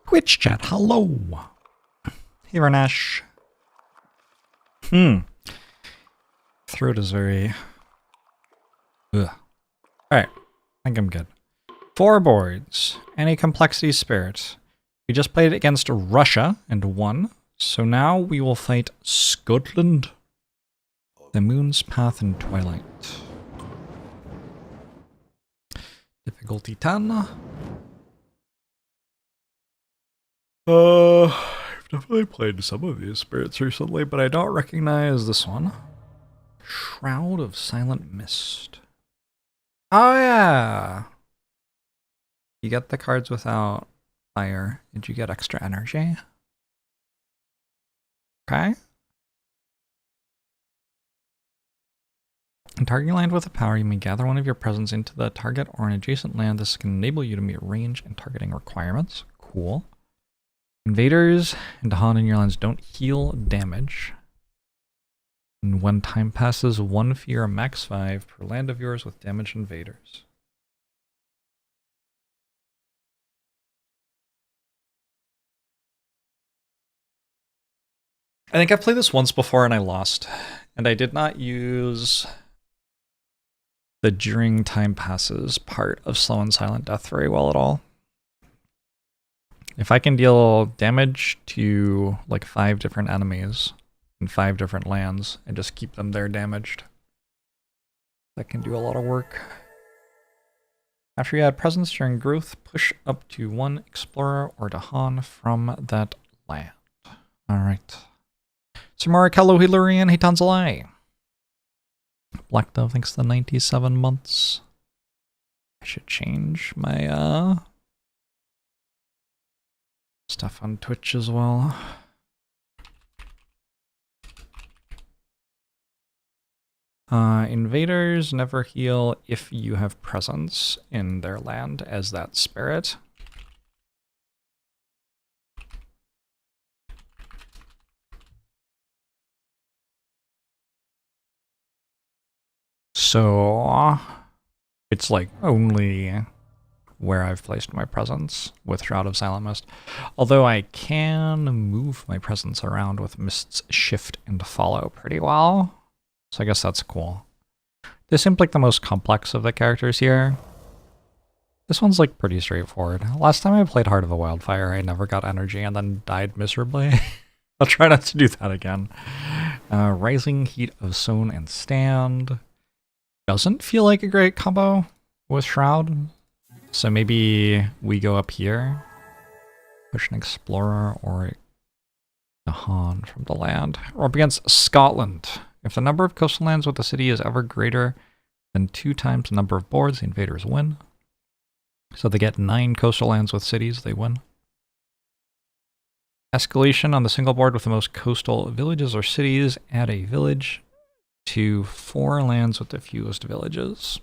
Twitch chat, hello. Hey, Varnash. Throat is very... Ugh. Alright, I think I'm good. 4 boards. Any complexity spirit. We just played against Russia and won. So now we will fight Scotland. The Moon's Path and Twilight. Difficulty 10. I've definitely played some of these spirits recently, but I don't recognize this one. Shroud of Silent Mist. Oh yeah! You get the cards without fire. Did you get extra energy? Okay. In targeting land with a power, you may gather one of your presence into the target or an adjacent land. This can enable you to meet range and targeting requirements. Cool. Invaders and Dahan in your lands don't heal damage. And when time passes, 1 fear max 5 per land of yours with damaged invaders. I think I've played this once before and I lost. And I did not use the during time passes part of Slow and Silent Death very well at all. If I can deal damage to like 5 different enemies in 5 different lands and just keep them there damaged, that can do a lot of work. After you add presence during growth, push up to 1 explorer or Dahan from that land. Alright. Samara Kello Hilarian Hitanzalai. Black Dove thinks the 97 months. I should change my stuff on Twitch as well. Invaders never heal if you have presence in their land as that spirit. So it's like only where I've placed my presence with Shroud of Silent Mist. Although I can move my presence around with Mist's Shift and Follow pretty well. So I guess that's cool. This seems like the most complex of the characters here. This one's like pretty straightforward. Last time I played Heart of a Wildfire, I never got energy and then died miserably. I'll try not to do that again. Rising Heat of Sown and Stand. Doesn't feel like a great combo with Shroud. So maybe we go up here, push an Explorer or a Han from the land. We're up against Scotland. If the number of coastal lands with the city is ever greater than 2 times the number of boards, the invaders win. So they get 9 coastal lands with cities, they win. Escalation on the single board with the most coastal villages or cities, add a village to 4 lands with the fewest villages.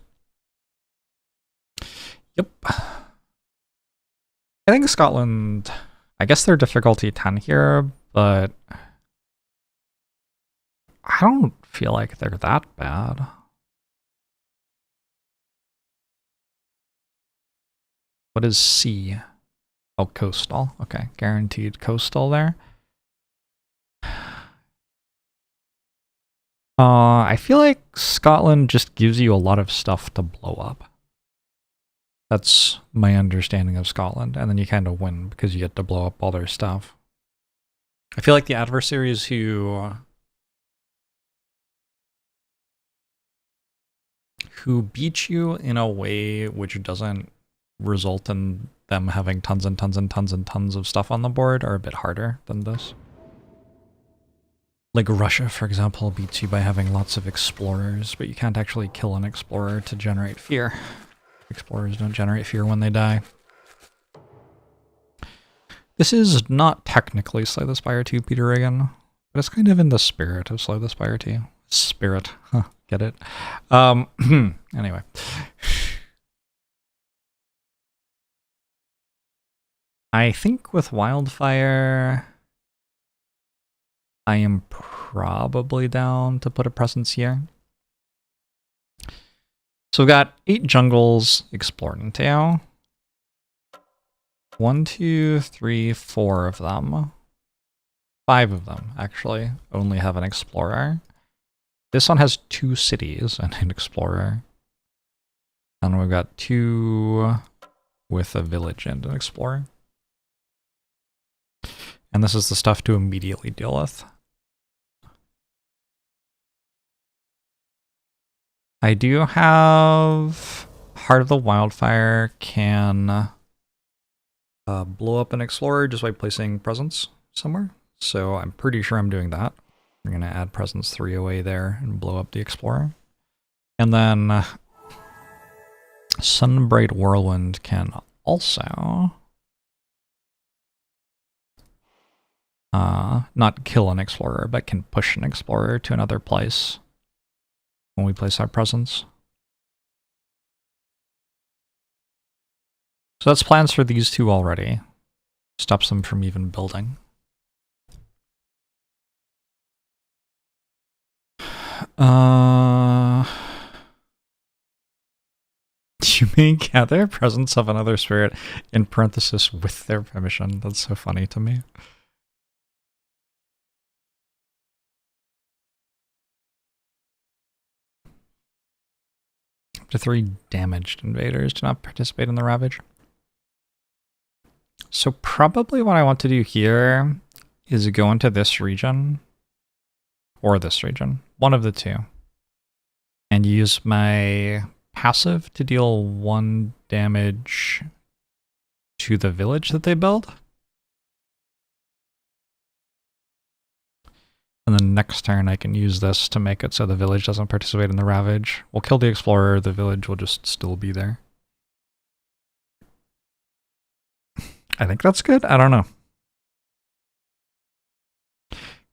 Yep. I think Scotland, I guess they're difficulty 10 here, but I don't feel like they're that bad. What is C? Oh, coastal. Okay, guaranteed coastal there. I feel like Scotland just gives you a lot of stuff to blow up. That's my understanding of Scotland, and then you kind of win because you get to blow up all their stuff. I feel like the adversaries who beat you in a way which doesn't result in them having tons and tons and tons and tons of stuff on the board are a bit harder than this. Like Russia, for example, beats you by having lots of explorers, but you can't actually kill an explorer to generate fear. Explorers don't generate fear when they die. This is not technically Slay the Spire 2, Peter Reagan, but it's kind of in the spirit of Slay the Spire 2. Spirit, huh, get it? Anyway. I think with Wildfire, I am probably down to put a presence here. So we've got 8 jungles explored into. 1, 2, 3, 4 of them. 5 of them, actually, only have an explorer. This one has 2 cities and an explorer. And we've got 2 with a village and an explorer. And this is the stuff to immediately deal with. I do have Heart of the Wildfire can blow up an explorer just by placing presence somewhere. So I'm pretty sure I'm doing that. I'm going to add presence 3 away there and blow up the explorer. And then Sunbright Whirlwind can also not kill an explorer, but can push an explorer to another place when we place our presence. So that's plans for these 2 already. Stops them from even building. You may gather presence of another spirit in parenthesis with their permission. That's so funny to me. Up to 3 damaged invaders do not participate in the ravage. So probably what I want to do here is go into this region, or this region, one of the 2, and use my passive to deal 1 damage to the village that they build. And then next turn I can use this to make it so the village doesn't participate in the ravage. We'll kill the explorer, the village will just still be there. I think that's good. I don't know.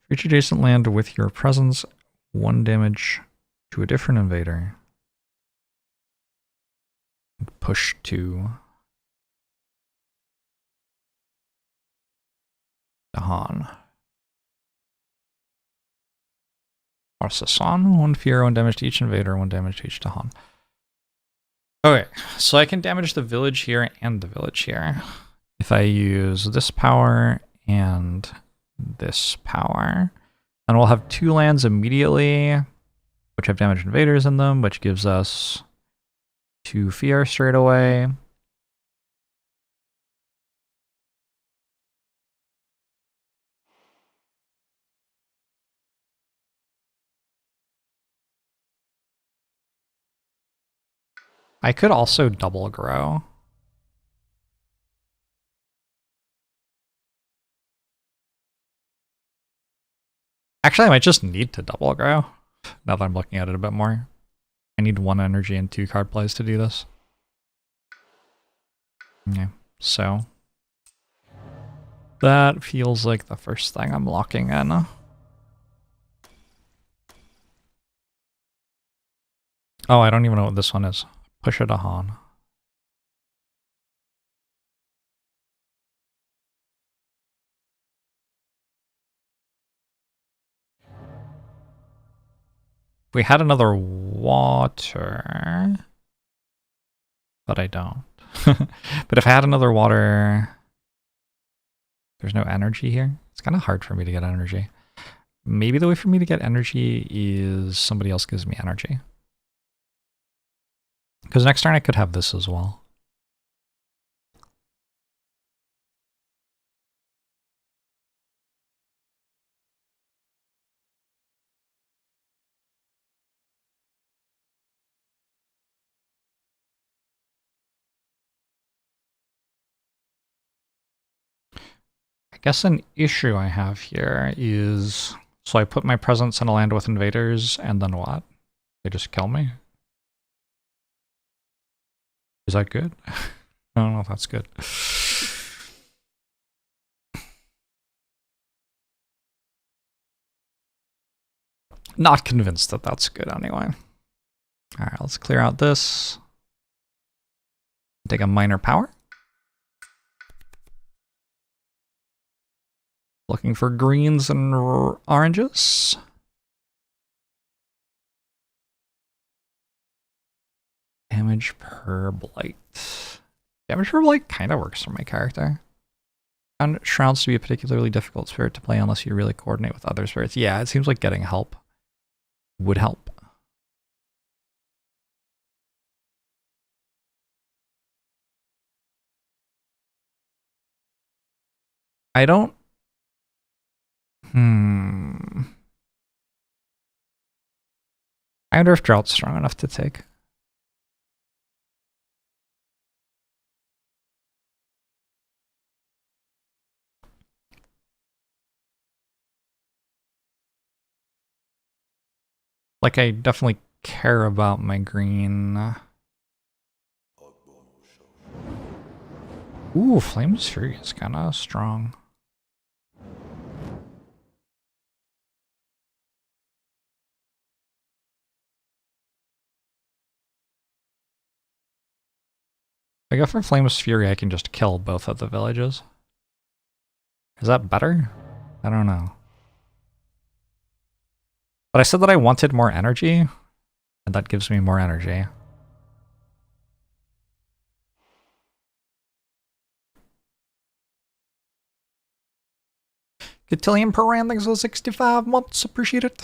Reach adjacent land with your presence, 1 damage to a different invader. Push to Dahan. Or Sasan, 1 fear, 1 damage to each invader, 1 damage to each Dahan. Okay, so I can damage the village here and the village here. If I use this power and this power, and we'll have 2 lands immediately, which have damaged invaders in them, which gives us 2 fear straight away. I could also double grow. Actually, I might just need to double grow, now that I'm looking at it a bit more. I need 1 energy and 2 card plays to do this. Okay, so that feels like the first thing I'm locking in. Oh, I don't even know what this one is. Push it a Han. If we had another water, but I don't. But if I had another water, there's no energy here. It's kind of hard for me to get energy. Maybe the way for me to get energy is somebody else gives me energy. Because next turn I could have this as well. I guess an issue I have here is, so I put my presence in a land with invaders, and then what? They just kill me? Is that good? I don't know if that's good. Not convinced that that's good anyway. Alright, let's clear out this. Take a minor power. Looking for greens and oranges. Damage per blight. Damage like kind of works for my character. And Shrouds to be a particularly difficult spirit to play unless you really coordinate with other spirits. Yeah, it seems like getting help would help. I don't... I wonder if Drought's strong enough to take. Like, I definitely care about my green. Ooh, Flame's Fury is kind of strong. If I go for Flame's Fury, I can just kill both of the villages. Is that better? I don't know. But I said that I wanted more energy, and that gives me more energy. Cotillion per rand, thanks for 65 months, appreciate it.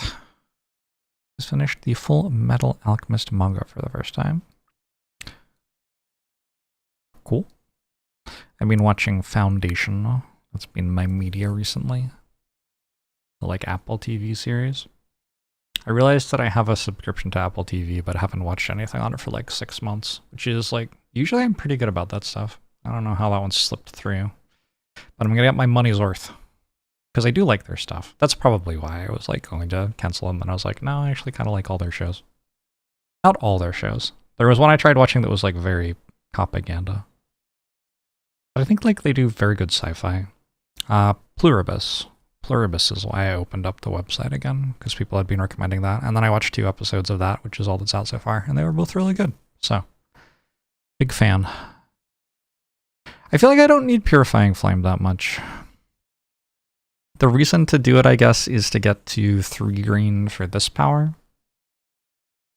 Just finished the Full Metal Alchemist manga for the first time. Cool. I've been watching Foundation. That's been my media recently. The, like, Apple TV series. I realized that I have a subscription to Apple TV, but I haven't watched anything on it for like 6 months, which is like, usually I'm pretty good about that stuff. I don't know how that one slipped through, but I'm gonna get my money's worth because I do like their stuff. That's probably why I was like going to cancel them, and I was like, no, I actually kind of like all their shows. Not all their shows. There was one I tried watching that was like very propaganda, but I think like they do very good sci-fi. Pluribus. Pluribus is why I opened up the website again, because people had been recommending that. And then I watched 2 episodes of that, which is all that's out so far, and they were both really good. So, big fan. I feel like I don't need Purifying Flame that much. The reason to do it, I guess, is to get to 3 green for this power.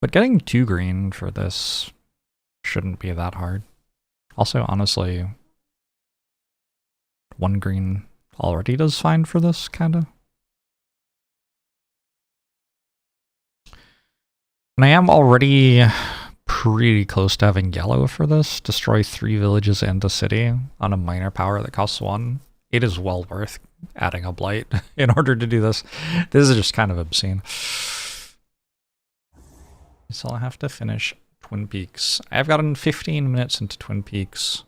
But getting 2 green for this shouldn't be that hard. Also, honestly, 1 green already does fine for this, kinda. And I am already pretty close to having yellow for this. Destroy 3 villages and a city on a minor power that costs 1. It is well worth adding a blight in order to do this. This is just kind of obscene. So I'll have to finish Twin Peaks. I've gotten 15 minutes into Twin Peaks,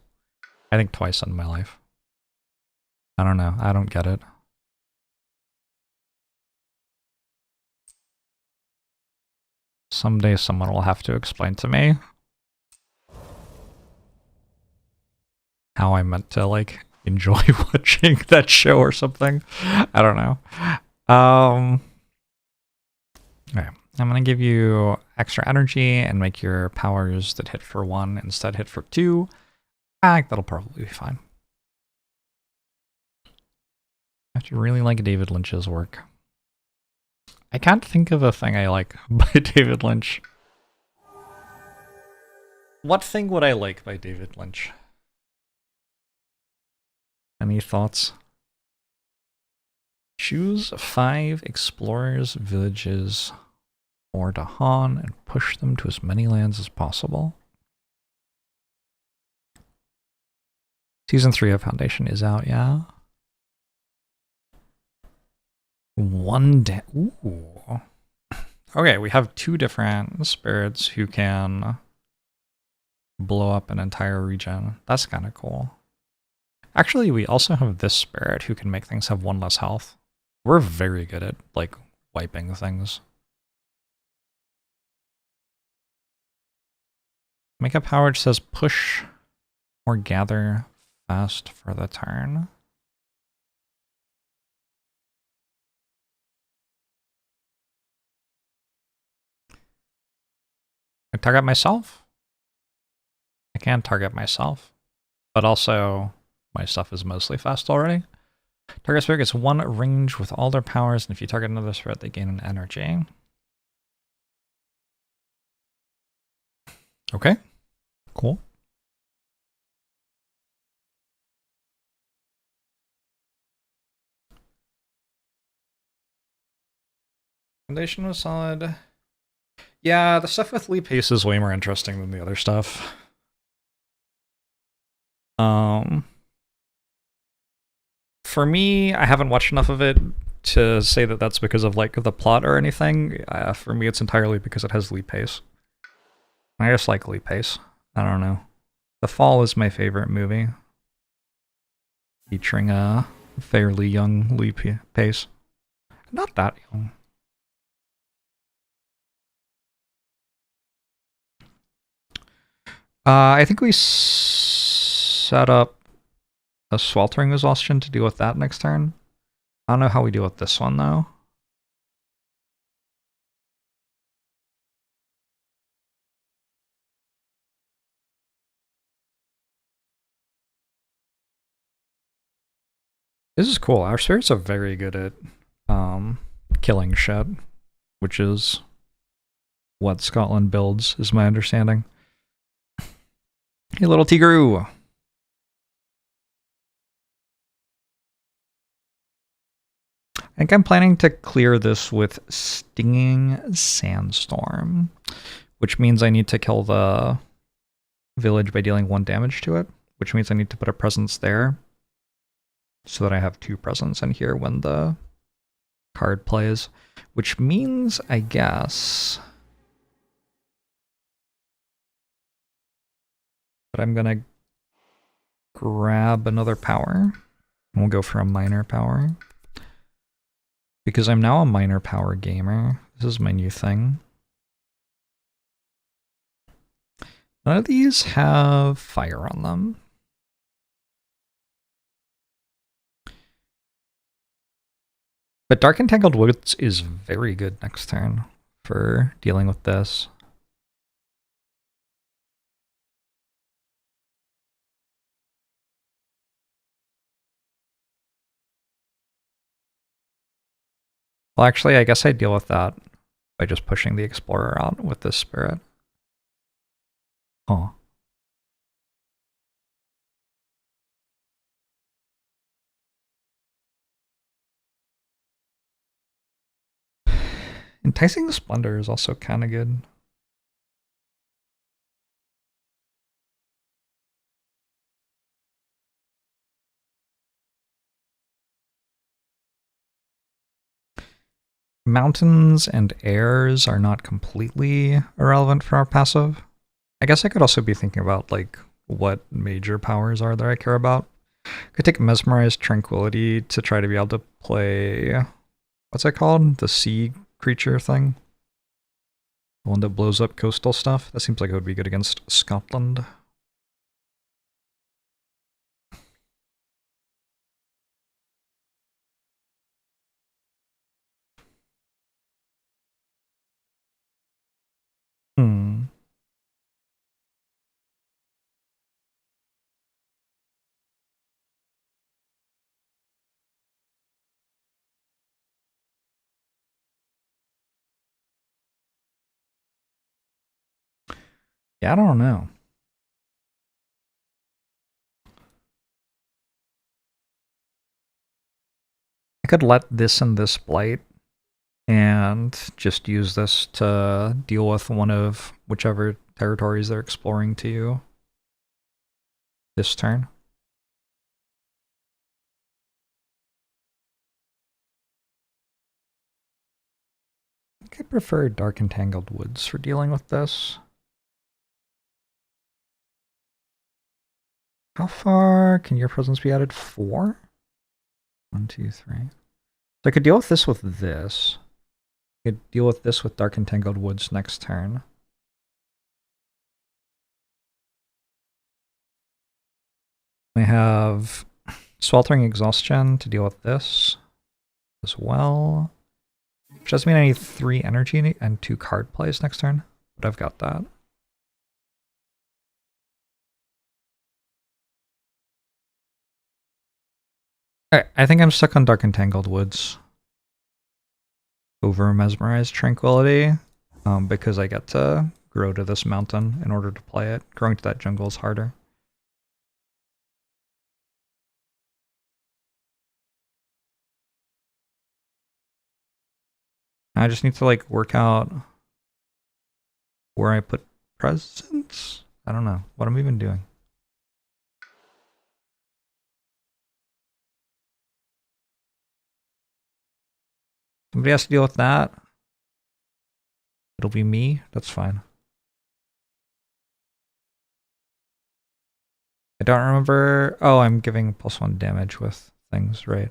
I think twice in my life. I don't know. I don't get it. Someday someone will have to explain to me how I meant to, like, enjoy watching that show or something. I don't know. Okay. I'm going to give you extra energy and make your powers that hit for 1 instead hit for 2. I think that'll probably be fine. I have to really like David Lynch's work. I can't think of a thing I like by David Lynch. What thing would I like by David Lynch? Any thoughts? Choose 5 explorers, villages, or Dahan and push them to as many lands as possible. Season 3 of Foundation is out, yeah. 1 day. Ooh. Okay, we have 2 different spirits who can blow up an entire region. That's kind of cool. Actually, we also have this spirit who can make things have 1 less health. We're very good at, like, wiping things. Make a power which says push or gather fast for the turn. I target myself? I can target myself, but also my stuff is mostly fast already. Target spirit gets 1 range with all their powers, and if you target another spirit, they gain an energy. Okay, cool. Foundation was solid. Yeah, the stuff with Lee Pace is way more interesting than the other stuff. For me, I haven't watched enough of it to say that that's because of like the plot or anything. For me, it's entirely because it has Lee Pace. I just like Lee Pace. I don't know. The Fall is my favorite movie, featuring a fairly young Lee Pace. Not that young. I think we set up a Sweltering Exhaustion to deal with that next turn. I don't know how we deal with this one, though. This is cool. Our spirits are very good at killing shit, which is what Scotland builds, is my understanding. Hey, little Tigru! I think I'm planning to clear this with Stinging Sandstorm, which means I need to kill the village by dealing 1 damage to it, which means I need to put a presence there so that I have 2 presents in here when the card plays, which means, I guess, that I'm gonna grab another power. We'll go for a minor power. Because I'm now a minor power gamer. This is my new thing. None of these have fire on them. But Dark Entangled Woods is very good next turn for dealing with this. Well, actually, I guess I deal with that by just pushing the Explorer out with this spirit. Huh. Enticing the Splendor is also kind of good. Mountains and airs are not completely irrelevant for our passive. I guess I could also be thinking about like what major powers are there I care about. Could take Mesmerize Tranquility to try to be able to play, what's that called? The sea creature thing? The one that blows up coastal stuff? That seems like it would be good against Scotland. Hmm. Yeah, I don't know. I could let this and this blight and just use this to deal with one of whichever territories they're exploring to you this turn. I think I prefer Dark Entangled Woods for dealing with this. How far can your presence be added? 4? 1, 2, 3. So I could deal with this with this. I could deal with this with Dark Entangled Woods next turn. We have Sweltering Exhaustion to deal with this as well. Which doesn't mean I need 3 energy and 2 card plays next turn, but I've got that. Alright, I think I'm stuck on Dark Entangled Woods over Mesmerized Tranquility, because I get to grow to this mountain in order to play it. Growing to that jungle is harder. I just need to like work out where I put presents. I don't know what I'm even doing. Somebody has to deal with that. It'll be me. That's fine. I don't remember. Oh, I'm giving +1 damage with things, right?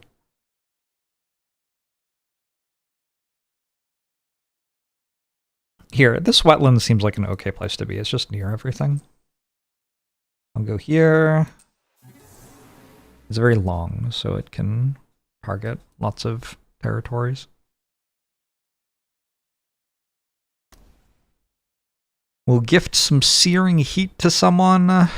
Here, this wetland seems like an okay place to be. It's just near everything. I'll go here. It's very long, so it can target lots of territories. We'll gift some searing heat to someone.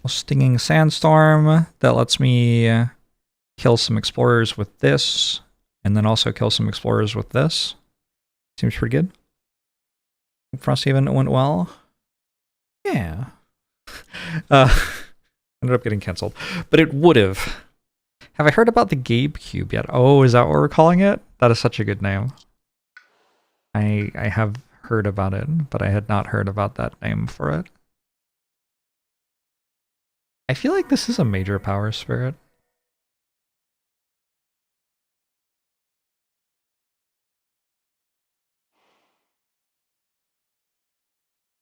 Stinging Sandstorm. That lets me kill some explorers with this, and then also kill some explorers with this. Seems pretty good. Frosthaven went well. Yeah. Ended up getting canceled. But it would have. Have I heard about the Gabe Cube yet? Oh, is that what we're calling it? That is such a good name. I have heard about it, but I had not heard about that name for it. I feel like this is a major power spirit.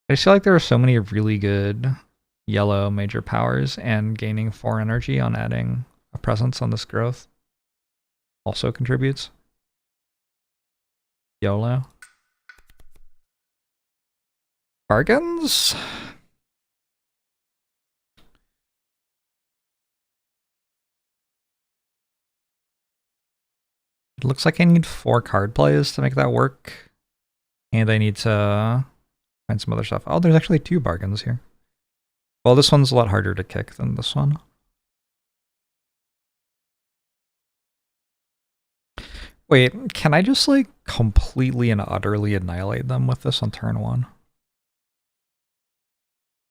I just feel like there are so many really good yellow major powers, and gaining 4 energy on adding a presence on this growth also contributes. YOLO. Bargains? It looks like I need 4 card plays to make that work. And I need to find some other stuff. Oh, there's actually 2 bargains here. Well, this one's a lot harder to kick than this one. Wait, can I just like completely and utterly annihilate them with this on turn 1?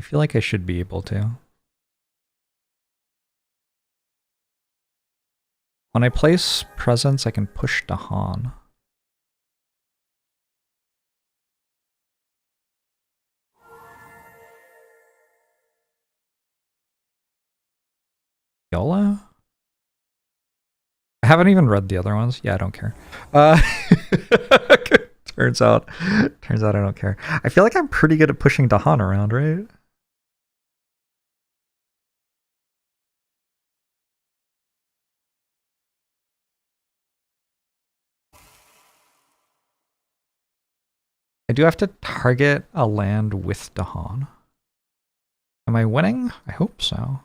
I feel like I should be able to. When I place presence, I can push Dahan. YOLO? I haven't even read the other ones. Yeah, I don't care. Turns out I don't care. I feel like I'm pretty good at pushing Dahan around, right? I do have to target a land with Dahan. Am I winning? I hope so.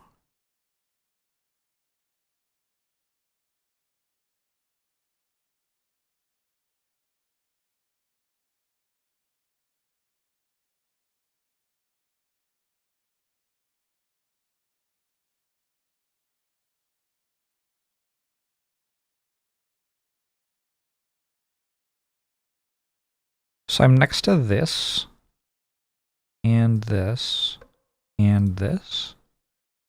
So I'm next to this, and this, and this.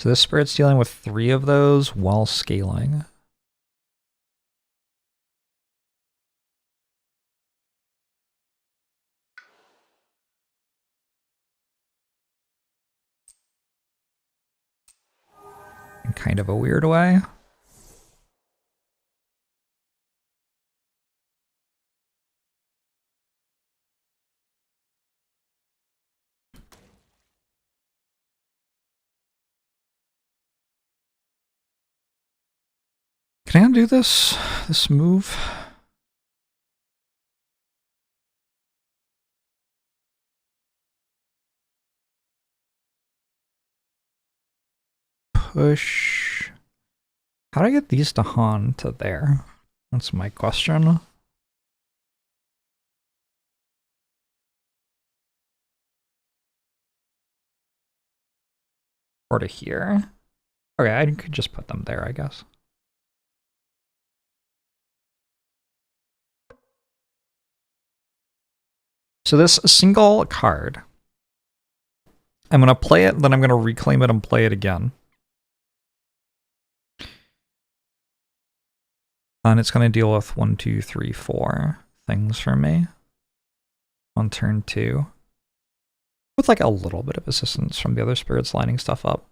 So this spirit's dealing with 3 of those while scaling. In kind of a weird way. Can I undo this move? Push. How do I get these Dahan to there? That's my question. Or to here. Okay, I could just put them there, I guess. So this single card I'm going to play it, then I'm going to reclaim it and play it again. And it's going to deal with 1, 2, 3, 4 things for me on turn 2. With like a little bit of assistance from the other spirits lining stuff up.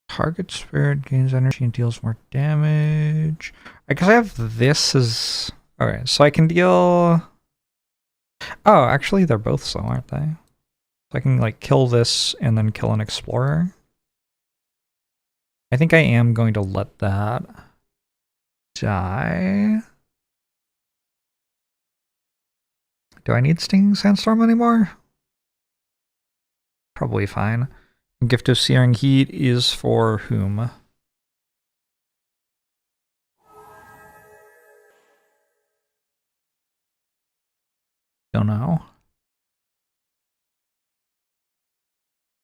Target spirit gains energy and deals more damage. I guess I have this as... Okay, so I can deal... Oh, actually they're both slow, aren't they? So I can like kill this and then kill an explorer. I think I am going to let that die. Do I need Stinging Sandstorm anymore? Probably fine. Gift of Searing Heat is for whom? Don't know.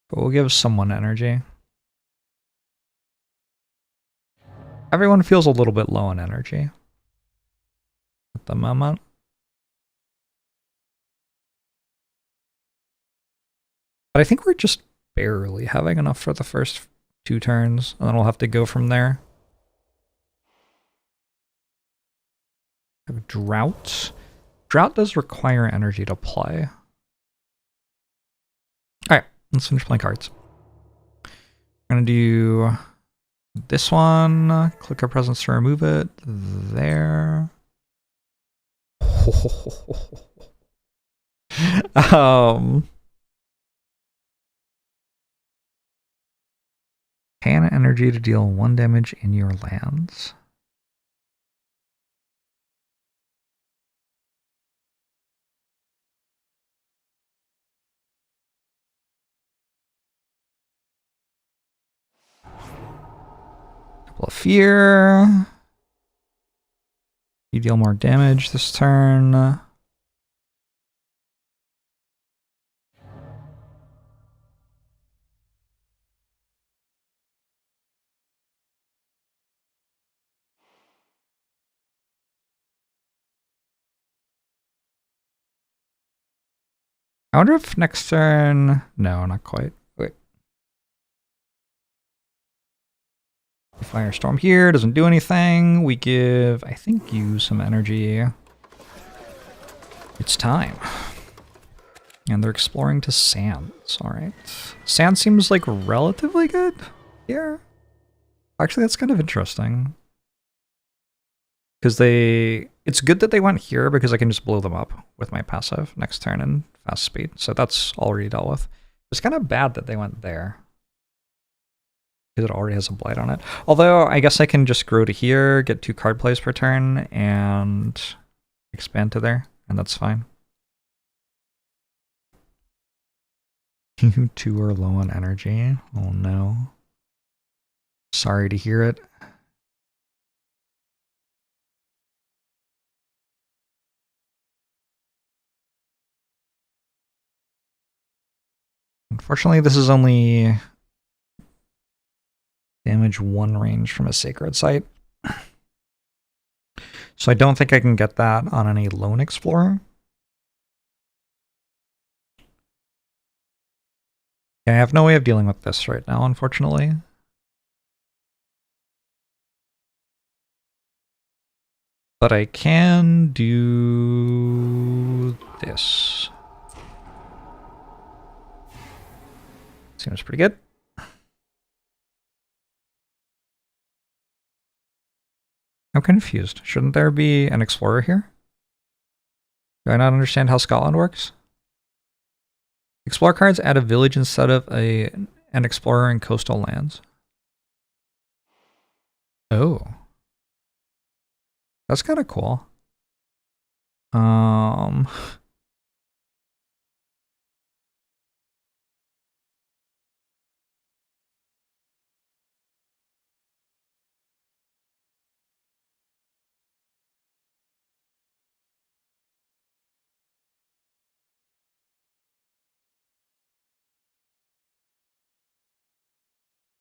But we'll give someone energy. Everyone feels a little bit low on energy at the moment. But I think we're just barely having enough for the first 2 turns, and then we'll have to go from there. I have a Drought. Drought does require energy to play. Alright, let's finish playing cards. I'm going to do this one. Click a presence to remove it. There. Pay an energy to deal 1 damage in your lands. Couple of fear. You deal more damage this turn. I wonder if next turn... No, not quite. Wait. Firestorm here, doesn't do anything. We give, I think, you some energy. It's time. And they're exploring to sands, alright. Sand seems like relatively good here. Actually, that's kind of interesting. Because it's good that they went here because I can just blow them up with my passive next turn and fast speed. So that's already dealt with. It's kind of bad that they went there. Because it already has a blight on it. Although, I guess I can just grow to here, get 2 card plays per turn, and expand to there, and that's fine. You 2 are low on energy. Oh no. Sorry to hear it. Unfortunately, this is only damage 1 range from a sacred site. So I don't think I can get that on any lone explorer. I have no way of dealing with this right now, unfortunately. But I can do this. Seems pretty good. I'm confused. Shouldn't there be an explorer here? Do I not understand how Scotland works? Explore cards add a village instead of an explorer in coastal lands. Oh. That's kind of cool.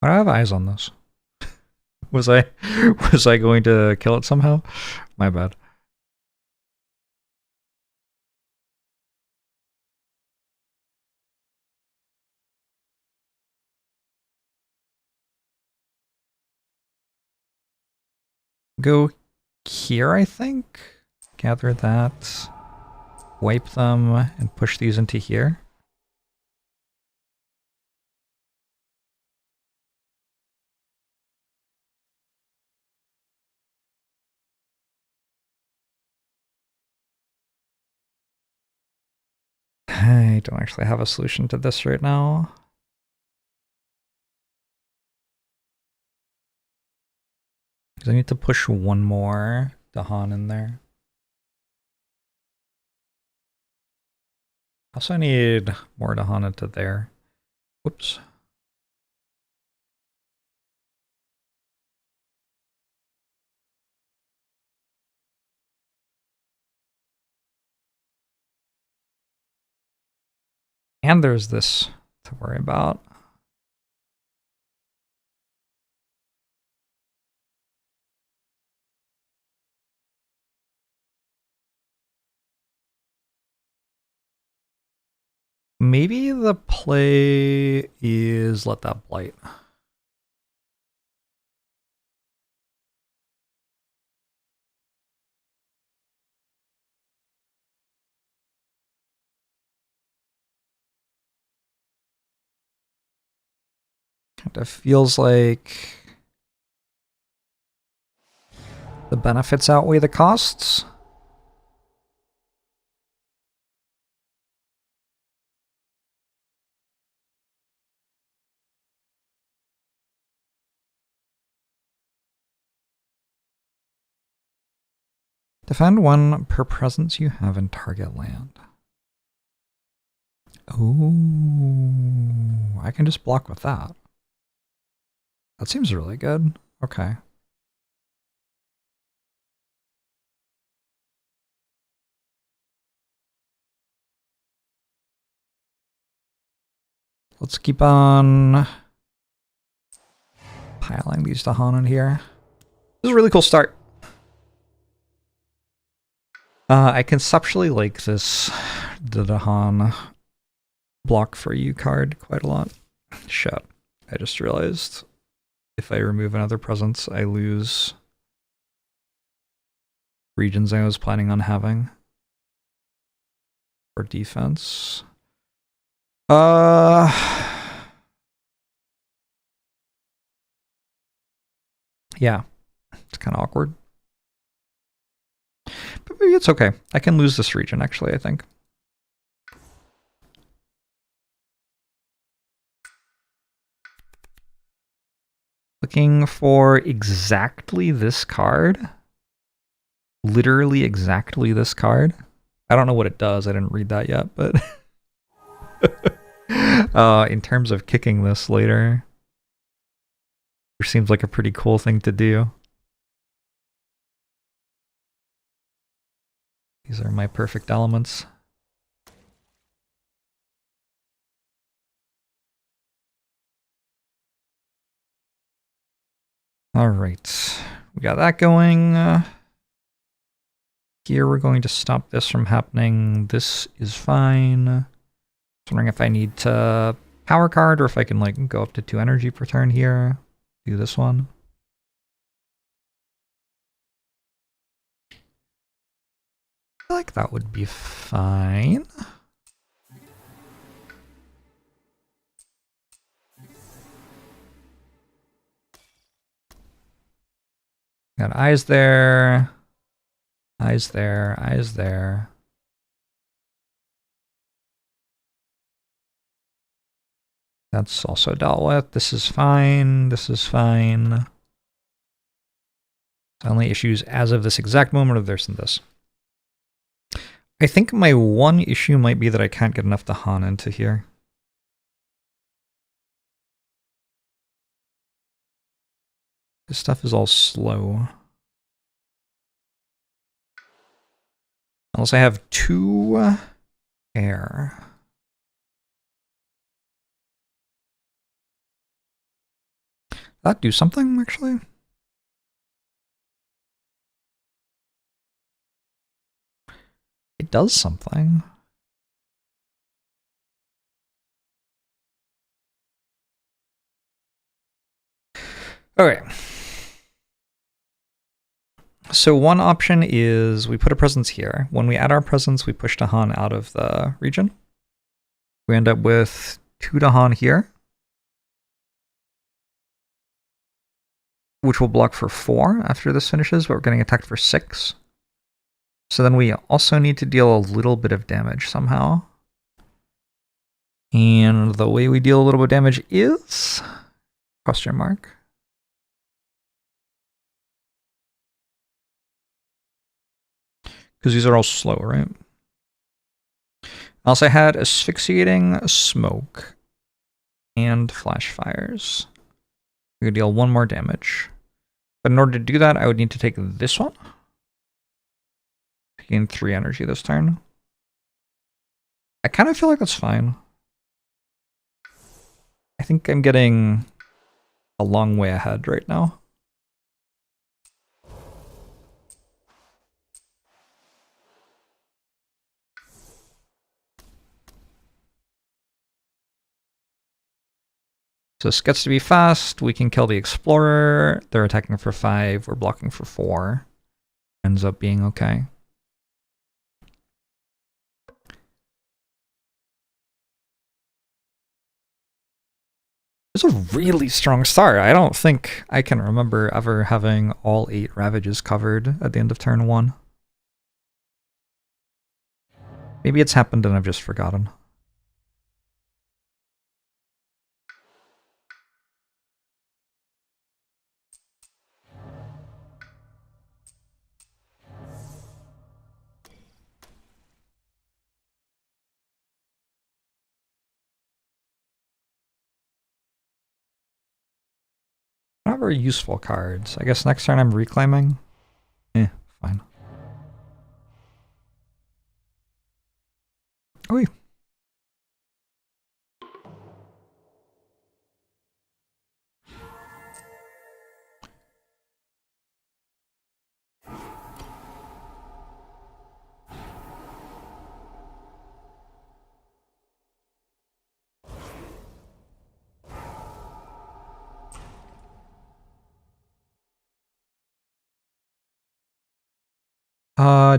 Why do I have eyes on this? Was I going to kill it somehow? My bad. Go here, I think. Gather that. Wipe them and push these into here. I don't actually have a solution to this right now. Because I need to push one more Dahan in there. Also, I need more Dahan into there. Whoops. And there's this to worry about. Maybe the play is let that blight. Kind of feels like the benefits outweigh the costs. Defend one per presence you have in target land. Oh, I can just block with that. That seems really good. Okay. Let's keep on piling these Dahan in here. This is a really cool start. I conceptually like this, the Dahan block for you card quite a lot. Shit. I just realized if I remove another presence, I lose regions I was planning on having for defense. Yeah, it's kind of awkward. But maybe it's okay. I can lose this region, actually, I think. Looking for exactly this card. Literally exactly this card. I don't know what it does. I didn't read that yet, but... in terms of kicking this later, it seems like a pretty cool thing to do. These are my perfect elements. All right, we got that going. Here we're going to stop this from happening. This is fine. I was wondering if I need to power card or if I can like go up to 2 energy per turn here. Do this one. I feel like that would be fine. Got eyes there. Eyes there. Eyes there. That's also dealt with. This is fine. This is fine. The only issues as of this exact moment are this and this. I think my one issue might be that I can't get enough Dahan into here. This stuff is all slow. Unless I have 2 air. That do something, actually? it does something. Okay. So one option is we put a presence here. When we add our presence, we push Dahan out of the region. We end up with 2 Dahan here, which will block for 4 after this finishes, but we're getting attacked for 6. So then we also need to deal a little bit of damage somehow. And the way we deal a little bit of damage is... question mark. Because these are all slow, right? I also had asphyxiating smoke and flash fires. We could deal 1 more damage. But in order to do that, I would need to take this one. Gain 3 energy this turn. I kind of feel like that's fine. I think I'm getting a long way ahead right now. So this gets to be fast. We can kill the Explorer. They're attacking for 5. We're blocking for 4. Ends up being okay. It's a really strong start. I don't think I can remember ever having all 8 Ravages covered at the end of turn 1. Maybe it's happened and I've just forgotten. Not very useful cards. I guess next turn I'm reclaiming. Fine. Oi.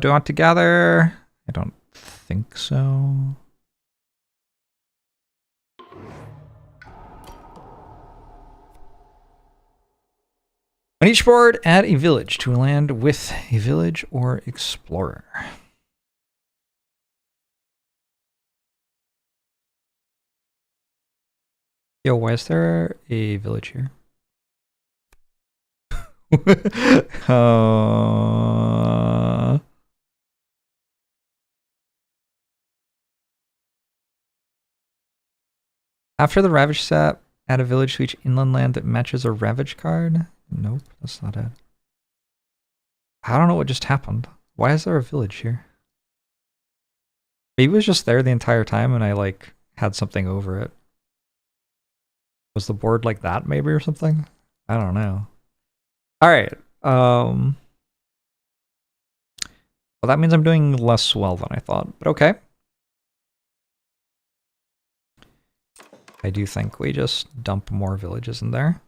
Do I want to gather? I don't think so. On each board, add a village to a land with a village or explorer. Yo, why is there a village here? After the Ravage set, add a village to each inland land that matches a Ravage card. Nope, that's not it. I don't know what just happened. Why is there a village here? Maybe it was just there the entire time and I like had something over it. Was the board like that maybe or something? I don't know. Alright. Well, that means I'm doing less well than I thought, but okay. I do think we just dump more villages in there.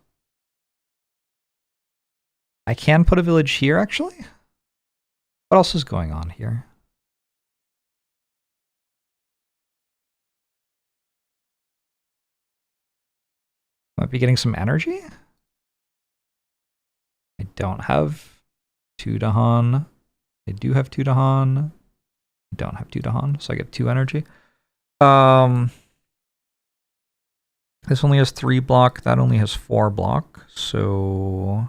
I can put a village here, actually. What else is going on here? Might be getting some energy? I don't have 2 Dahan. I do have 2 Dahan. I don't have 2 Dahan, so I get 2 energy. This only has 3 block, that only has 4 block, so...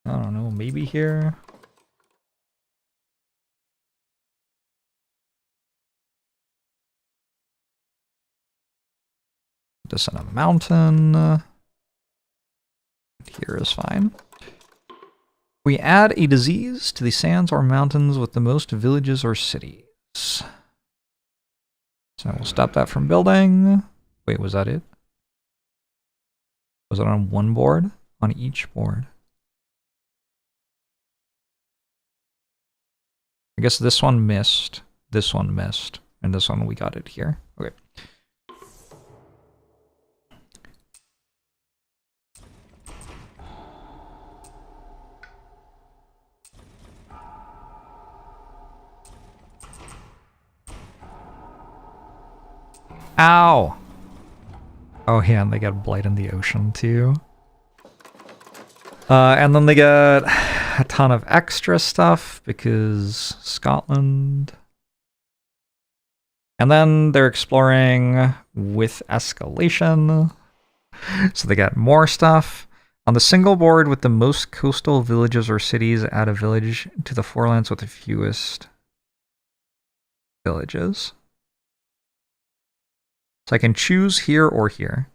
I don't know, maybe here? This on a mountain. Here is fine. We add a disease to the sands or mountains with the most villages or cities. So we'll stop that from building. Wait, was that it? Was it on one board? on each board. I guess this one missed, and this one we got it here. Okay. Ow! Oh yeah, and they get Blight in the Ocean too. And then they get a ton of extra stuff because Scotland. And then they're exploring with escalation. So they get more stuff. On the single board with the most coastal villages or cities, add a village to the forelands with the fewest villages. So I can choose here or here.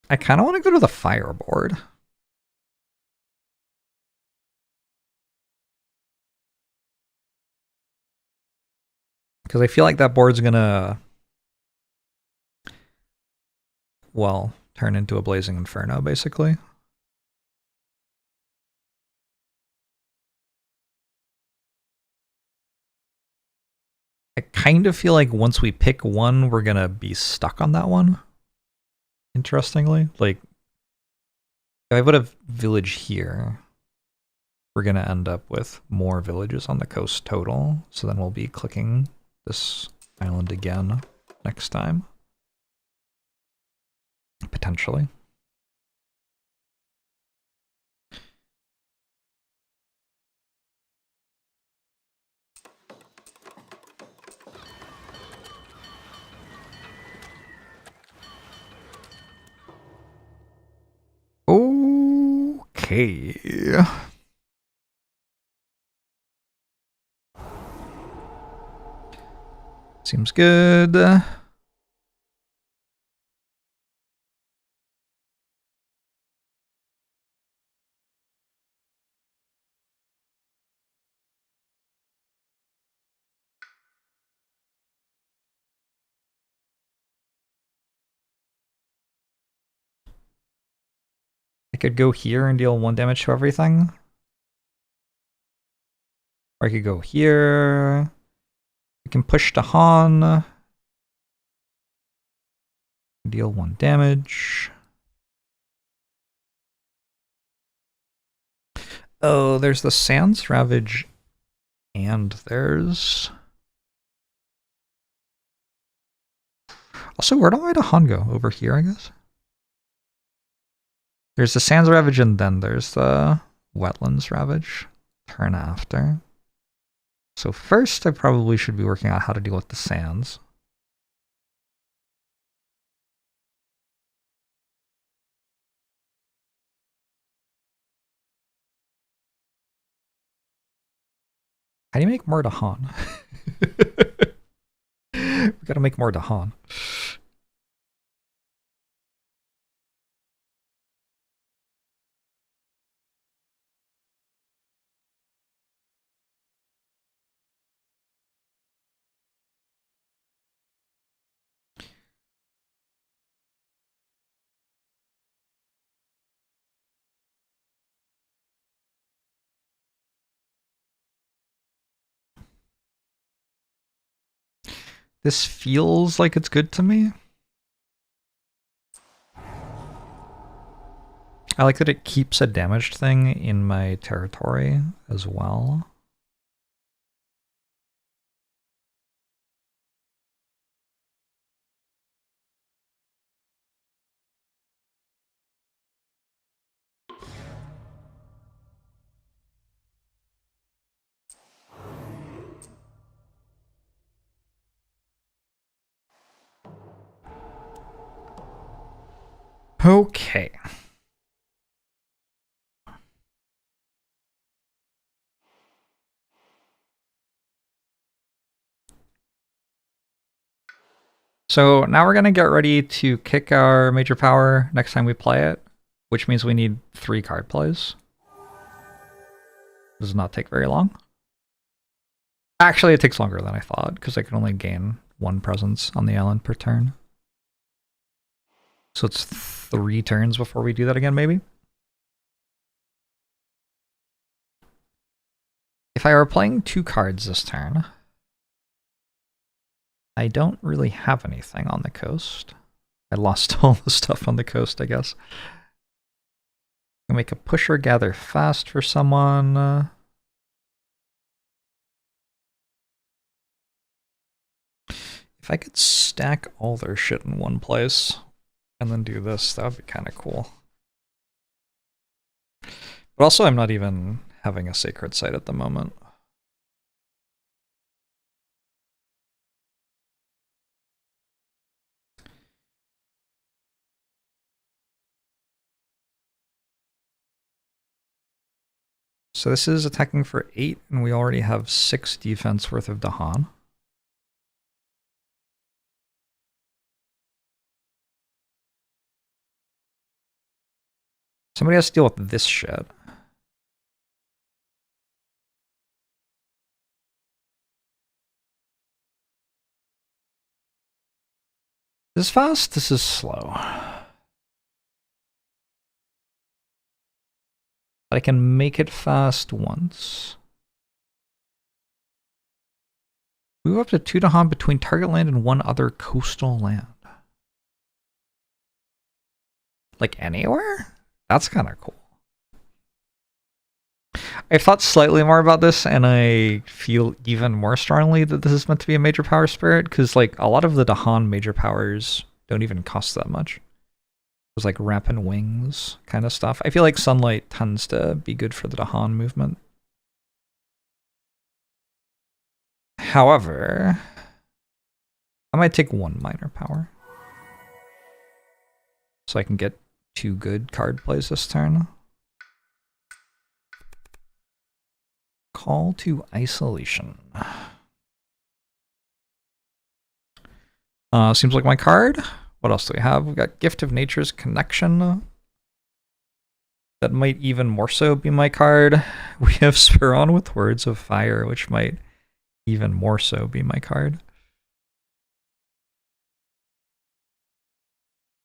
I kind of want to go to the fire board. Because I feel like that board's gonna, well, turn into a blazing inferno, basically. I kind of feel like once we pick one, we're gonna be stuck on that one. Interestingly, like, if I put a village here, we're gonna end up with more villages on the coast total. So then we'll be clicking this island again next time. Potentially. Okay. Seems good. I could go here and deal 1 damage to everything. Or I could go here. We can push to Han. Deal 1 damage. Oh, there's the Sands Ravage. And there's... Also, where do I to Han go? Over here, I guess? There's the Sands Ravage and then there's the Wetlands Ravage. Turn after. So first, I probably should be working out how to deal with the sands. How do you make more Dahan? We gotta make more Dahan. This feels like it's good to me. I like that it keeps a damaged thing in my territory as well. Okay. So now we're going to get ready to kick our major power next time we play it, which means we need 3 card plays. Does not take very long. Actually, it takes longer than I thought, because I can only gain 1 presence on the island per turn. So it's 3 turns before we do that again, maybe? If I were playing 2 cards this turn, I don't really have anything on the coast. I lost all the stuff on the coast, I guess. I'll make a push or gather fast for someone. If I could stack all their shit in one place and then do this, that would be kind of cool. But also, I'm not even having a sacred site at the moment. So this is attacking for 8, and we already have 6 defense worth of Dahan. Somebody has to deal with this shit. This is fast, this is slow. But I can make it fast once. Move up to 2 Dahan between target land and 1 other coastal land. Like anywhere? That's kind of cool. I've thought slightly more about this, and I feel even more strongly that this is meant to be a major power spirit, because like a lot of the Dahan major powers don't even cost that much. There's like rapid wings kind of stuff. I feel like sunlight tends to be good for the Dahan movement. However, I might take 1 minor power. So I can get 2 good card plays this turn. Call to Isolation. Seems like my card. What else do we have? We've got Gift of Nature's Connection. That might even more so be my card. We have Speron with Words of Fire, which might even more so be my card.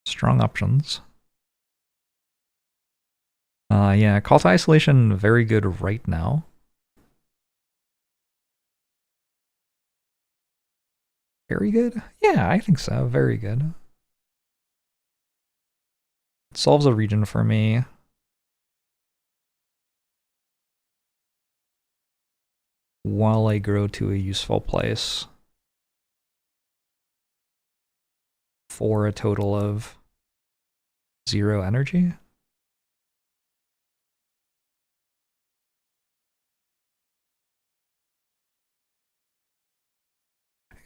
Strong options. Yeah, Call to Isolation, very good right now. Very good? Yeah, I think so. Very good. It solves a region for me. While I grow to a useful place. For a total of 0 energy.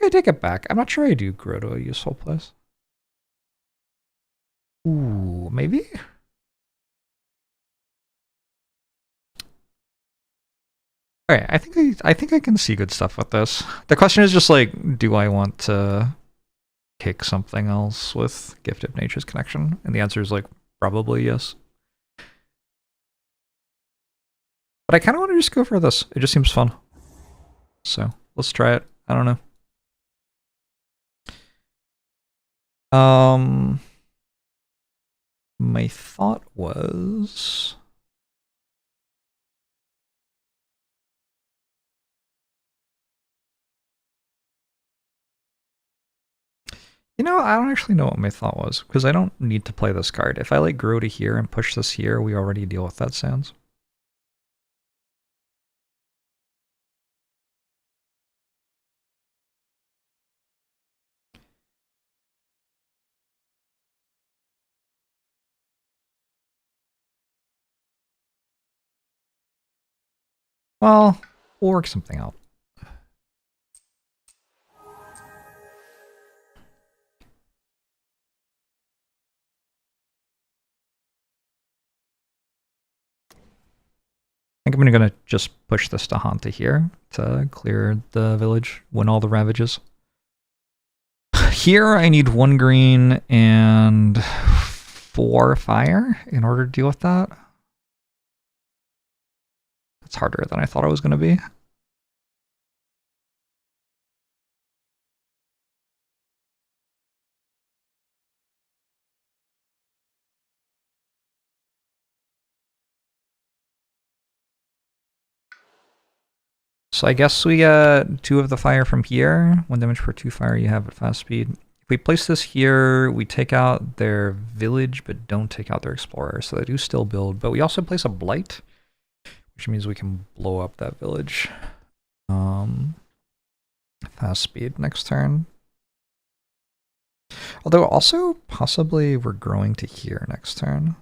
I take it back. I'm not sure I do grow to a useful place. Ooh, maybe? Okay, I think I can see good stuff with this. The question is just like, do I want to kick something else with Gift of Nature's Connection? And the answer is like, probably yes. But I kind of want to just go for this. It just seems fun. So let's try it. I don't know. My thought was... You know, I don't actually know what my thought was, because I don't need to play this card. If I like grow to here and push this here, we already deal with that sounds. Well, we'll work something out. I think I'm gonna just push this to Hanta here to clear the village, win all the ravages. Here I need 1 green and 4 fire in order to deal with that. It's harder than I thought it was gonna be. So I guess we get 2 of the fire from here. 1 damage per 2 fire you have at fast speed. If we place this here, we take out their village, but don't take out their explorer. So they do still build. But we also place a blight, which means we can blow up that village. Fast speed next turn. Although also possibly we're growing to here next turn.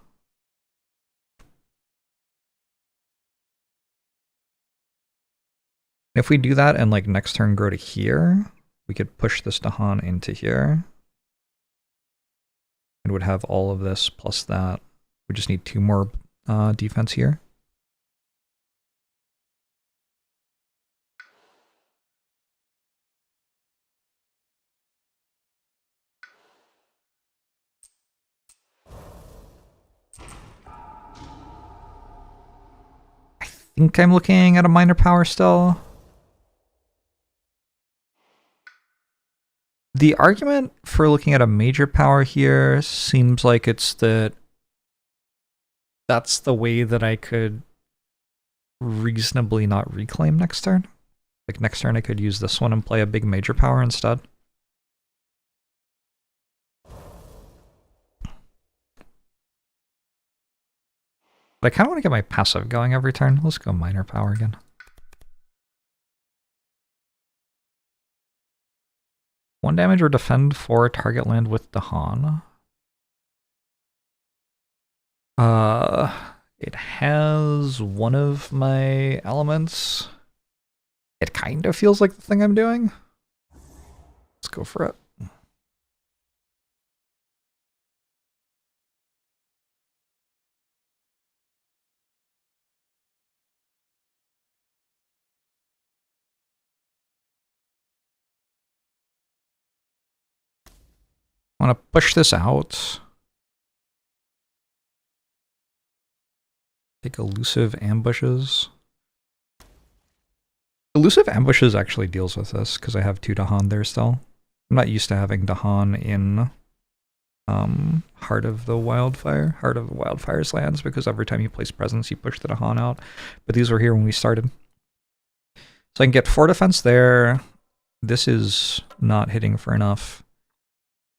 If we do that and like next turn grow to here, we could push this Dahan into here. It would have all of this plus that. We just need 2 more defense here. I think I'm looking at a minor power still. The argument for looking at a major power here seems like it's that that's the way that I could reasonably not reclaim next turn. Like next turn I could use this one and play a big major power instead. But I kind of want to get my passive going every turn. Let's go minor power again. One damage or defend for target land with Dahan. It has one of my elements. It kind of feels like the thing I'm doing. Let's go for it. I want to push this out. Take elusive ambushes. Elusive ambushes actually deals with this because I have 2 Dahan there still. I'm not used to having Dahan in Heart of the Wildfire's lands because every time you place presence you push the Dahan out. But these were here when we started. So I can get 4 defense there. This is not hitting for enough.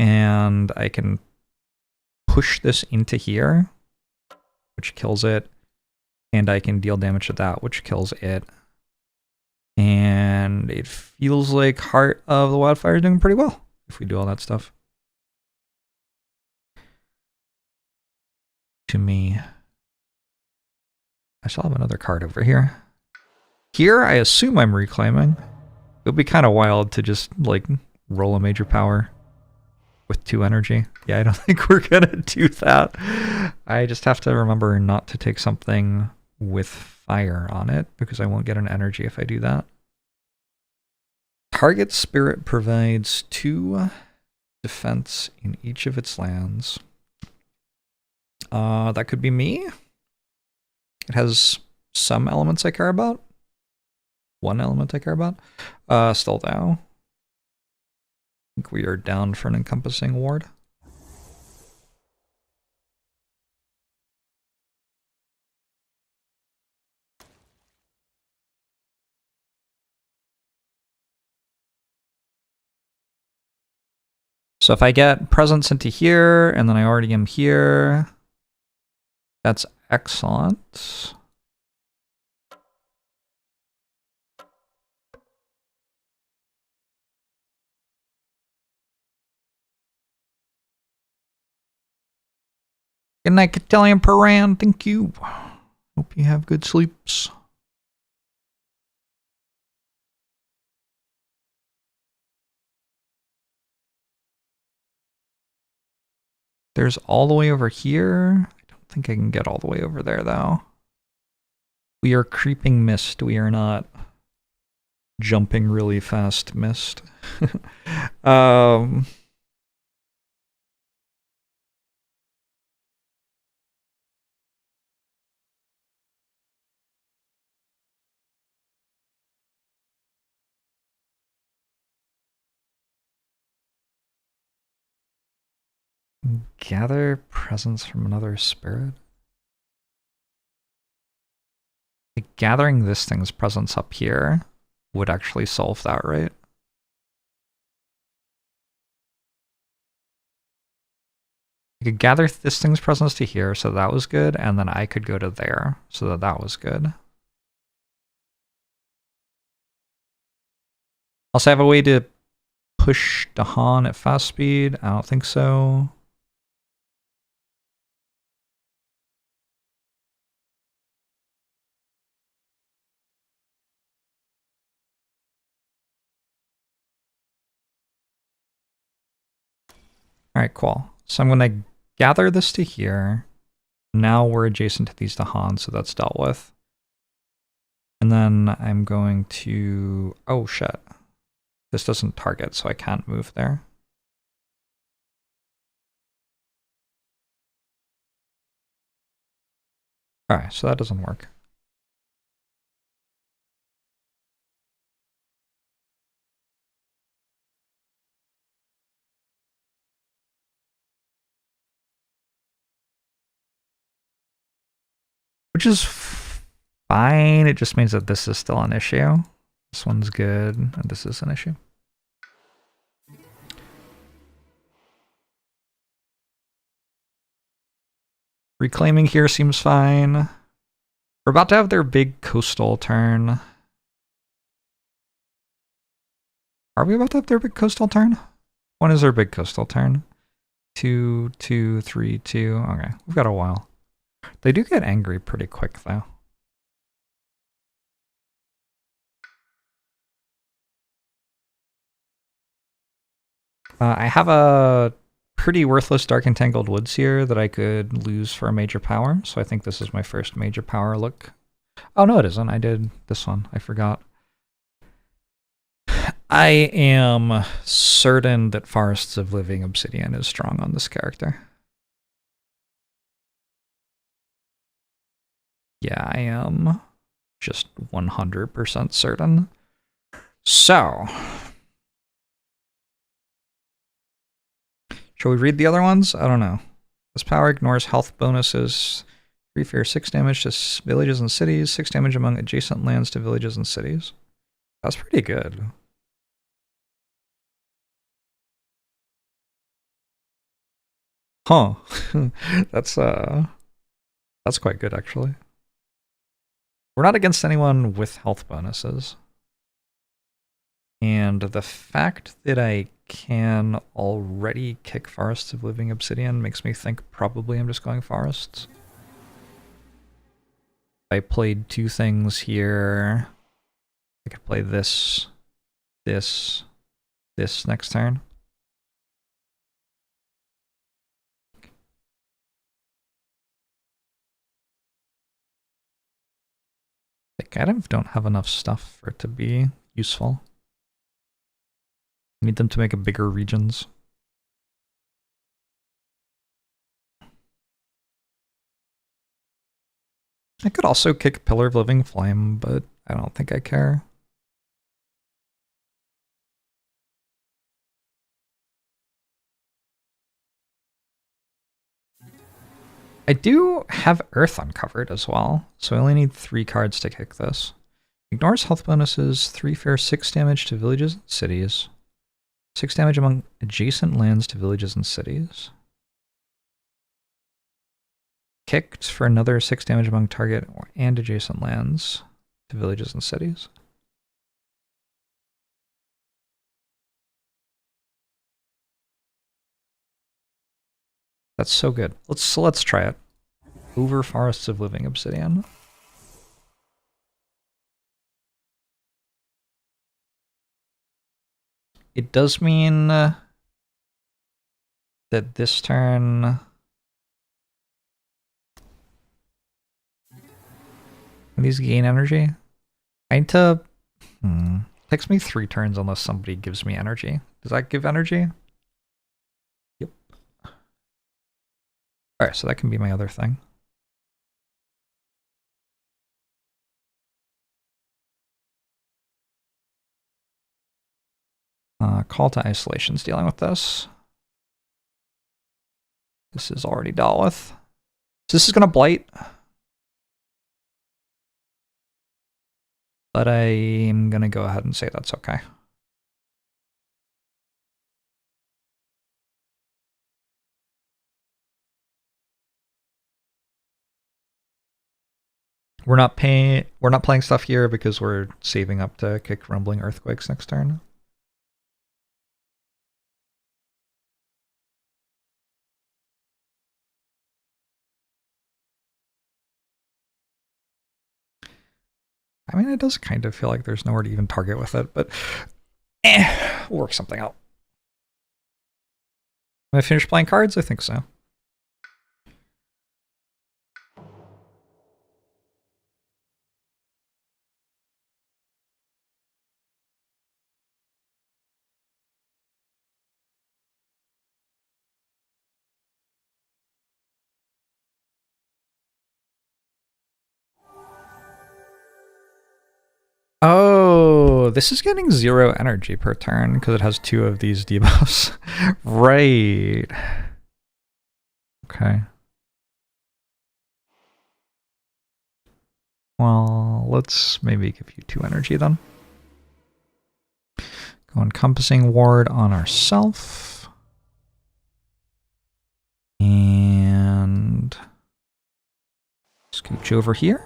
And I can push this into here, which kills it. And I can deal damage to that, which kills it. And it feels like Heart of the Wildfire is doing pretty well if we do all that stuff. To me. I still have another card over here. Here, I assume I'm reclaiming. It would be kind of wild to just, like, roll a major power with 2 energy. Yeah, I don't think we're gonna do that. I just have to remember not to take something with fire on it, because I won't get an energy if I do that. Target spirit provides 2 defense in each of its lands. That could be me. It has some elements I care about. 1 element I care about. Still though. I think we are down for an encompassing ward. So if I get presence into here, and then I already am here, that's excellent. Good night, Italian Paran. Thank you. Hope you have good sleeps. There's all the way over here. I don't think I can get all the way over there, though. We are creeping mist. We are not jumping really fast mist. Gather presence from another spirit. Like gathering this thing's presence up here would actually solve that, right? I could gather this thing's presence to here, so that was good, and then I could go to there, so that that was good. Also, I have a way to push Dahan at fast speed. I don't think so. All right, cool. So I'm going to gather this to here. Now we're adjacent to these Dahan, so that's dealt with. And then I'm going to... Oh, shit. This doesn't target, so I can't move there. All right, so that doesn't work. Which is fine. It just means that this is still an issue. This one's good, and this is an issue. Reclaiming here seems fine. We're about to have their big coastal turn. Are we about to have their big coastal turn? When is their big coastal turn? 2, 2, 3, 2. Okay, we've got a while. They do get angry pretty quick, though. I have a pretty worthless Dark Entangled Woods here that I could lose for a major power, so I think this is my first major power look. Oh, no, it isn't. I did this one. I forgot. I am certain that Forests of Living Obsidian is strong on this character. Yeah, I am just 100% certain. So, shall we read the other ones? I don't know. This power ignores health bonuses. 3 fear, 6 damage to villages and cities, 6 damage among adjacent lands to villages and cities. That's pretty good. Huh. That's quite good, actually. We're not against anyone with health bonuses. And the fact that I can already kick Forests of Living Obsidian makes me think probably I'm just going Forests. I played 2 things here. I could play this next turn. I kind of don't have enough stuff for it to be useful. I need them to make a bigger regions. I could also kick Pillar of Living Flame, but I don't think I care. I do have Earth uncovered as well, so I only need 3 cards to kick this. Ignores health bonuses, 3 fair, 6 damage to villages and cities. 6 damage among adjacent lands to villages and cities. Kicked for another 6 damage among target and adjacent lands to villages and cities. That's so good. Let's try it. Over Forests of Living Obsidian. It does mean that this turn... These gain energy? I need to... Takes me 3 turns unless somebody gives me energy. Does that give energy? Yep. Alright, so that can be my other thing. Call to Isolation's dealing with this. This is already dealt with. So this is going to Blight. but I'm gonna go ahead and say that's okay. We're not playing stuff here because we're saving up to kick Rumbling Earthquakes next turn. I mean, it does kind of feel like there's nowhere to even target with it, but we'll work something out. Am I finished playing cards? I think so. Oh, this is getting 0 energy per turn because it has 2 of these debuffs. Right. Okay. Well, let's maybe give you 2 energy then. Go Encompassing Ward on ourself. And scooch over here.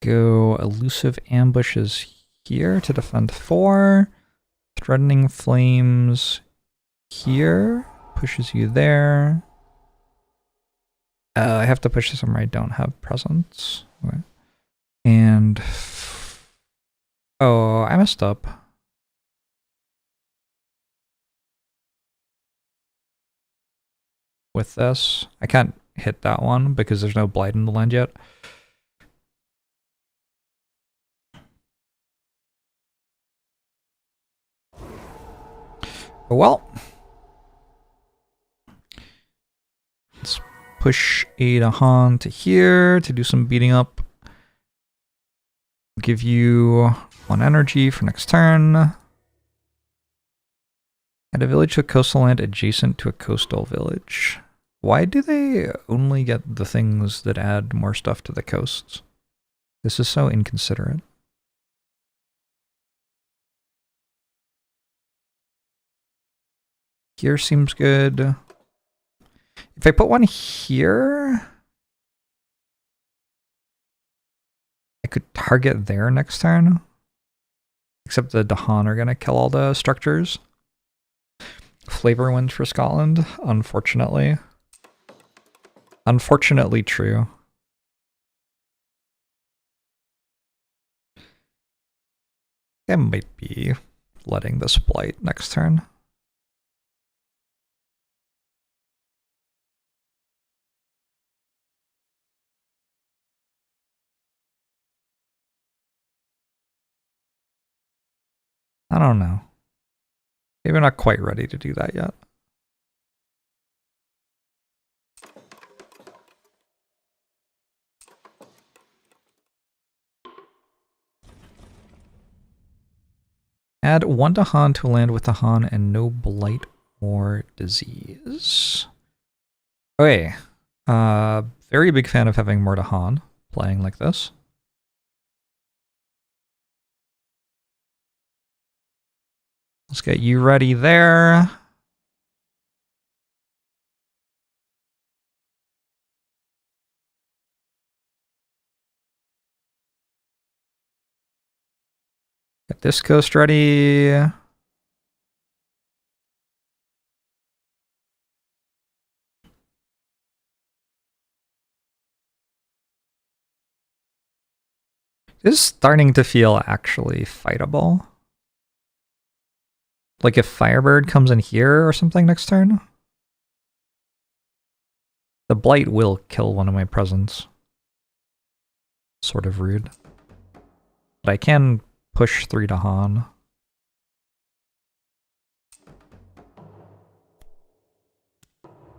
Go Elusive Ambushes here to defend 4. Threatening Flames here. Pushes you there. I have to push this somewhere I don't have presence. Okay. And... oh, I messed up. With this. I can't hit that one because there's no Blight in the land yet. Well, let's push Adahan to here to do some beating up. Give you 1 energy for next turn. Add a village to a coastal land adjacent to a coastal village. Why do they only get the things that add more stuff to the coasts? This is so inconsiderate. Here seems good. If I put 1 here, I could target there next turn. Except the Dahan are going to kill all the structures. Flavor wins for Scotland, unfortunately. Unfortunately true. I might be letting this Blight next turn. I don't know. Maybe I'm not quite ready to do that yet. Add 1 Dahan to land with Dahan and no Blight or disease. Okay. Very big fan of having more Dahan playing like this. Let's get you ready there. Get this coast ready. This is starting to feel actually fightable. Like if Firebird comes in here or something next turn. The Blight will kill one of my presents. Sort of rude. But I can push 3 Dahan.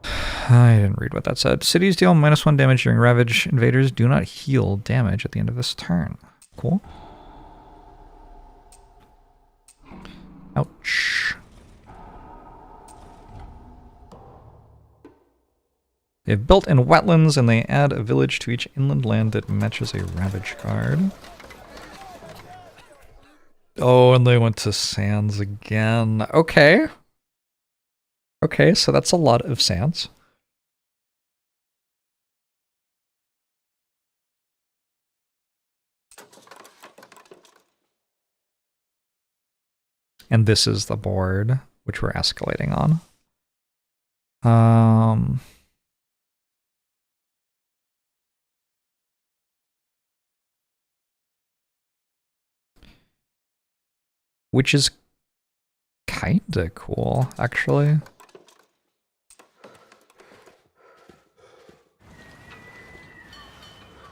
I didn't read what that said. Cities deal -1 damage during Ravage. Invaders do not heal damage at the end of this turn. Cool. Ouch. They've built in wetlands and they add a village to each inland land that matches a ravage card. Oh, and they went to sands again. Okay. Okay, so that's a lot of sands. And this is the board, which we're escalating on. Which is kinda cool, actually.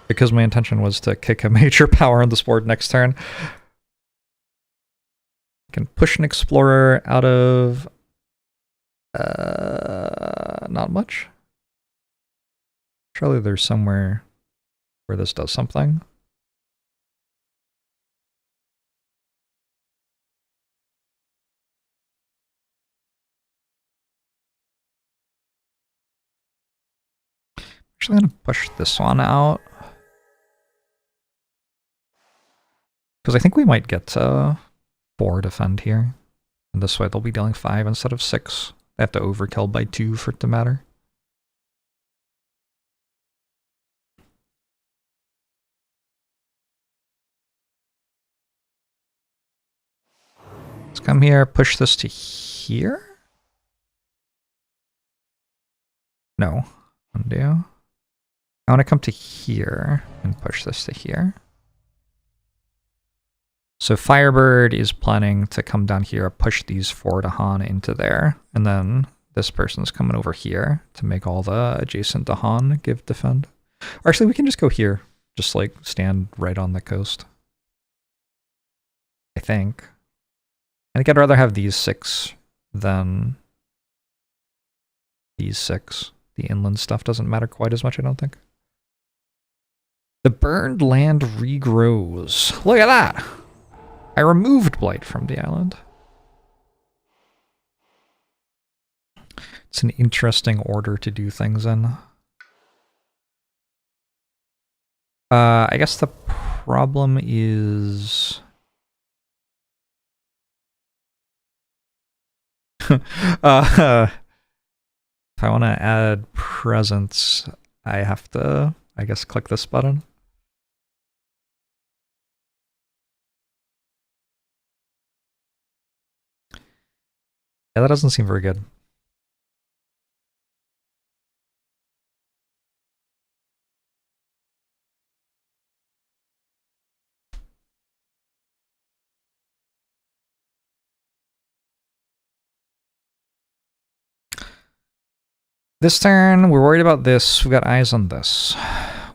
Because my intention was to kick a major power on this board next turn. I can push an explorer out of... not much. Surely there's somewhere where this does something. Actually, I'm gonna push this one out. Because I think we might get 4 defend here. And this way they'll be dealing 5 instead of 6. They have to overkill by 2 for it to matter. Let's come here, push this to here? No. Undo. I want to come to here and push this to here. So Firebird is planning to come down here, push these 4 Dahan into there, and then this person's coming over here to make all the adjacent Dahan give defend. Or actually, we can just go here, just like stand right on the coast. I think. I think I'd rather have these 6 than these 6. The inland stuff doesn't matter quite as much, I don't think. The burned land regrows. Look at that! I removed Blight from the island. It's an interesting order to do things in. I guess the problem is... if I want to add presence, I have to, I guess, click this button. Yeah, that doesn't seem very good. This turn, we're worried about this. We've got eyes on this.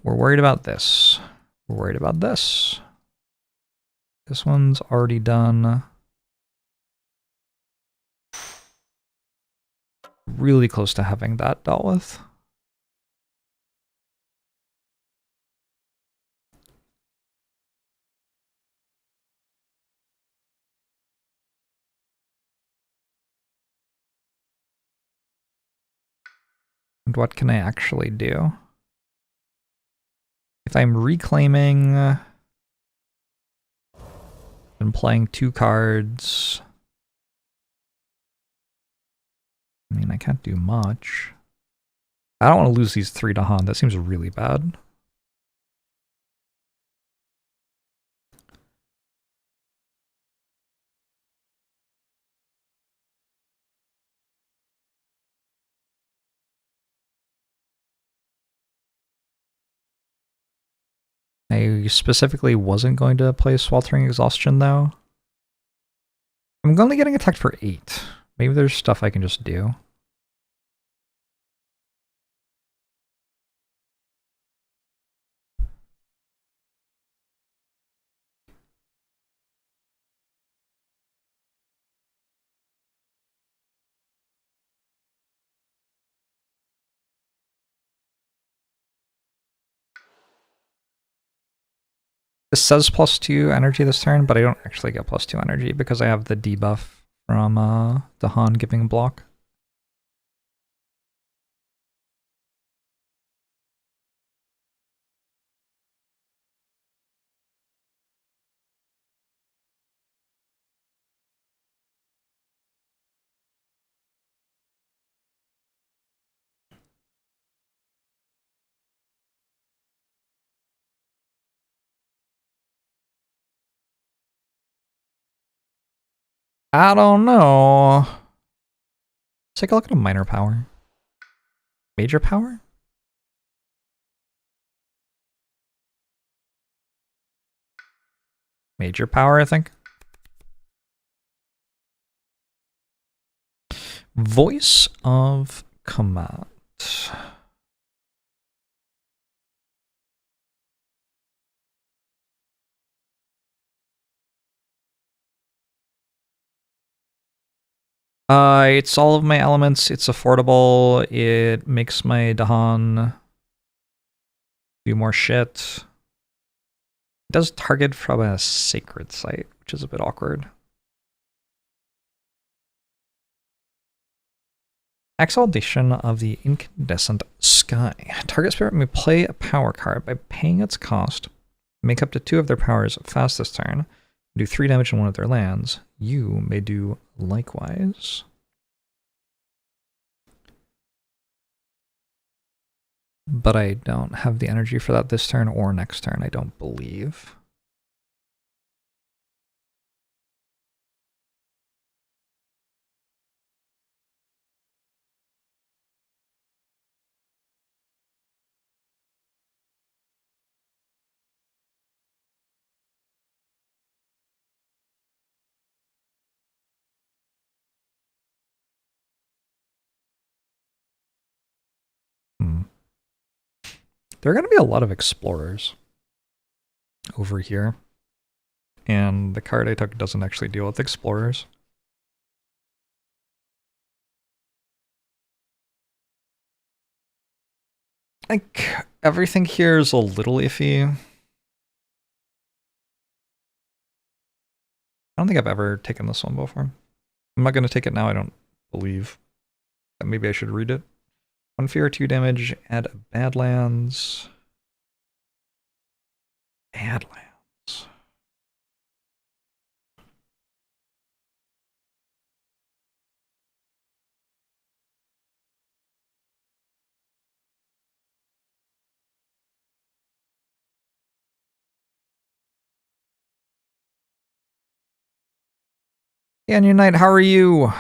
We're worried about this. We're worried about this. This one's already done. Really close to having that dealt with. And what can I actually do? If I'm reclaiming and playing 2 cards, I mean, I can't do much. I don't want to lose these 3 to Han. That seems really bad. I specifically wasn't going to play Sweltering Exhaustion, though. I'm only getting attacked for 8. Maybe there's stuff I can just do. This says +2 energy this turn, but I don't actually get +2 energy because I have the debuff from the Han giving block. I don't know. Let's take a look at a minor power. Major power? Major power, I think. Voice of Command. It's all of my elements. It's affordable. It makes my Dahan do more shit. It does target from a sacred site, which is a bit awkward. Exaltation of the Incandescent Sky. Target spirit may play a power card by paying its cost, make up to 2 of their powers fast this turn, do 3 damage in one of their lands. You may do likewise. But I don't have the energy for that this turn or next turn, I don't believe. There are going to be a lot of explorers over here. And the card I took doesn't actually deal with explorers. Like, everything here is a little iffy. I don't think I've ever taken this one before. I'm not going to take it now, I don't believe. Maybe I should read it. 1 fear, 2 damage, add Badlands. Badlands. Canyon Knight, how are you?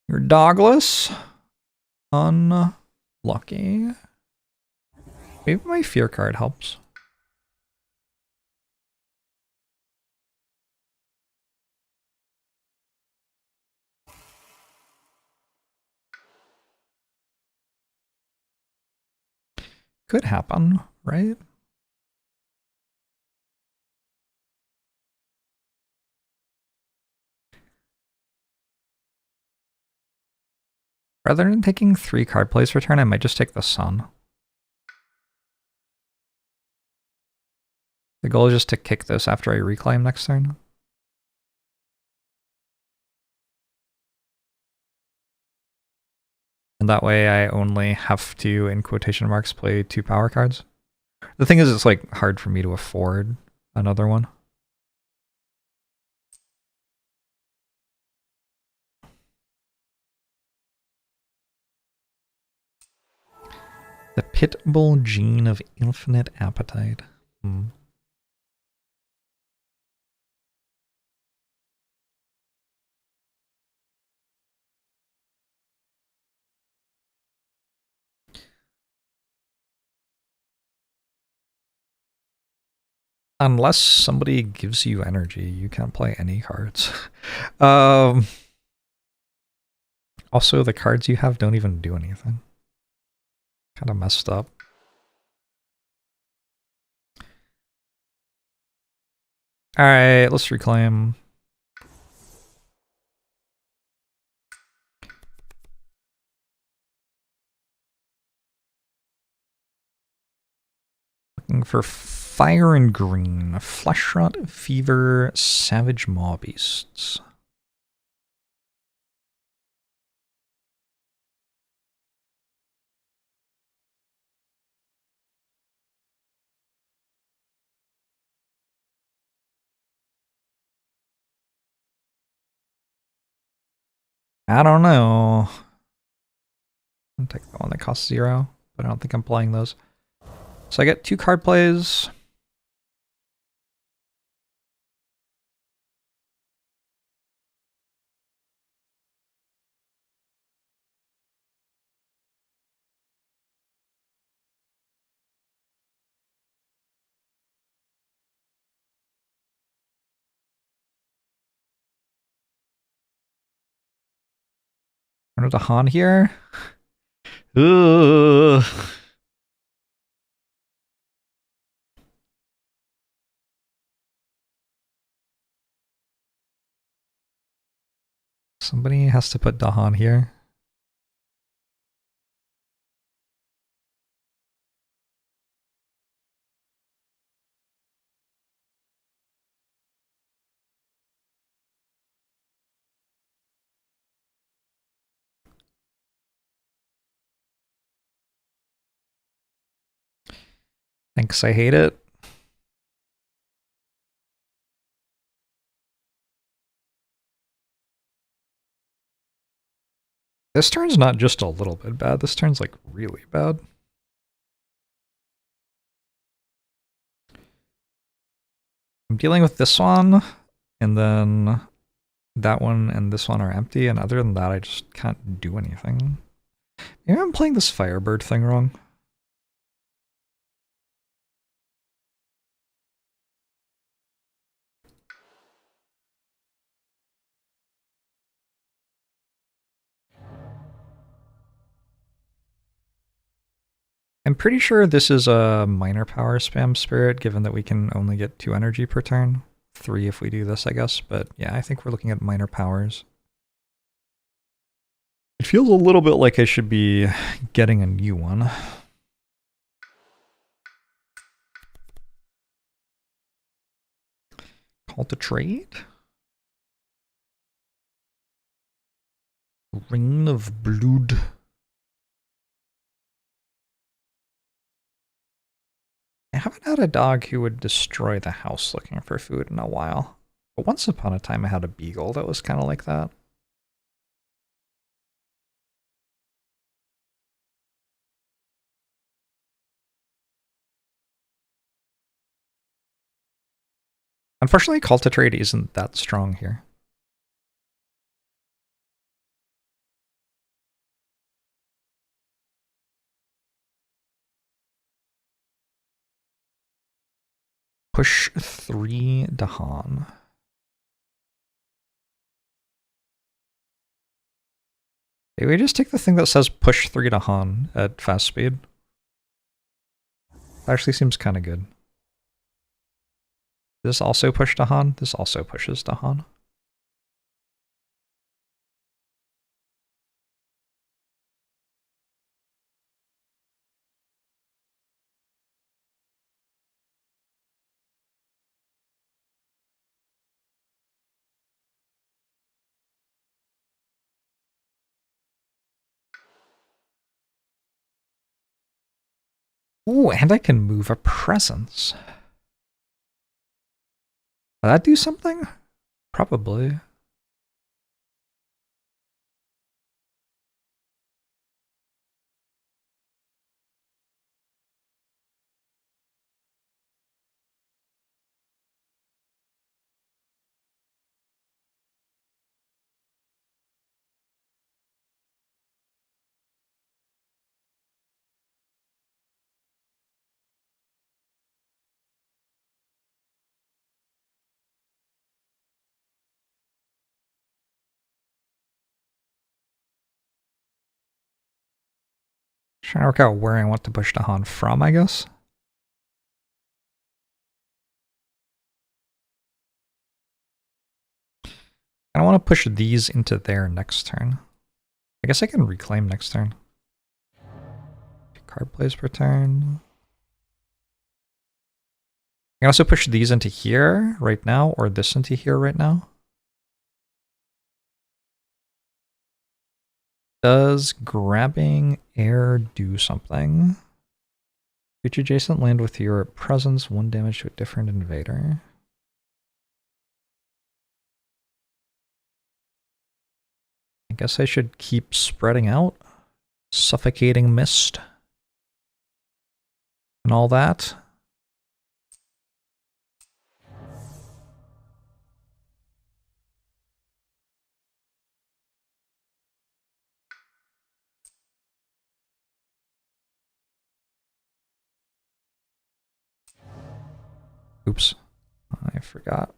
You're dogless? Unlucky. Maybe my fear card helps. Could happen, right? Rather than taking 3 card plays per turn, I might just take the Sun. The goal is just to kick this after I reclaim next turn. And that way I only have to, in quotation marks, play 2 power cards. The thing is, it's like hard for me to afford another one. The Pitbull Gene of Infinite Appetite. Unless somebody gives you energy, you can't play any cards. Also, the cards you have don't even do anything. Kind of messed up. Alright, let's reclaim. Looking for Fire and Green, Fleshrot, Fever, Savage Maw Beasts. I don't know. I'll take the one that costs 0, but I don't think I'm playing those. So I get 2 card plays. Turn it to Han here. Ugh. Somebody has to put Dahan here. Thanks, I hate it. This turn's not just a little bit bad, this turn's like really bad. I'm dealing with this one, and then that one and this one are empty, and other than that I just can't do anything. Maybe I'm playing this Firebird thing wrong. I'm pretty sure this is a minor power spam spirit, given that we can only get 2 energy per turn. 3 if we do this, I guess, but yeah, I think we're looking at minor powers. It feels a little bit like I should be getting a new one. Call to trade? Ring of Blood. I haven't had a dog who would destroy the house looking for food in a while. But once upon a time I had a beagle that was kind of like that. Unfortunately, Call to Trade isn't that strong here. Push 3 Dahan. Maybe we just take the thing that says push 3 Dahan at fast speed. That actually seems kind of good. Does this also push Dahan? This also pushes Dahan. Ooh, and I can move a presence. Will that do something? Probably. Trying to work out where I want to push Dahan from, I guess. I want to push these into there next turn. I guess I can reclaim next turn. Card plays per turn. I can also push these into here right now, or this into here right now. Does grabbing air do something? Each adjacent land with your presence, 1 damage to a different invader. I guess I should keep spreading out. Suffocating mist. And all that. Oops, I forgot.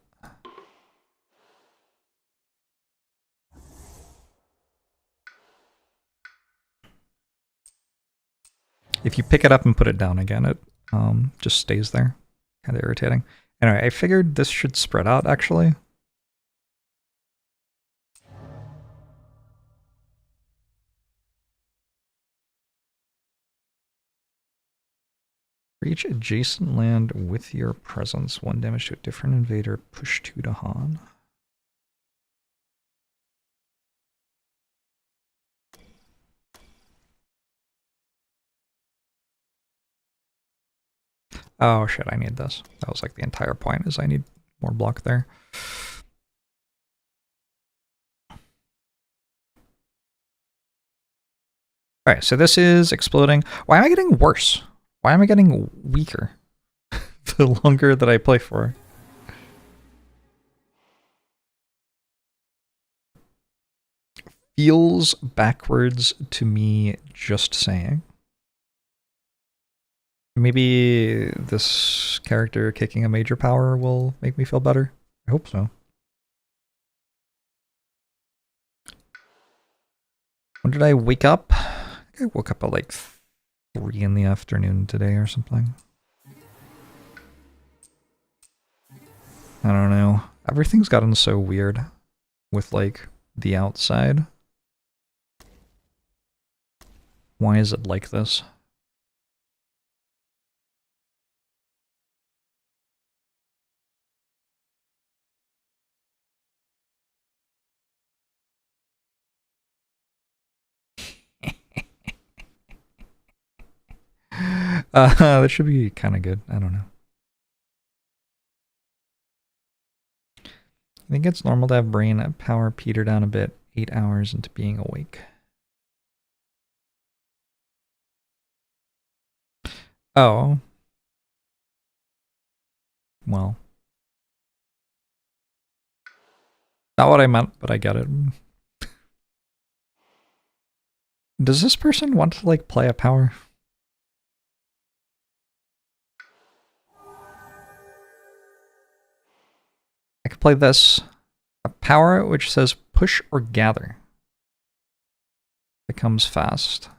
If you pick it up and put it down again, it just stays there. Kind of irritating. Anyway, I figured this should spread out, actually. Reach adjacent land with your presence. 1 damage to a different invader. Push 2 to Han. Oh shit, I need this. That was like the entire point, is I need more block there. Alright, so this is exploding. Why am I getting worse? Why am I getting weaker the longer that I play for? Feels backwards to me, just saying. Maybe this character kicking a major power will make me feel better. I hope so. When did I wake up? I think I woke up at like 3 in the afternoon today or something. I don't know. Everything's gotten so weird with like the outside. Why is it like this? That should be kind of good. I don't know. I think it's normal to have brain power peter down a bit 8 hours into being awake. Oh. Well. Not what I meant, but I get it. Does this person want to, like, play a power? I could play this. A power which says push or gather. Becomes fast.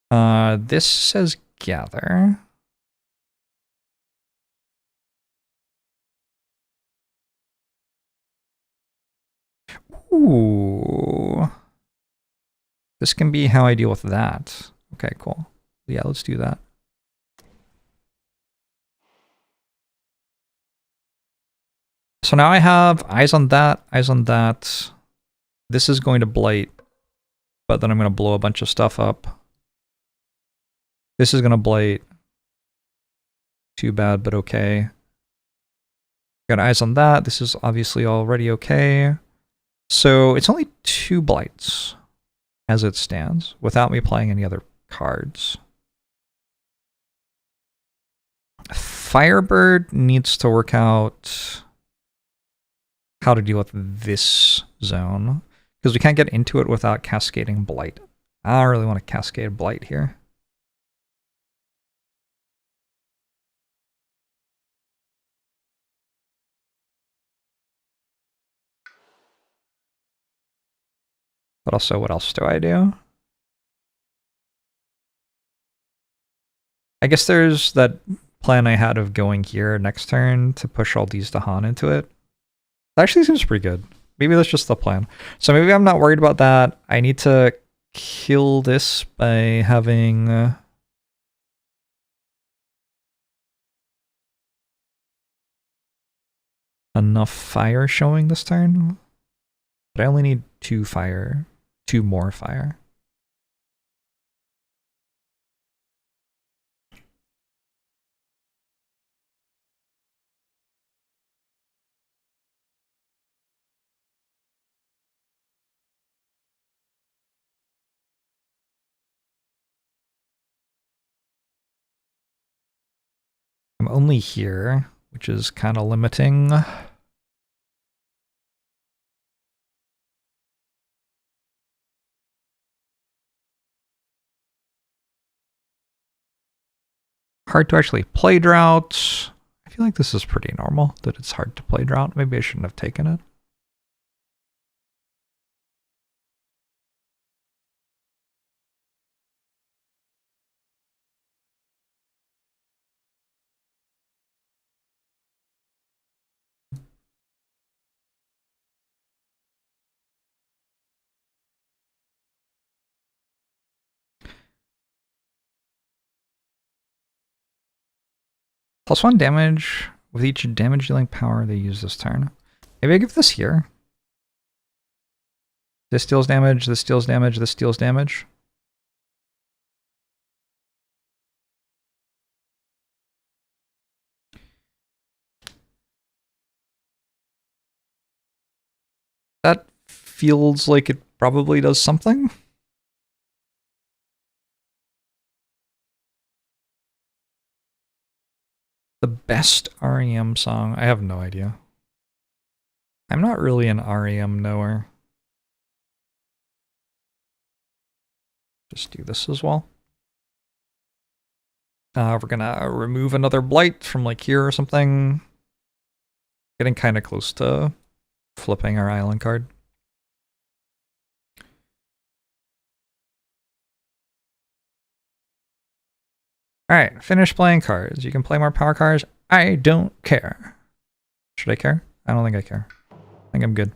This says gather. Ooh. This can be how I deal with that. Okay, cool. Yeah, let's do that. So now I have eyes on that, eyes on that. This is going to blight, but then I'm going to blow a bunch of stuff up. This is going to blight. Too bad, but okay. Got eyes on that. This is obviously already okay. So it's only 2 blights as it stands, without me playing any other cards. Firebird needs to work out how to deal with this zone, because we can't get into it without cascading blight. I don't really want to cascade blight here. But also, what else do I do? I guess there's that plan I had of going here next turn to push all these to Han into it. That actually seems pretty good. Maybe that's just the plan. So maybe I'm not worried about that. I need to kill this by having... enough fire showing this turn. But I only need 2 fire. 2 more fire. I'm only here, which is kind of limiting. Hard to actually play Drought. I feel like this is pretty normal, that it's hard to play Drought. Maybe I shouldn't have taken it. +1 damage with each damage dealing power they use this turn. Maybe I give this here. This deals damage, this deals damage, this deals damage. That feels like it probably does something. The best REM song? I have no idea. I'm not really an REM knower. Just do this as well. We're gonna remove another blight from like here or something. Getting kind of close to flipping our island card. Alright, finish playing cards. You can play more power cards. I don't care. Should I care? I don't think I care. I think I'm good.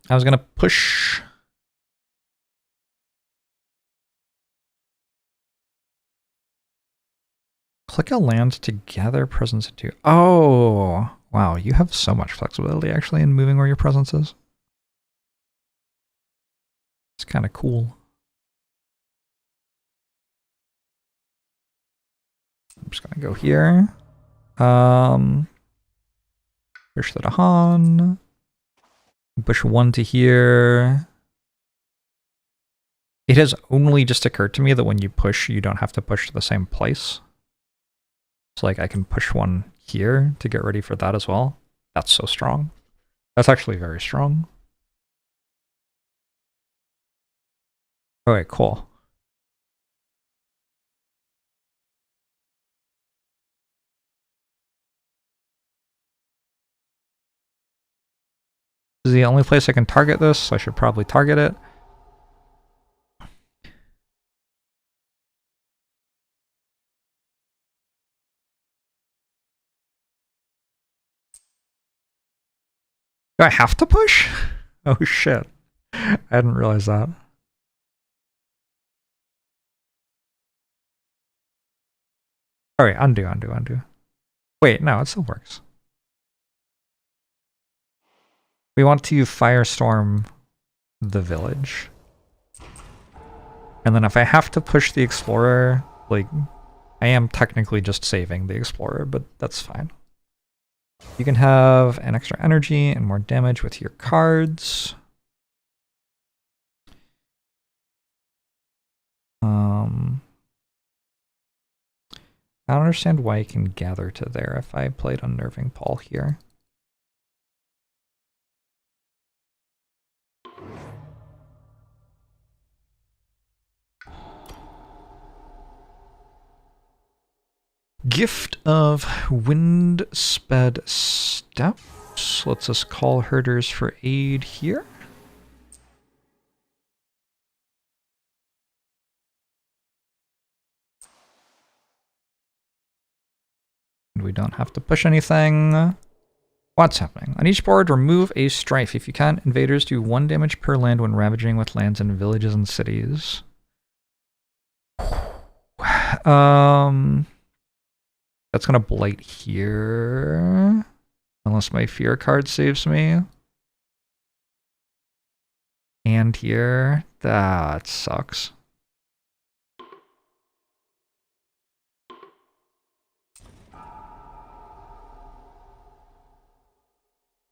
I was gonna push. Click a land to gather presence into. Oh, wow. You have so much flexibility actually in moving where your presence is. It's kind of cool. I'm just gonna go here. Push that a Han. Push one to here. It has only just occurred to me that when you push, you don't have to push to the same place. So like I can push one here to get ready for that as well. That's so strong. That's actually very strong. Okay, cool. This is the only place I can target this, so I should probably target it. Do I have to push? Oh shit. I hadn't realized that. Alright, undo, undo, undo. Wait, no, it still works. We want to firestorm the village. And then if I have to push the explorer, like, I am technically just saving the explorer, but that's fine. You can have an extra energy and more damage with your cards. I don't understand why I can gather to there if I played Unnerving Paul here. Gift of Windsped Steps lets us call herders for aid here. And we don't have to push anything. What's happening? On each board, remove a strife. If you can, invaders do 1 damage per land when ravaging with lands in villages and cities. That's gonna blight here. Unless my fear card saves me. And here. That sucks.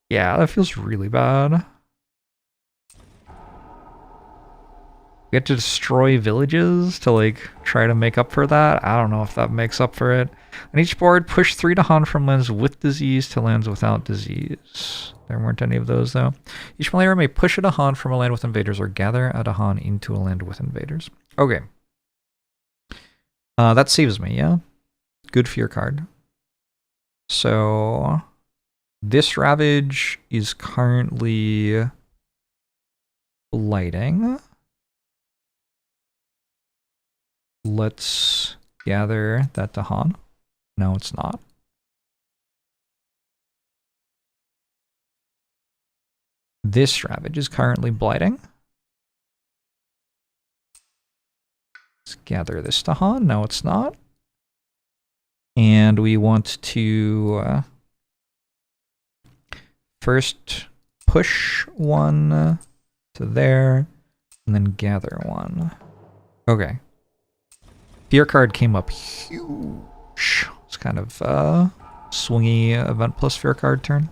Yeah, that feels really bad. We have to destroy villages to like try to make up for that. I don't know if that makes up for it. On each board, push 3 to Han from lands with disease to lands without disease. There weren't any of those though. Each player may push a Han from a land with invaders or gather a Han into a land with invaders. Okay. That saves me, yeah? Good fear card. So this Ravage is currently blighting. Let's gather that to Han. No, it's not. This Ravage is currently blighting. Let's gather this to Han. No, it's not. And we want to first push one to there, and then gather one. Okay. Fear card came up huge. It's kind of swingy event plus fear card turn.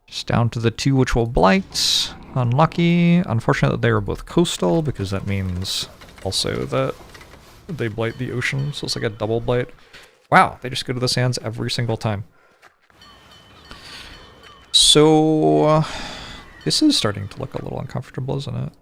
Just down to the 2 which will blight. Unlucky. Unfortunate that they were both coastal, because that means also that they blight the ocean, so it's like a double blight. Wow, they just go to the sands every single time. So this is starting to look a little uncomfortable, isn't it?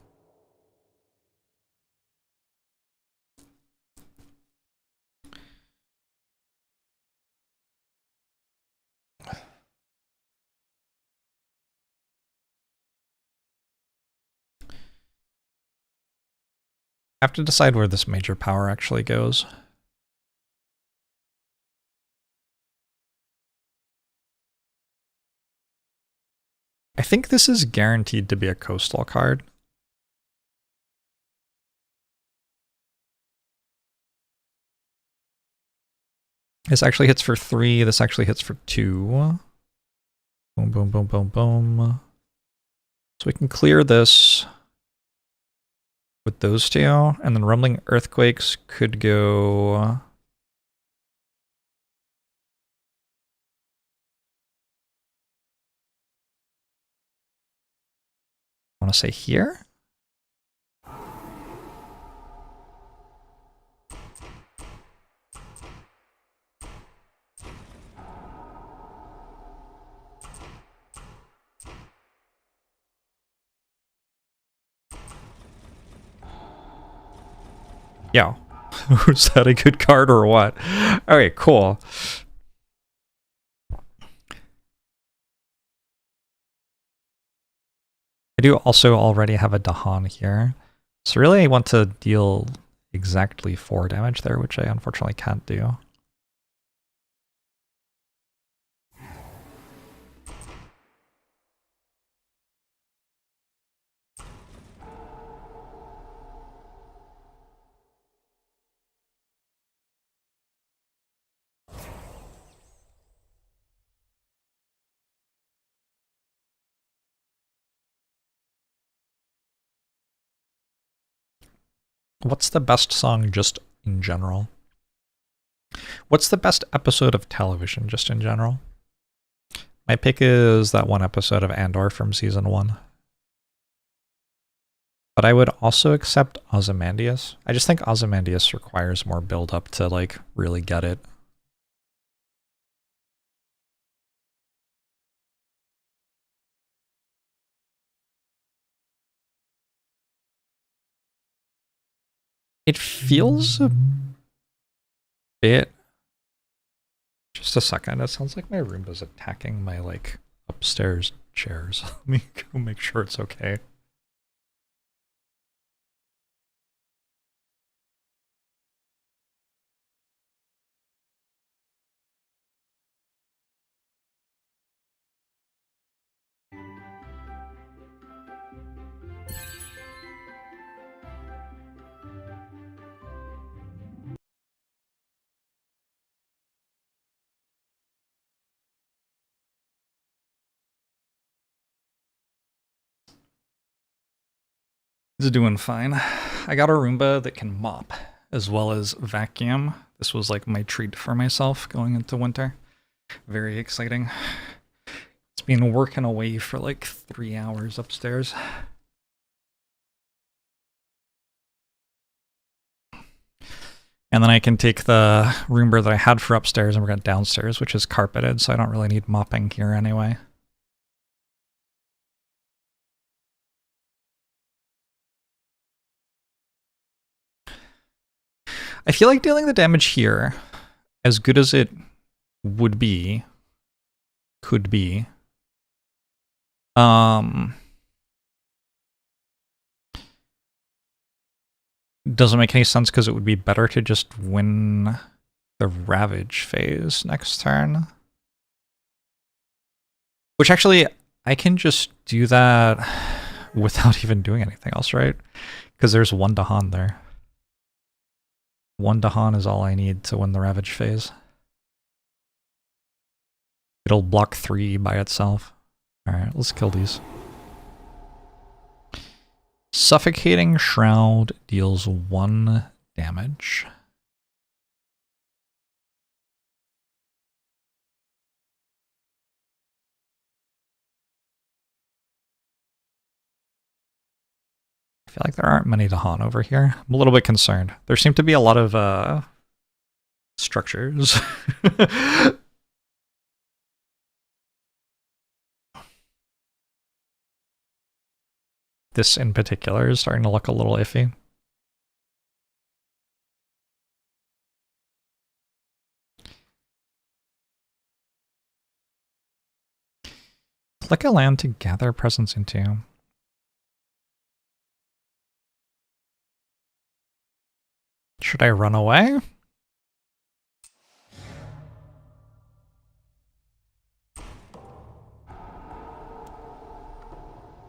I have to decide where this major power actually goes. I think this is guaranteed to be a coastal card. This actually hits for 3, this actually hits for 2. Boom, boom, boom, boom, boom. So we can clear this with those 2, and then Rumbling Earthquakes could go... I want to say here? Yeah. Was that a good card or what? Okay, cool. I do also already have a Dahan here. So really I want to deal exactly 4 damage there, which I unfortunately can't do. What's the best song just in general? What's the best episode of television just in general? My pick is that one episode of Andor from season 1. But I would also accept Ozymandias. I just think Ozymandias requires more build up to like really get it. It feels a bit... Just a second, it sounds like my Roomba's attacking my like upstairs chairs. Let me go make sure it's okay. It's doing fine. I got a Roomba that can mop as well as vacuum. This was like my treat for myself going into winter. Very exciting. It's been working away for like 3 hours upstairs. And then I can take the Roomba that I had for upstairs and bring it downstairs, which is carpeted, so I don't really need mopping here anyway. I feel like dealing the damage here, as good as it would be, could be, doesn't make any sense because it would be better to just win the Ravage phase next turn. Which actually, I can just do that without even doing anything else, right? Because there's one Dahan there. 1 Dahan is all I need to win the Ravage phase. It'll block 3 by itself. Alright, let's kill these. Suffocating Shroud deals 1 damage. I feel like there aren't many Dahan over here. I'm a little bit concerned. There seem to be a lot of structures. This in particular is starting to look a little iffy. Click a land to gather presence into. Should I run away?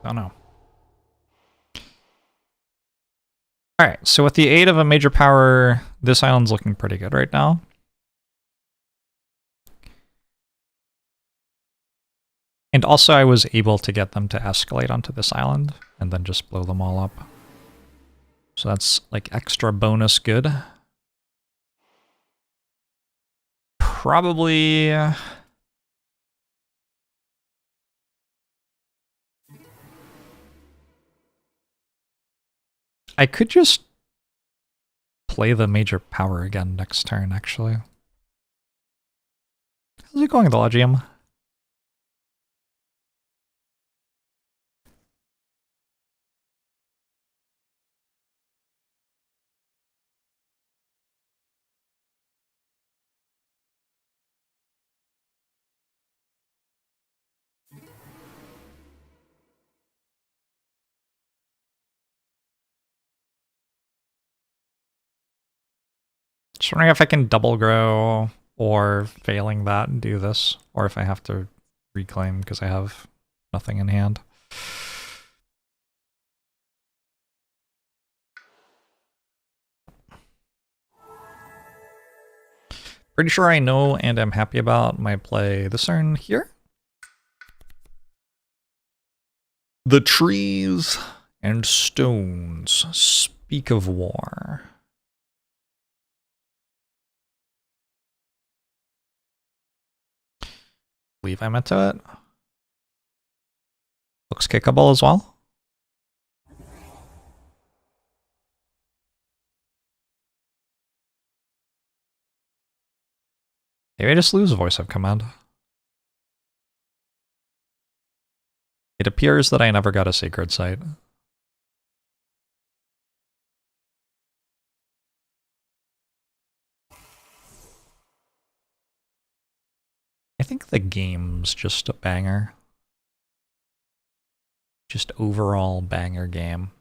Don't know. Alright, so with the aid of a major power, this island's looking pretty good right now. And also I was able to get them to escalate onto this island and then just blow them all up. So that's like extra bonus good. Probably... I could just play the major power again next turn, actually. How's it going, the Logium? Just wondering if I can double grow, or failing that, do this, or if I have to reclaim because I have nothing in hand. Pretty sure I know and am happy about my play this turn here. The trees and stones speak of war. Believe I'm into it. Looks kickable as well. Maybe I just lose voice of command. It appears that I never got a sacred site. I think the game's just a banger. Just overall banger game.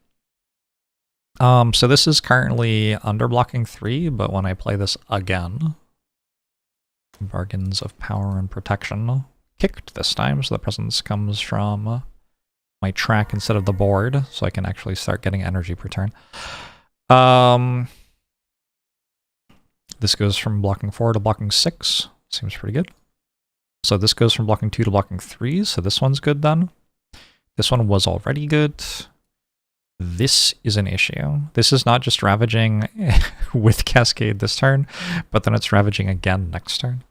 So this is currently under blocking 3, but when I play this again, bargains of power and protection kicked this time, so the presence comes from my track instead of the board, so I can actually start getting energy per turn. This goes from blocking 4 to blocking 6. Seems pretty good. So this goes from blocking 2 to blocking 3, so this one's good then. This one was already good. This is an issue. This is not just ravaging with Cascade this turn, but then it's ravaging again next turn.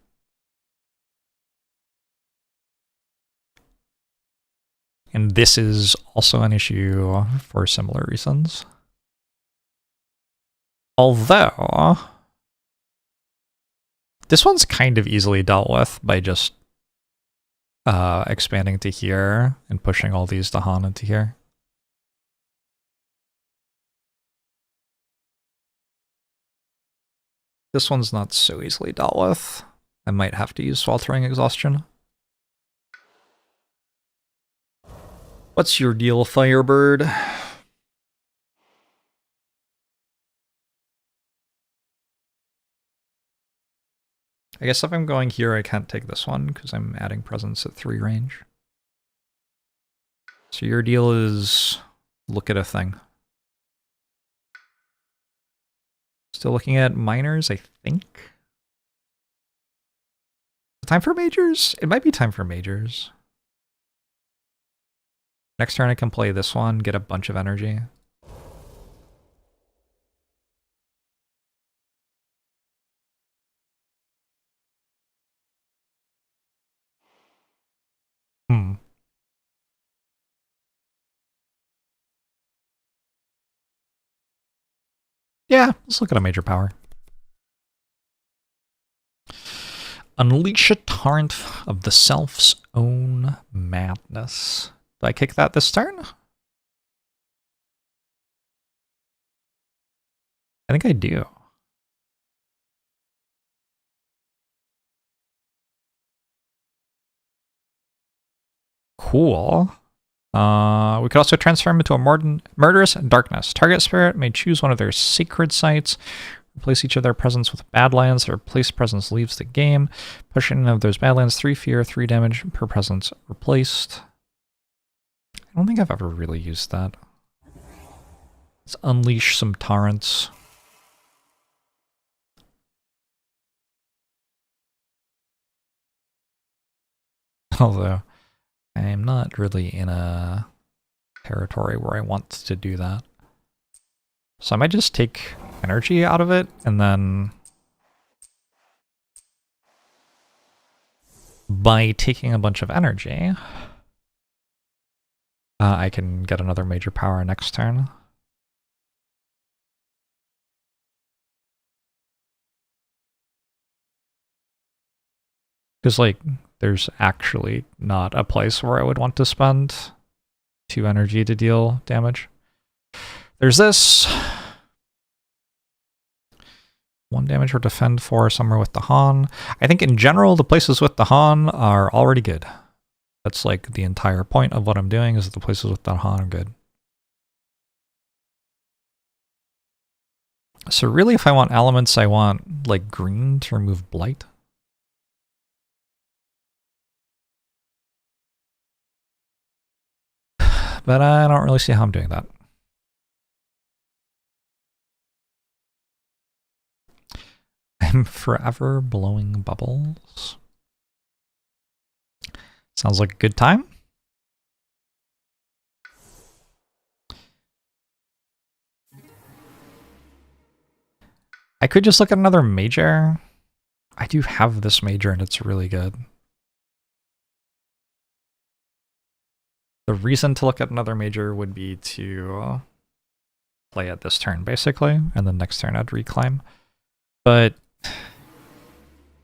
And this is also an issue for similar reasons. Although, this one's kind of easily dealt with by just expanding to here and pushing all these Dahan into here. This one's not so easily dealt with. I might have to use Sweltering Exhaustion. What's your deal, Firebird? I guess if I'm going here, I can't take this one because I'm adding presence at 3 range. So your deal is look at a thing. Just Still looking at minors, I think. Time for majors? It might be time for majors. Next turn I can play this one, get a bunch of energy. Yeah, let's look at a major power. Unleash a torrent of the self's own madness. Do I kick that this turn? I think I do. Cool. We could also transform into a murderous darkness. Target spirit may choose one of their sacred sites, replace each of their presence with badlands. Their replaced presence leaves the game. Push in of those badlands, 3 fear, 3 damage per presence replaced. I don't think I've ever really used that. Let's unleash some torrents. Although, I am not really in a territory where I want to do that. So I might just take energy out of it, and then by taking a bunch of energy, I can get another major power next turn. Because, like, there's actually not a place where I would want to spend 2 energy to deal damage. There's this. 1 damage or defend 4 somewhere with the Han. I think in general, the places with the Han are already good. That's like the entire point of what I'm doing, is that the places with the Han are good. So really, if I want elements, I want like green to remove blight. But I don't really see how I'm doing that. I'm forever blowing bubbles. Sounds like a good time. I could just look at another major. I do have this major and it's really good. The reason to look at another major would be to play it this turn, basically, and then next turn I'd reclaim. But I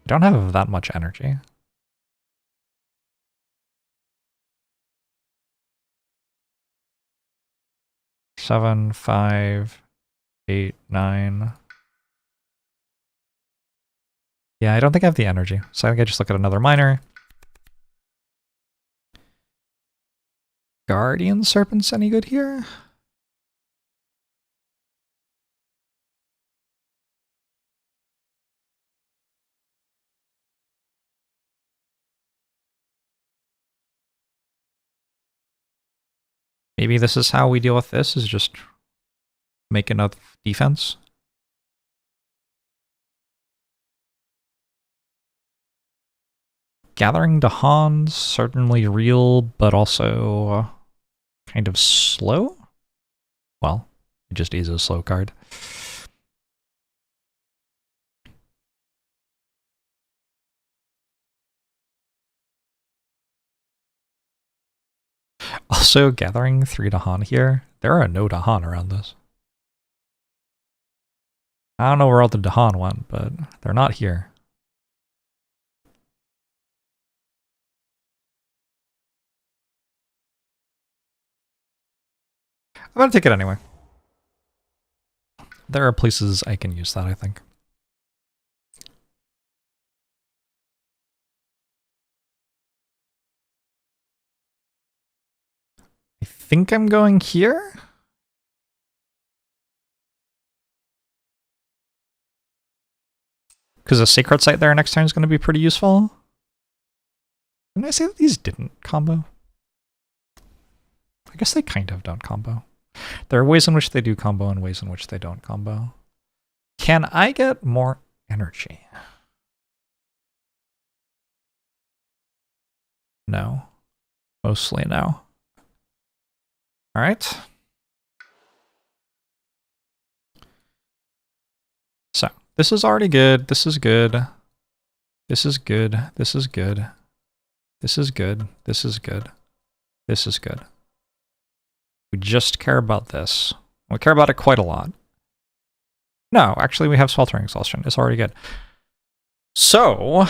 don't have that much energy. Seven, 5, 8, 9. Yeah, I don't think I have the energy, so I think I just look at another minor. Guardian Serpent's any good here? Maybe this is how we deal with this, is just make enough defense. Gathering the Han's certainly real, but also kind of slow. Well, it just is a slow card. Also, gathering 3 Dahan here. There are no Dahan around this. I don't know where all the Dahan went, but they're not here. I'm gonna take it anyway. There are places I can use that, I think. I think I'm going here. Because a sacred site there next turn is going to be pretty useful. Didn't I say that these didn't combo? I guess they kind of don't combo. There are ways in which they do combo and ways in which they don't combo. Can I get more energy? No. Mostly no. All right. So this is already good. This is good. This is good. This is good. This is good. This is good. This is good. We just care about this. We care about it quite a lot. No, actually we have sweltering exhaustion. It's already good. So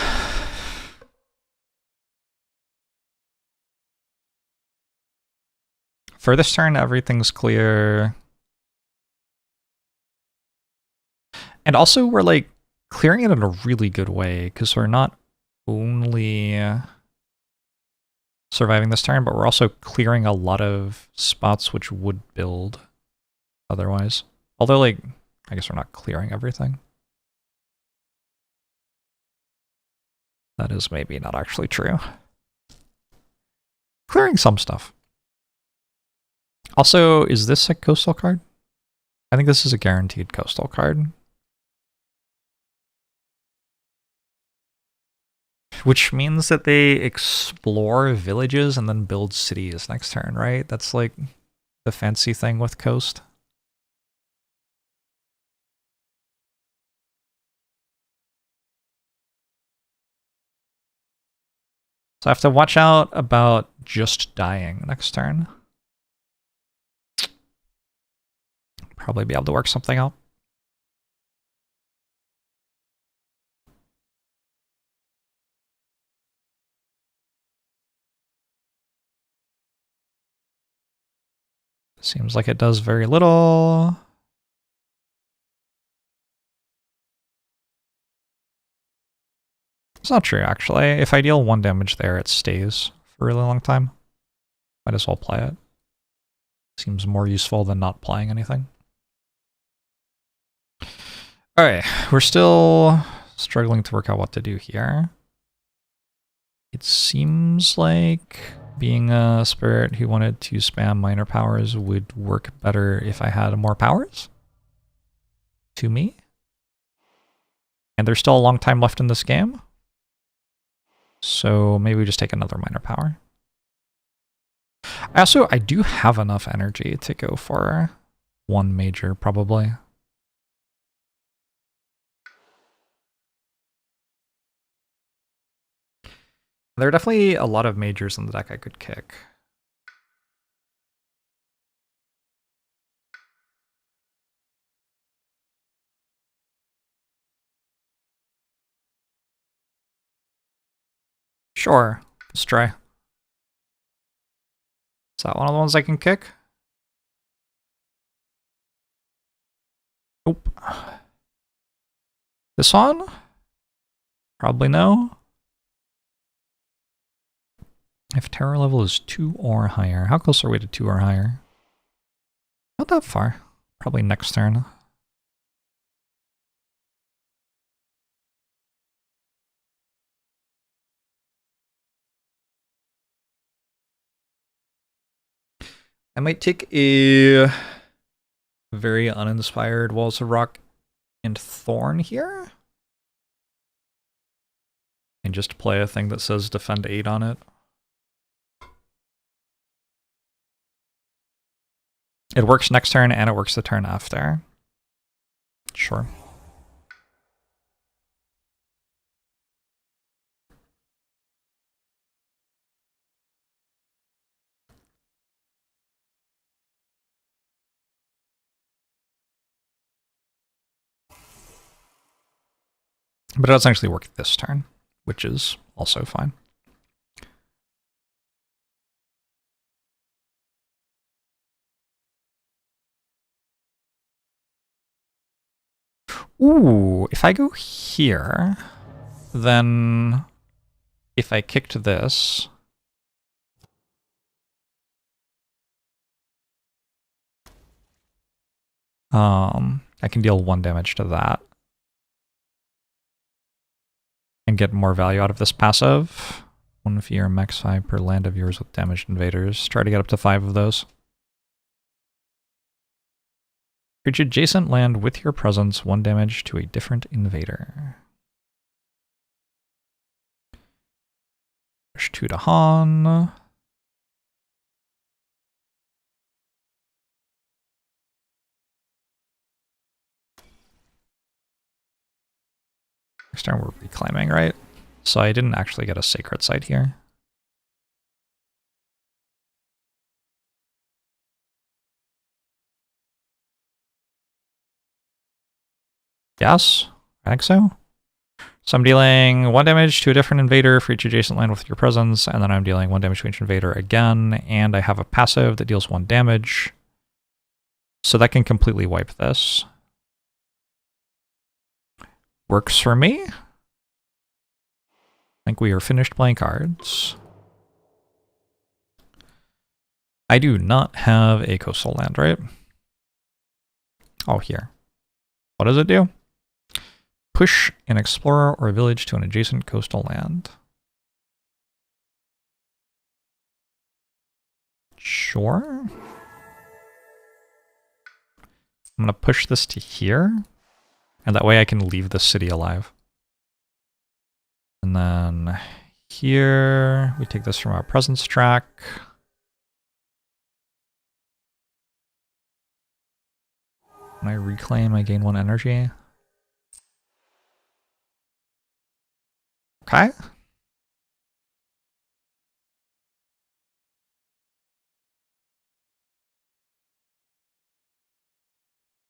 for this turn, everything's clear. And also we're like clearing it in a really good way because we're not only surviving this turn, but we're also clearing a lot of spots which would build otherwise. Although, like, I guess we're not clearing everything. That is maybe not actually true. Clearing some stuff. Also, is this a coastal card? I think this is a guaranteed coastal card. Which means that they explore villages and then build cities next turn, right? That's like the fancy thing with Coast. So I have to watch out about just dying next turn. Probably be able to work something out. Seems like it does very little. It's not true, actually. If I deal 1 damage there, it stays for a really long time. Might as well play it. Seems more useful than not playing anything. Alright, we're still struggling to work out what to do here. It seems like being a spirit who wanted to spam minor powers would work better if I had more powers. To me. And there's still a long time left in this game. So maybe we just take another minor power. I do have enough energy to go for 1 major, probably. There are definitely a lot of majors in the deck I could kick. Sure, let's try. Is that one of the ones I can kick? Nope. This one? Probably no. If terror level is 2 or higher. How close are we to 2 or higher? Not that far. Probably next turn. I might take a very uninspired Walls of Rock and Thorn here. And just play a thing that says defend 8 on it. It works next turn and it works the turn after. Sure. But it doesn't actually work this turn, which is also fine. Ooh, if I go here, then if I kicked this, I can deal 1 damage to that. And get more value out of this passive. 1 fear, max 5 per land of yours with damaged invaders. Try to get up to 5 of those. Creature adjacent land with your presence, 1 damage to a different invader. Push 2 to Han. Next turn we're reclaiming, right? So I didn't actually get a sacred site here. Yes, I think so. So I'm dealing 1 damage to a different invader for each adjacent land with your presence, and then I'm dealing 1 damage to each invader again, and I have a passive that deals 1 damage. So that can completely wipe this. Works for me. I think we are finished playing cards. I do not have a coastal land, right? Oh, here. What does it do? Push an explorer or a village to an adjacent coastal land. Sure. I'm going to push this to here, and that way I can leave the city alive. And then here, we take this from our presence track. When I reclaim, I gain 1 energy. Okay.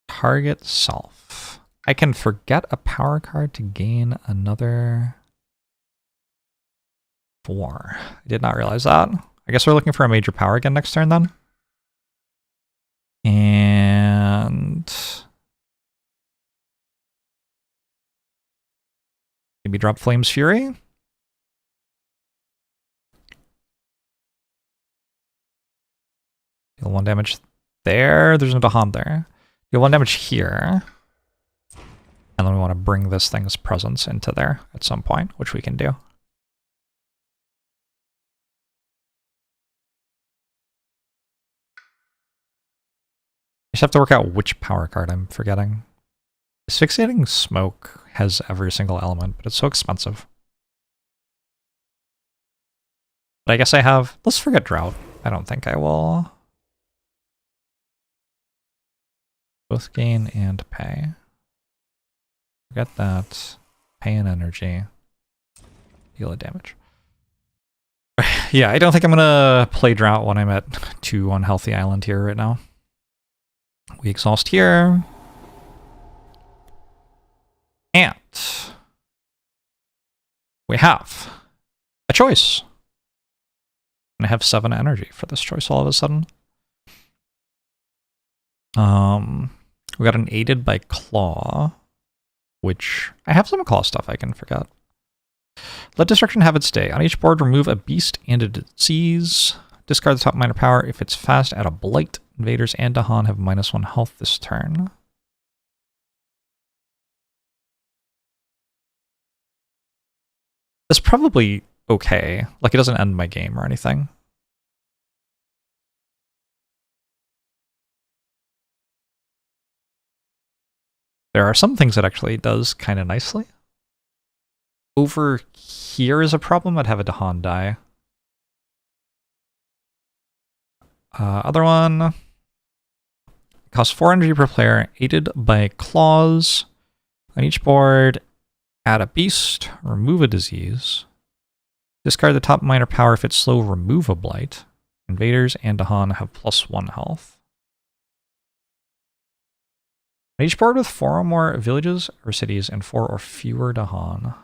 Target self. I can forget a power card to gain another 4. I did not realize that. I guess we're looking for a major power again next turn then. And maybe drop Flame's Fury. Deal 1 damage there. There's no Dahan there. Deal 1 damage here. And then we want to bring this thing's presence into there at some point, which we can do. I just have to work out which power card I'm forgetting. Asphyxiating Smoke has every single element, but it's so expensive. But I guess I have... Let's forget Drought. I don't think I will. Both gain and pay. Forget that. Pay and energy. Deal a damage. Yeah, I don't think I'm gonna play Drought when I'm at 2 on Healthy Island here right now. We exhaust here. And we have a choice. And I have 7 energy for this choice all of a sudden. We got an Aided by Claw, which I have some Claw stuff I can forget. Let Destruction have its day. On each board, remove a beast and a disease. Discard the top minor power. If it's fast, add a blight. Invaders and Dahan have -1 health this turn. That's probably okay. Like, it doesn't end my game or anything. There are some things that actually does kind of nicely. Over here is a problem. I'd have a Dahan die. Other one. Costs 4 energy per player, aided by claws. On each board, add a beast, remove a disease. Discard the top minor power if it's slow, remove a blight. Invaders and Dahan have +1 health. On each board with 4 or more villages or cities and 4 or fewer Dahan.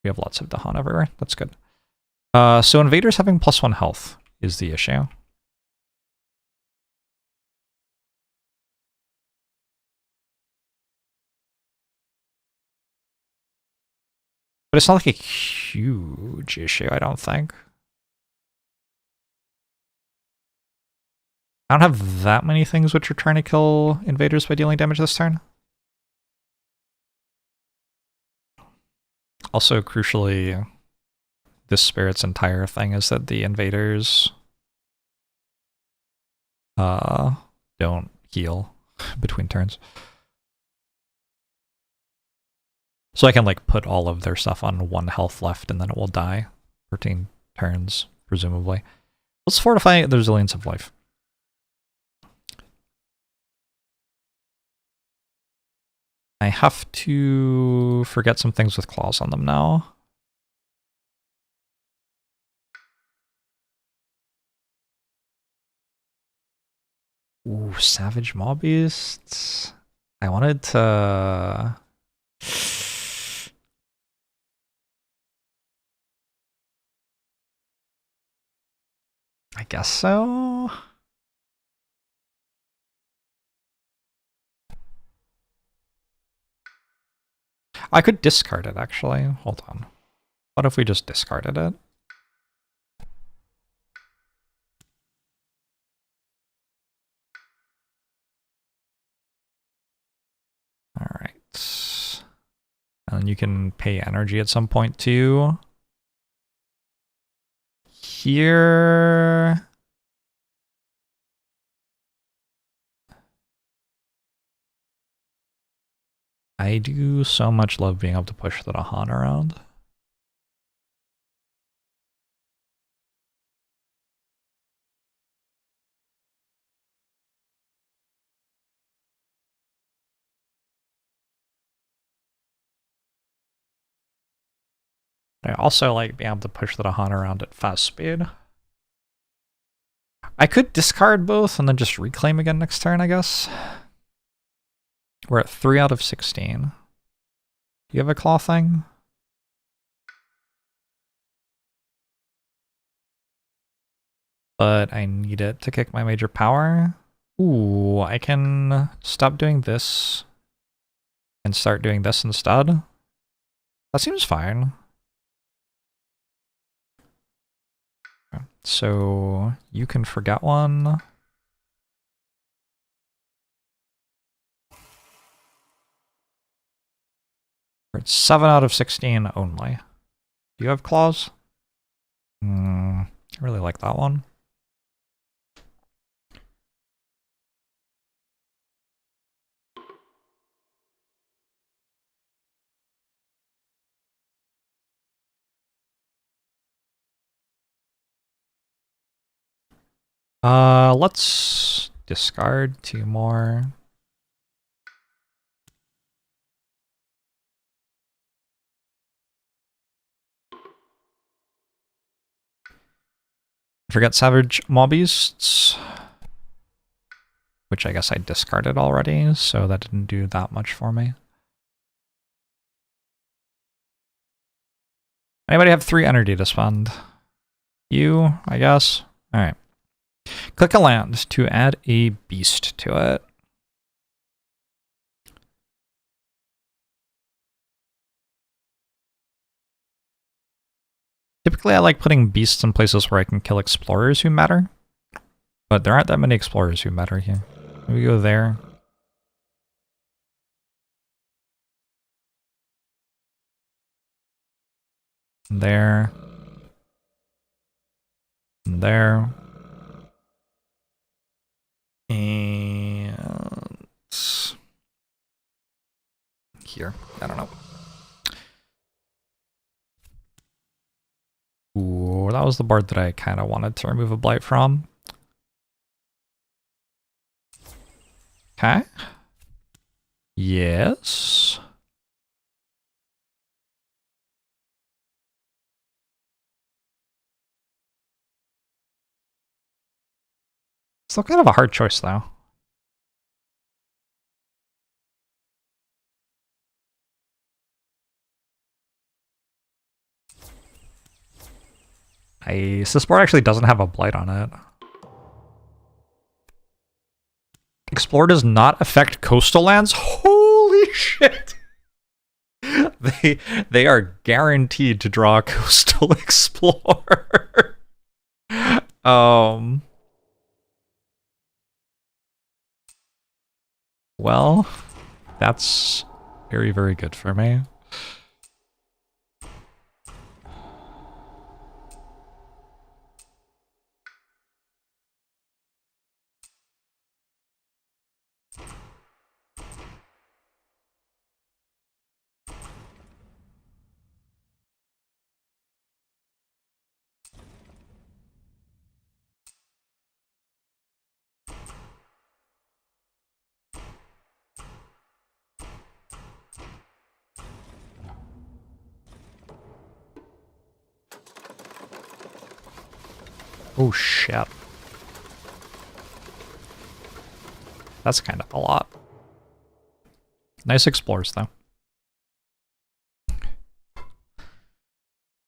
We have lots of Dahan everywhere. That's good. So invaders having +1 health is the issue. But it's not like a huge issue, I don't think. I don't have that many things which are trying to kill invaders by dealing damage this turn. Also, crucially, this spirit's entire thing is that the invaders' don't heal between turns. So I can like put all of their stuff on 1 health left and then it will die. 13 turns, presumably. Let's fortify the resilience of life. I have to forget some things with claws on them now. Ooh, savage maw beasts. I wanted to... I guess so. I could discard it, actually. Hold on. What if we just discarded it? All right. And you can pay energy at some point, too. Here... I do so much love being able to push the Dahan around. I also like being able to push the Dahan around at fast speed. I could discard both and then just reclaim again next turn, I guess. We're at 3 out of 16. Do you have a claw thing? But I need it to kick my major power. Ooh, I can stop doing this and start doing this instead. That seems fine. Okay, so you can forget one. We're at 7 out of 16 only. Do you have claws? I really like that one. Let's discard 2 more. Forget Savage Maw Beasts, which I guess I discarded already, so that didn't do that much for me. Anybody have 3 energy to spend? You, I guess? Alright. Click a land to add a beast to it. Typically I like putting beasts in places where I can kill explorers who matter. But there aren't that many explorers who matter here. We go there. There. There. And here. I don't know. Ooh, that was the board that I kind of wanted to remove a blight from. Okay. Yes. Still kind of a hard choice, though. This board actually doesn't have a blight on it. Explore does not affect coastal lands? Holy shit! They are guaranteed to draw a coastal explorer. Well, that's very, very good for me. Oh shit. That's kind of a lot. Nice explores though.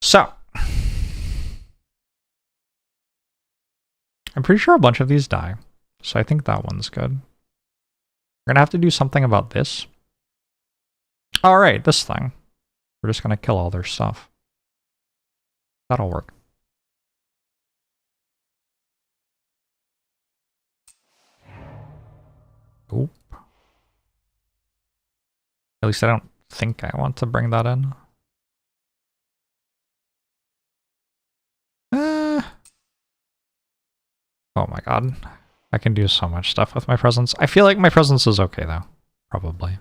So. I'm pretty sure a bunch of these die. So I think that one's good. We're gonna have to do something about this. Alright, this thing. We're just gonna kill all their stuff. That'll work. Oop. At least I don't think I want to bring that in. Oh my god. I can do so much stuff with my presence. I feel like my presence is okay though. Probably.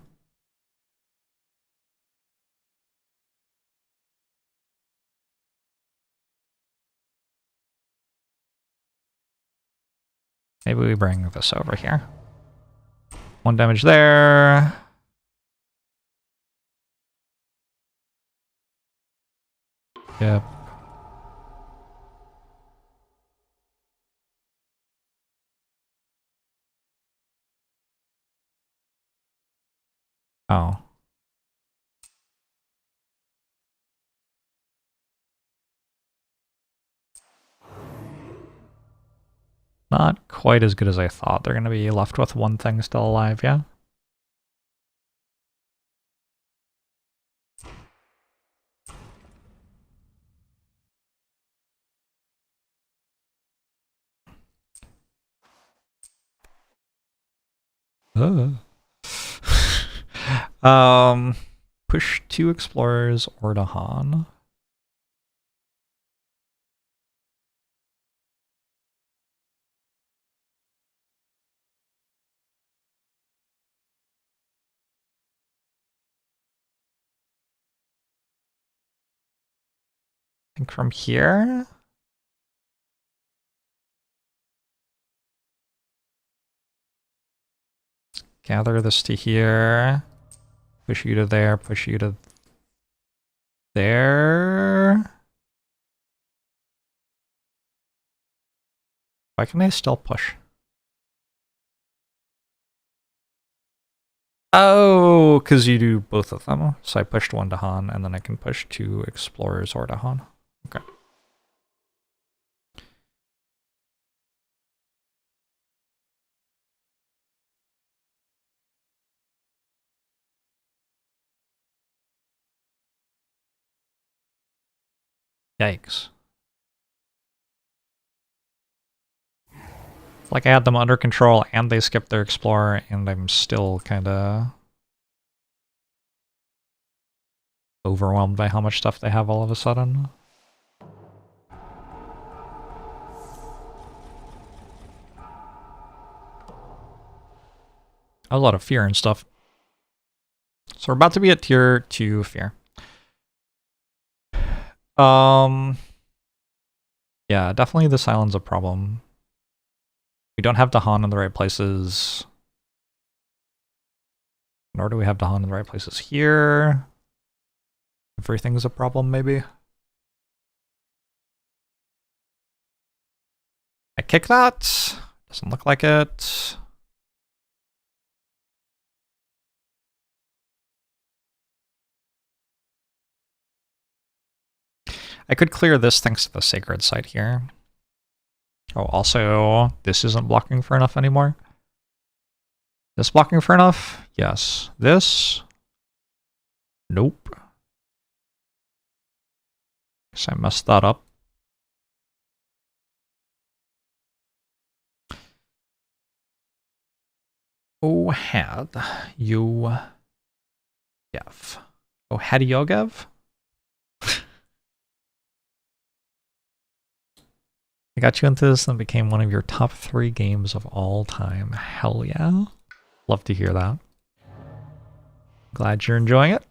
Maybe we bring this over here. 1 damage there. Yep. Oh. Not quite as good as I thought. They're going to be left with one thing still alive, yeah? Push 2 explorers or to Han. I think from here. Gather this to here. Push you to there, push you to there. Why can I still push? Oh, because you do both of them. So I pushed 1 to Han, and then I can push 2 explorers or to Han. Okay. Yikes. Like I had them under control and they skipped their explorer and I'm still kinda overwhelmed by how much stuff they have all of a sudden. A lot of fear and stuff. So we're about to be at tier 2 fear. Yeah, definitely this island's a problem. We don't have Dahan in the right places. Nor do we have Dahan in the right places here. Everything's a problem, maybe. I kick that. Doesn't look like it. I could clear this thanks to the sacred site here. Oh, also, this isn't blocking for enough anymore. This blocking for enough? Yes. This? Nope. Guess I messed that up. Oh, had you Yev. Oh, had Yogev? I got you into this and became one of your top 3 games of all time. Hell yeah. Love to hear that. Glad you're enjoying it.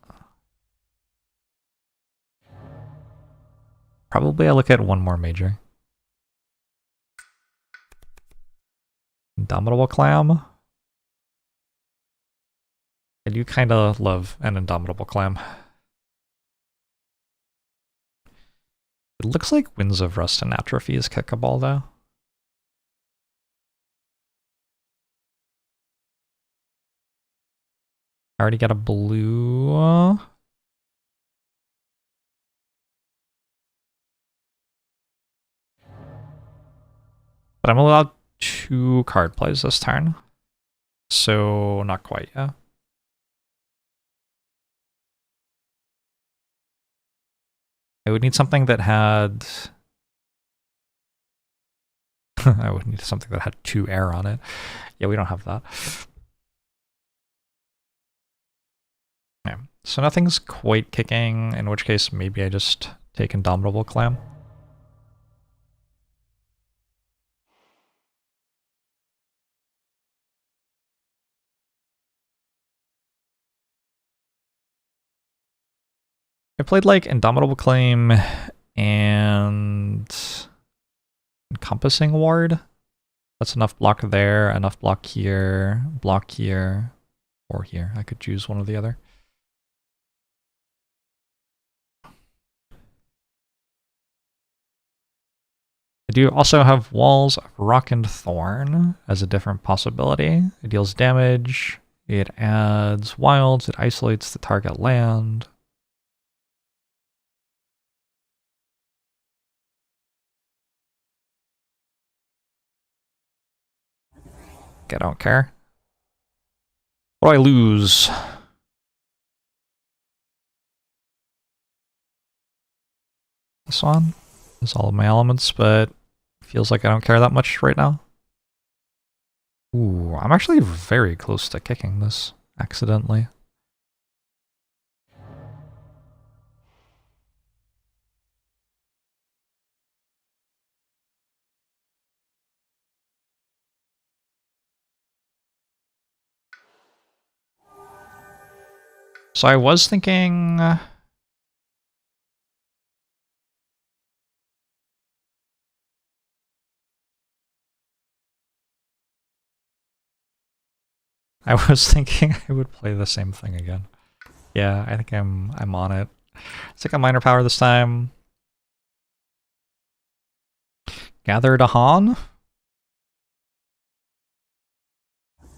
Probably I'll look at one more major. Indomitable Clam. I do kind of love an Indomitable Clam. It looks like Winds of Rust and Atrophy is kickable though. I already got a blue. But I'm allowed 2 card plays this turn. So not quite, yeah. I would need something that had... I would need something that had 2 air on it. Yeah, we don't have that. Yeah. So nothing's quite kicking, in which case maybe I just take Indomitable Clam. I played like Indomitable Claim and Encompassing Ward. That's enough block there, enough block here, or here. I could choose one or the other. I do also have Walls of Rock and Thorn as a different possibility. It deals damage, it adds wilds, it isolates the target land. I don't care. What do I lose? This one is all of my elements, but feels like I don't care that much right now. Ooh, I'm actually very close to kicking this accidentally. So I was thinking... I was thinking I would play the same thing again. Yeah, I think I'm on it. Let's take a minor power this time. Gather to Han.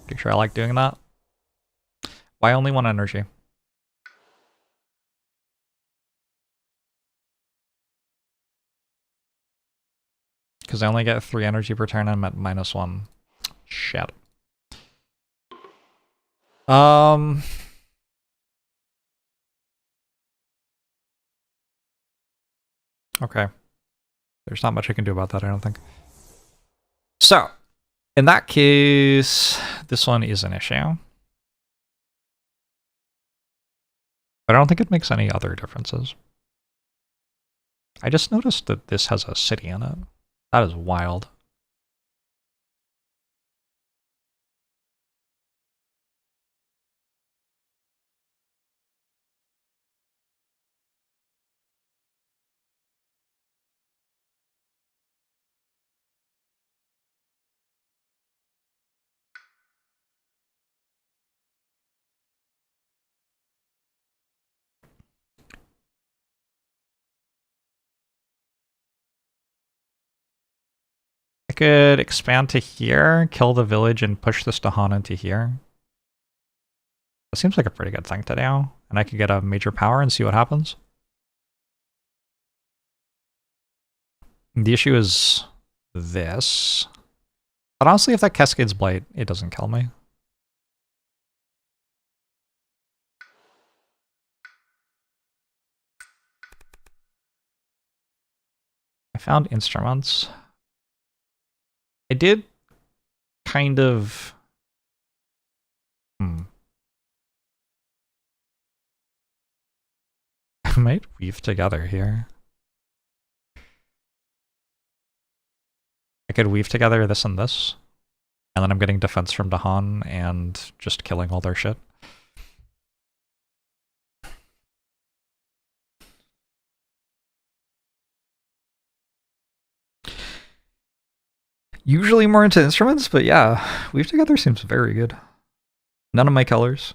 Pretty sure I like doing that. Why only 1 energy? Because I only get 3 energy per turn and I'm at -1. Shit. Okay. There's not much I can do about that, I don't think. So, in that case, this one is an issue. But I don't think it makes any other differences. I just noticed that this has a city in it. That is wild. I could expand to here, kill the village, and push this to Han into here. That seems like a pretty good thing to do. And I could get a major power and see what happens. The issue is this. But honestly, if that Cascades Blight, it doesn't kill me. I found instruments. I did kind of... I might weave together here. I could weave together this and this. And then I'm getting defense from Dahan and just killing all their shit. Usually more into instruments, but yeah, weave together seems very good. None of my colors.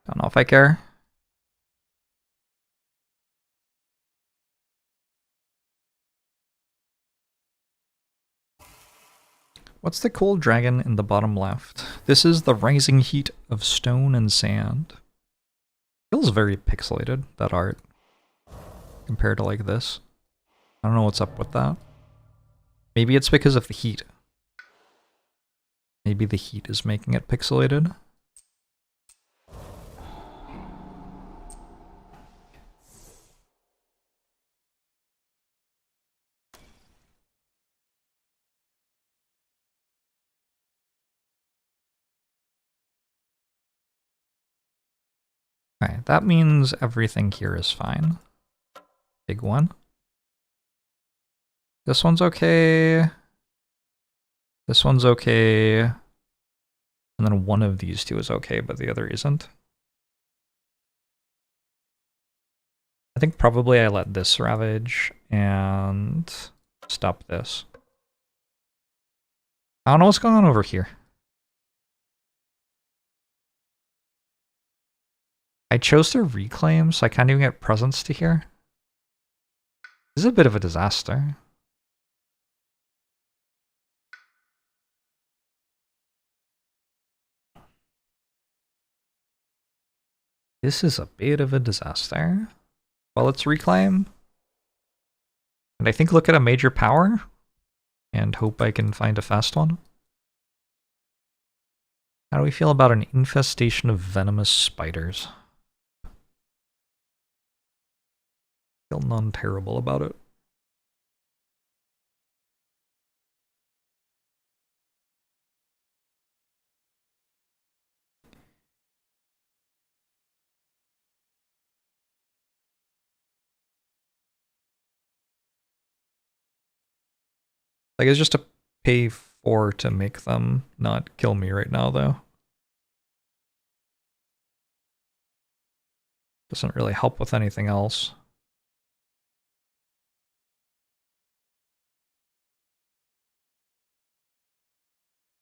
Don't know if I care. What's the cold dragon in the bottom left? This is the rising heat of stone and sand. Feels very pixelated, that art, compared to like this. I don't know what's up with that. Maybe it's because of the heat. Maybe the heat is making it pixelated. Alright, that means everything here is fine. Big one. This one's okay. This one's okay. And then one of these two is okay, but the other isn't. I think probably I let this ravage and stop this. I don't know what's going on over here. I chose to reclaim, so I can't even get presents to here. This is a bit of a disaster. This is a bit of a disaster. Well, let's reclaim. And I think look at a major power and hope I can find a fast one. How do we feel about an infestation of venomous spiders? Feel none terrible about it. Like, it's just a pay 4 to make them not kill me right now, though. Doesn't really help with anything else.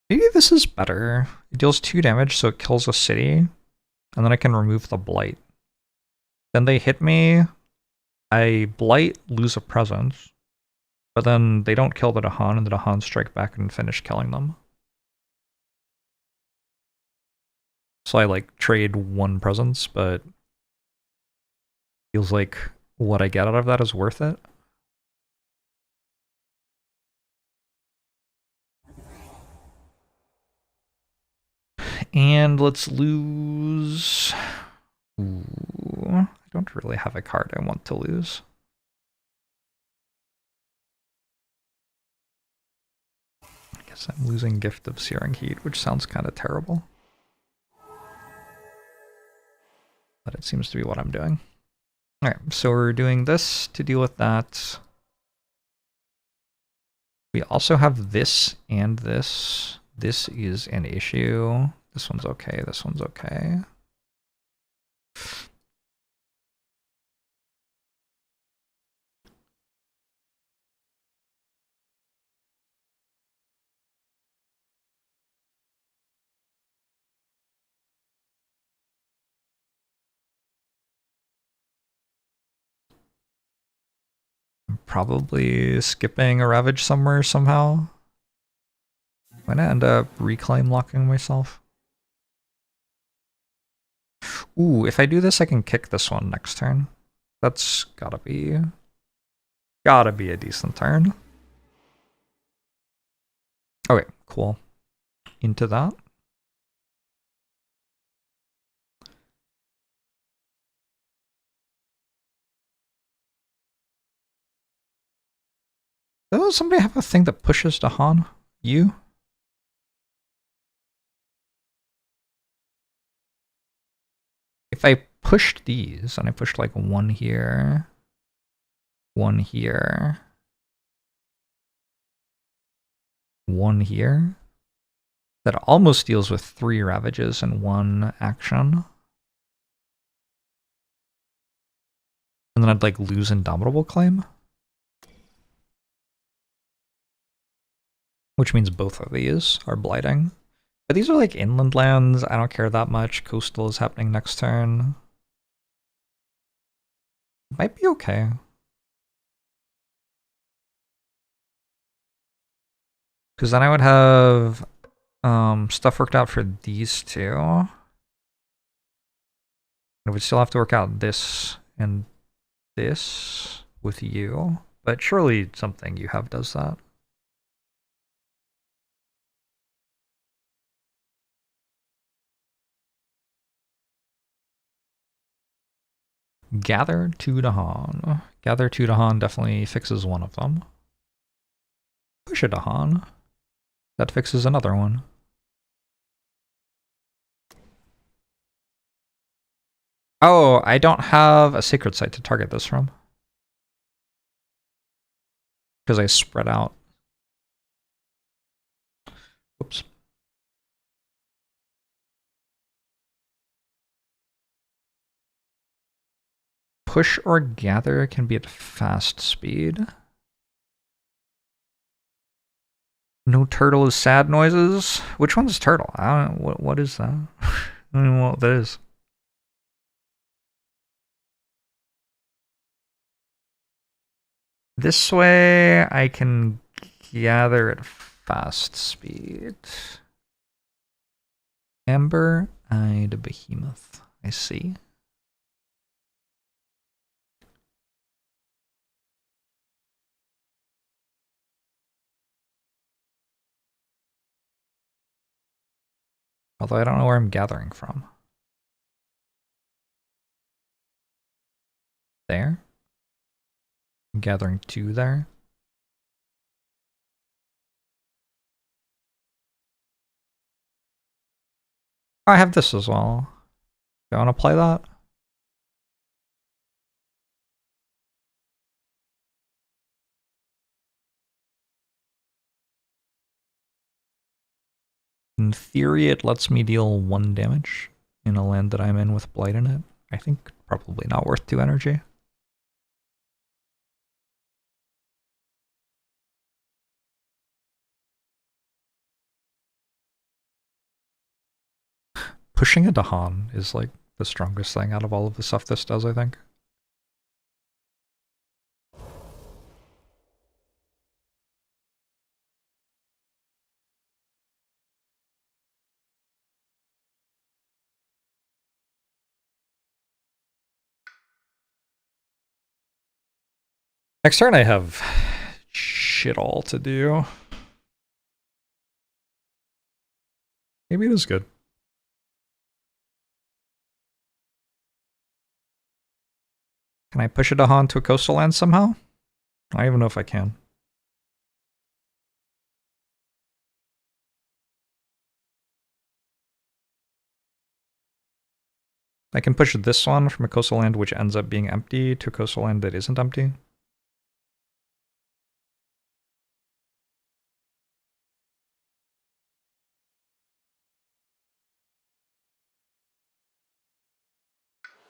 Maybe this is better. It deals 2 damage, so it kills a city, and then I can remove the blight. Then they hit me, I blight, lose a presence, but then they don't kill the Dahan, and the Dahan strike back and finish killing them. So I like trade 1 presence, but feels like what I get out of that is worth it. And let's lose... Ooh, I don't really have a card I want to lose. I guess I'm losing Gift of Searing Heat, which sounds kind of terrible. But it seems to be what I'm doing. Alright, so we're doing this to deal with that. We also have this and this. This is an issue. This one's okay, this one's okay. I'm probably skipping a Ravage somewhere somehow. I'm gonna end up reclaim locking myself. Ooh, if I do this, I can kick this one next turn. That's gotta be a decent turn. Okay, cool. Into that. Does somebody have a thing that pushes Dahan? You? If I pushed these, and I pushed like 1 here, 1 here, 1 here, that almost deals with 3 Ravages in 1 action. And then I'd like lose Indomitable Claim. Which means both of these are blighting. But these are like inland lands, I don't care that much. Coastal is happening next turn. Might be okay. Because then I would have stuff worked out for these two. I would still have to work out this and this with you. But surely something you have does that. Gather to Dahan. Gather to Dahan definitely fixes one of them. Push a Dahan. That fixes another one. Oh, I don't have a sacred site to target this from. Because I spread out. Whoops. Push or gather can be at fast speed. No turtle is sad noises. Which one's turtle? I don't know. What is that? I don't know what that is. This way I can gather at fast speed. Amber-eyed behemoth. I see. Although I don't know where I'm gathering from. There? I'm gathering 2 there. I have this as well. Do I want to play that? In theory, it lets me deal 1 damage in a land that I'm in with Blight in it. I think probably not worth 2 energy. Pushing a Dahan is like the strongest thing out of all of the stuff this does, I think. Next turn I have shit all to do. Maybe it is good. Can I push a Dahan to a coastal land somehow? I don't even know if I can. I can push this one from a coastal land which ends up being empty to a coastal land that isn't empty.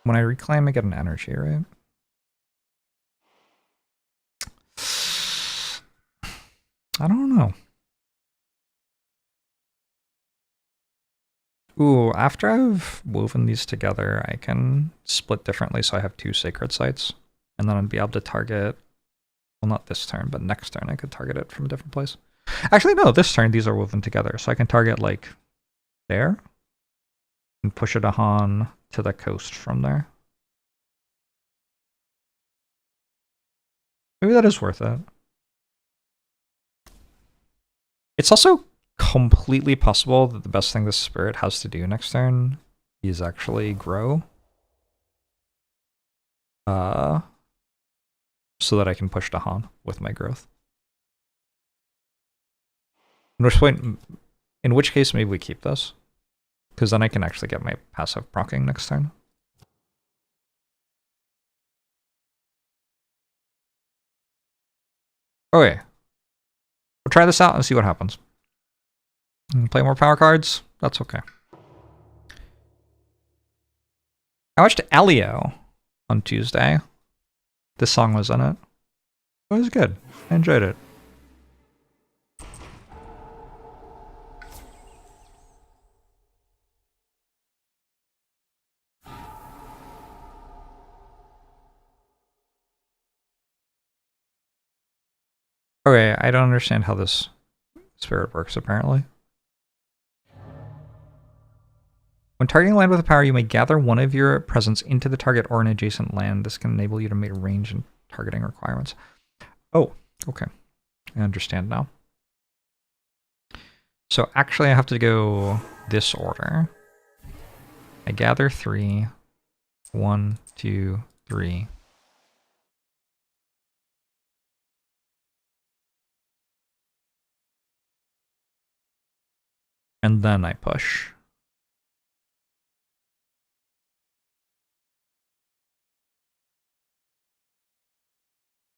When I reclaim, I get an energy, right? I don't know. Ooh, after I've woven these together, I can split differently so I have 2 sacred sites. And then I'd be able to target, well, not this turn, but next turn I could target it from a different place. Actually, no, this turn these are woven together. So I can target, like, there. And push a Dahan to the coast from there. Maybe that is worth it. It's also completely possible that the best thing this spirit has to do next turn is actually grow. So that I can push Dahan with my growth. In which case maybe we keep this. Because then I can actually get my passive proccing next turn. Okay. We'll try this out and see what happens. Play more power cards? That's okay. I watched Elio on Tuesday. This song was in it. It was good. I enjoyed it. Okay, I don't understand how this Spirit works, apparently. When targeting land with a power, you may gather one of your presence into the target or an adjacent land. This can enable you to meet range and targeting requirements. Oh, okay. I understand now. So actually I have to go this order. I gather 3. 1, 2, 3. And then I push.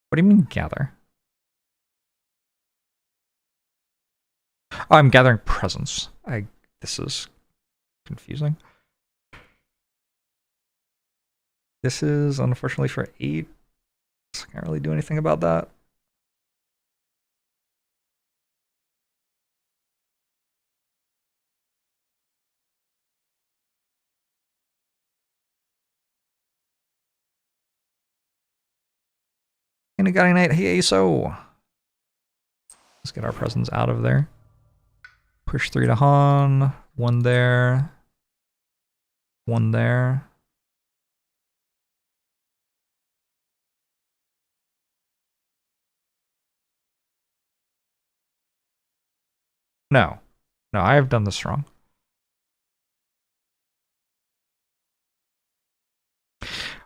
What do you mean gather? Oh, I'm gathering presence. This is confusing. This is unfortunately for 8. Can't really do anything about that. And a Guiding Knight, hey ASO! Let's get our presence out of there. Push 3 to Han. 1 there. 1 there. No. No, I have done this wrong.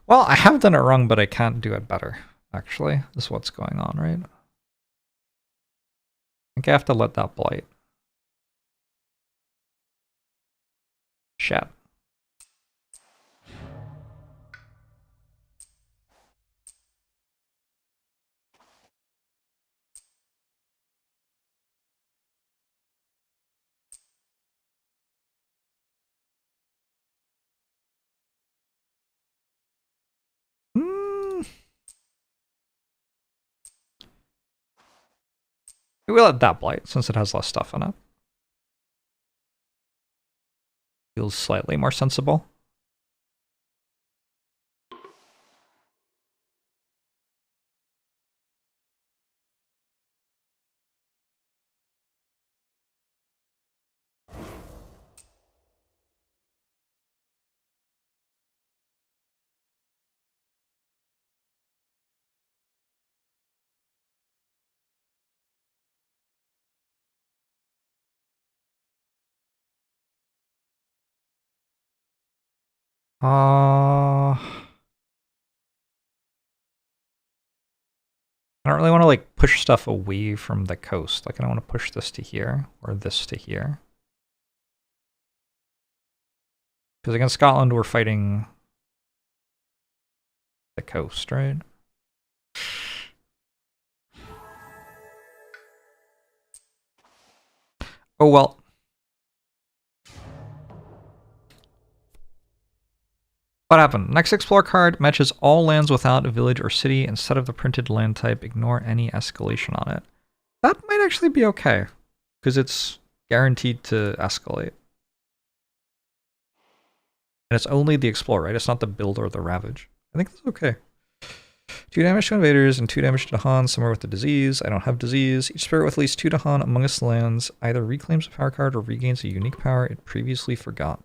Well, I have done it wrong, but I can't do it better, actually. This is what's going on, right? I think I have to let that blight. Shit. We'll let that blight, since it has less stuff in it. Feels slightly more sensible. I don't really want to like push stuff away from the coast. Like I don't want to push this to here or this to here. Because against Scotland we're fighting the coast, right? Oh well. What happened? Next Explore card matches all lands without a village or city instead of the printed land type. Ignore any escalation on it. That might actually be okay, because it's guaranteed to escalate. And it's only the Explore, right? It's not the Build or the Ravage. I think that's okay. 2 damage to invaders and 2 damage to Han, somewhere with the disease. I don't have disease. Each spirit with at least 2 to Han among us lands either reclaims a power card or regains a unique power it previously forgot.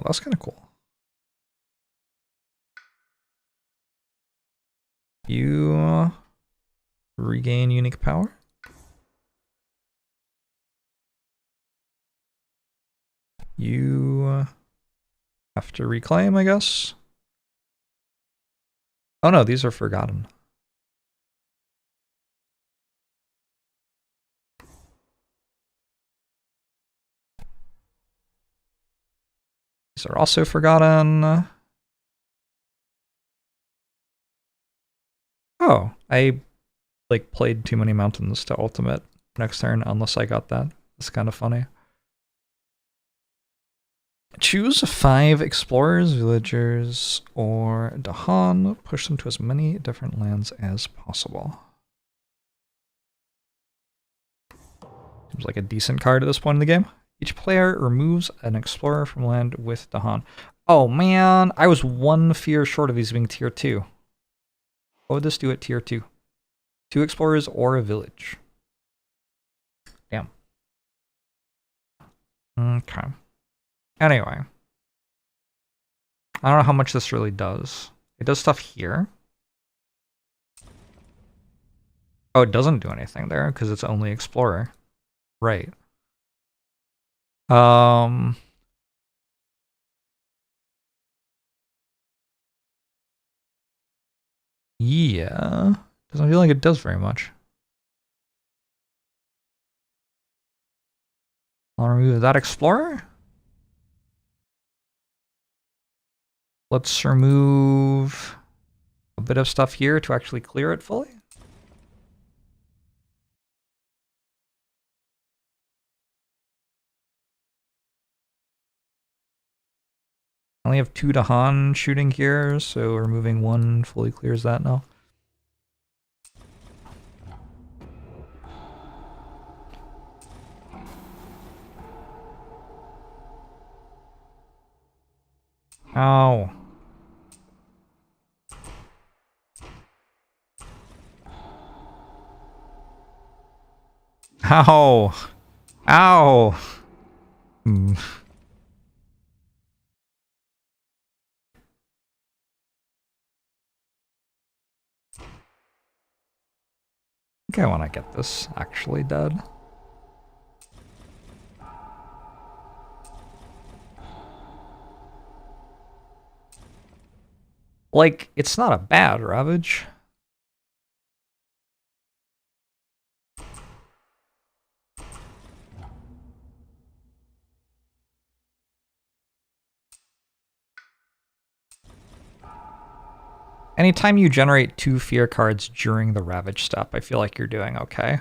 That's kind of cool. You regain unique power. You have to reclaim, I guess. Oh no, these are forgotten. These are also forgotten. Oh, I like played too many mountains to ultimate next turn unless I got that. It's kind of funny. Choose 5 explorers, villagers, or Dahan. Push them to as many different lands as possible. Seems like a decent card at this point in the game. Each player removes an explorer from land with Dahan. Oh man, I was 1 fear short of these being tier 2. What would this do at tier 2? 2 explorers or a village. Damn. Okay. Anyway. I don't know how much this really does. It does stuff here. Oh, it doesn't do anything there because it's only explorer. Right. Yeah. Doesn't feel like it does very much. I'll remove that explorer. Let's remove a bit of stuff here to actually clear it fully. I only have 2 Dahan shooting here, so removing 1 fully clears that now. Ow. Ow. Ow. I think I want to get this actually dead. Like, it's not a bad Ravage. Anytime you generate 2 fear cards during the Ravage step, I feel like you're doing okay.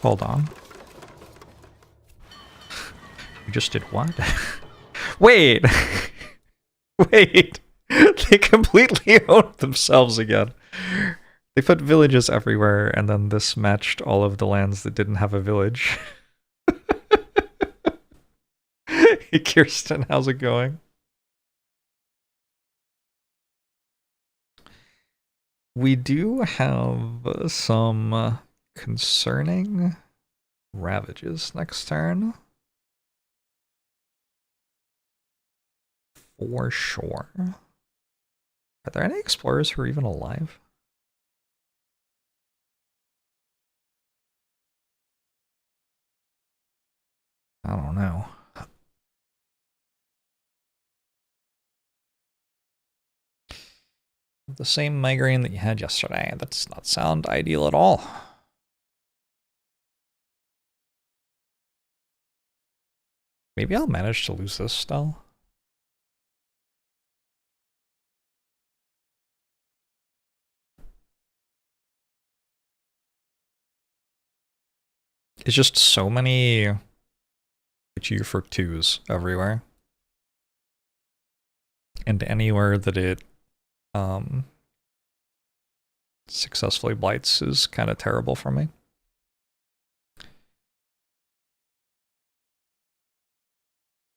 Hold on. You just did what? Wait! Wait! They completely owned themselves again. They put villages everywhere, and then this matched all of the lands that didn't have a village. Hey, Kirsten, how's it going? We do have some concerning ravages next turn. For sure. Are there any explorers who are even alive? I don't know. The same migraine that you had yesterday. That does not sound ideal at all. Maybe I'll manage to lose this still. It's just so many you for 2s everywhere. And anywhere that it successfully blights is kind of terrible for me.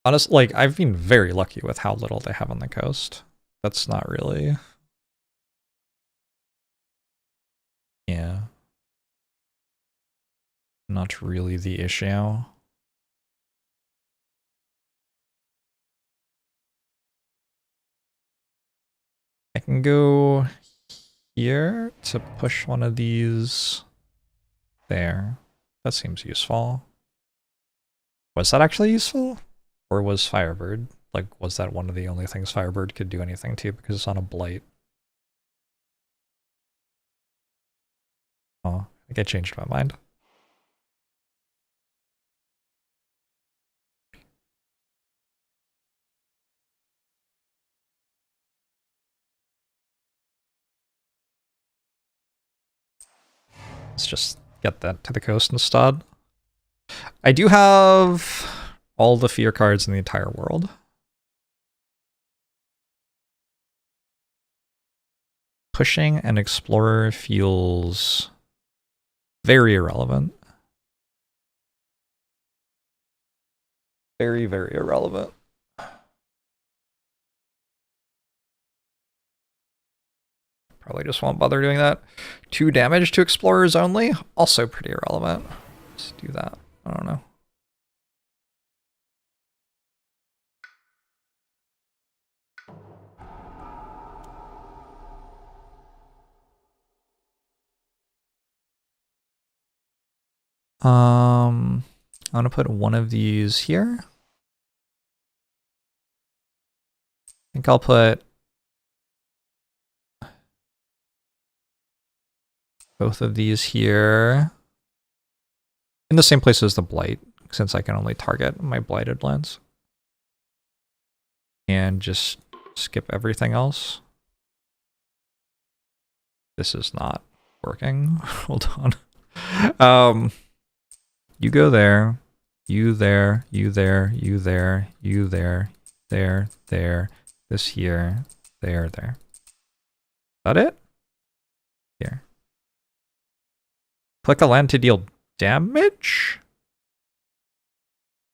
Honestly, like, I've been very lucky with how little they have on the coast. That's not really... Yeah. Not really the issue. I can go here to push one of these there. That seems useful. Was that actually useful? Or was Firebird? Like, was that one of the only things Firebird could do anything to because it's on a blight? Oh, I think I changed my mind. Let's just get that to the coast instead. I do have all the fear cards in the entire world. Pushing an explorer feels Very irrelevant. Very, very irrelevant. Probably just won't bother doing that. 2 damage to explorers only. Also pretty irrelevant. Let's do that. I don't know. I'm gonna put one of these here. I think I'll put both of these here in the same place as the blight, since I can only target my blighted lands. And just skip everything else. This is not working. Hold on. You go there, you there, you there, you there, you there, there, this here, there. Is that it? Here. Click a land to deal damage?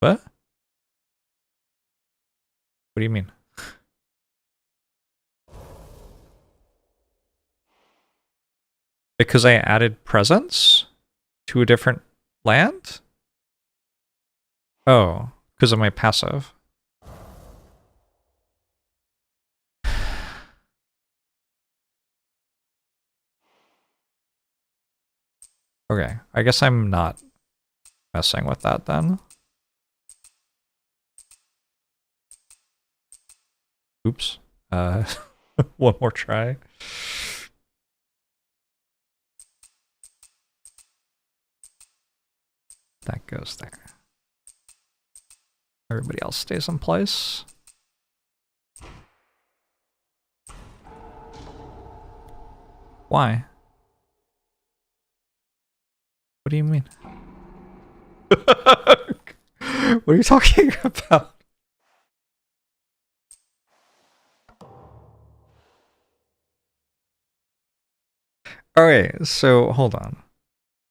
What? What do you mean? Because I added presence to a different land? Oh, because of my passive. Okay, I guess I'm not messing with that then. Oops. One more try. That goes there. Everybody else stays in place. Why? What do you mean? What are you talking about? Alright, so hold on.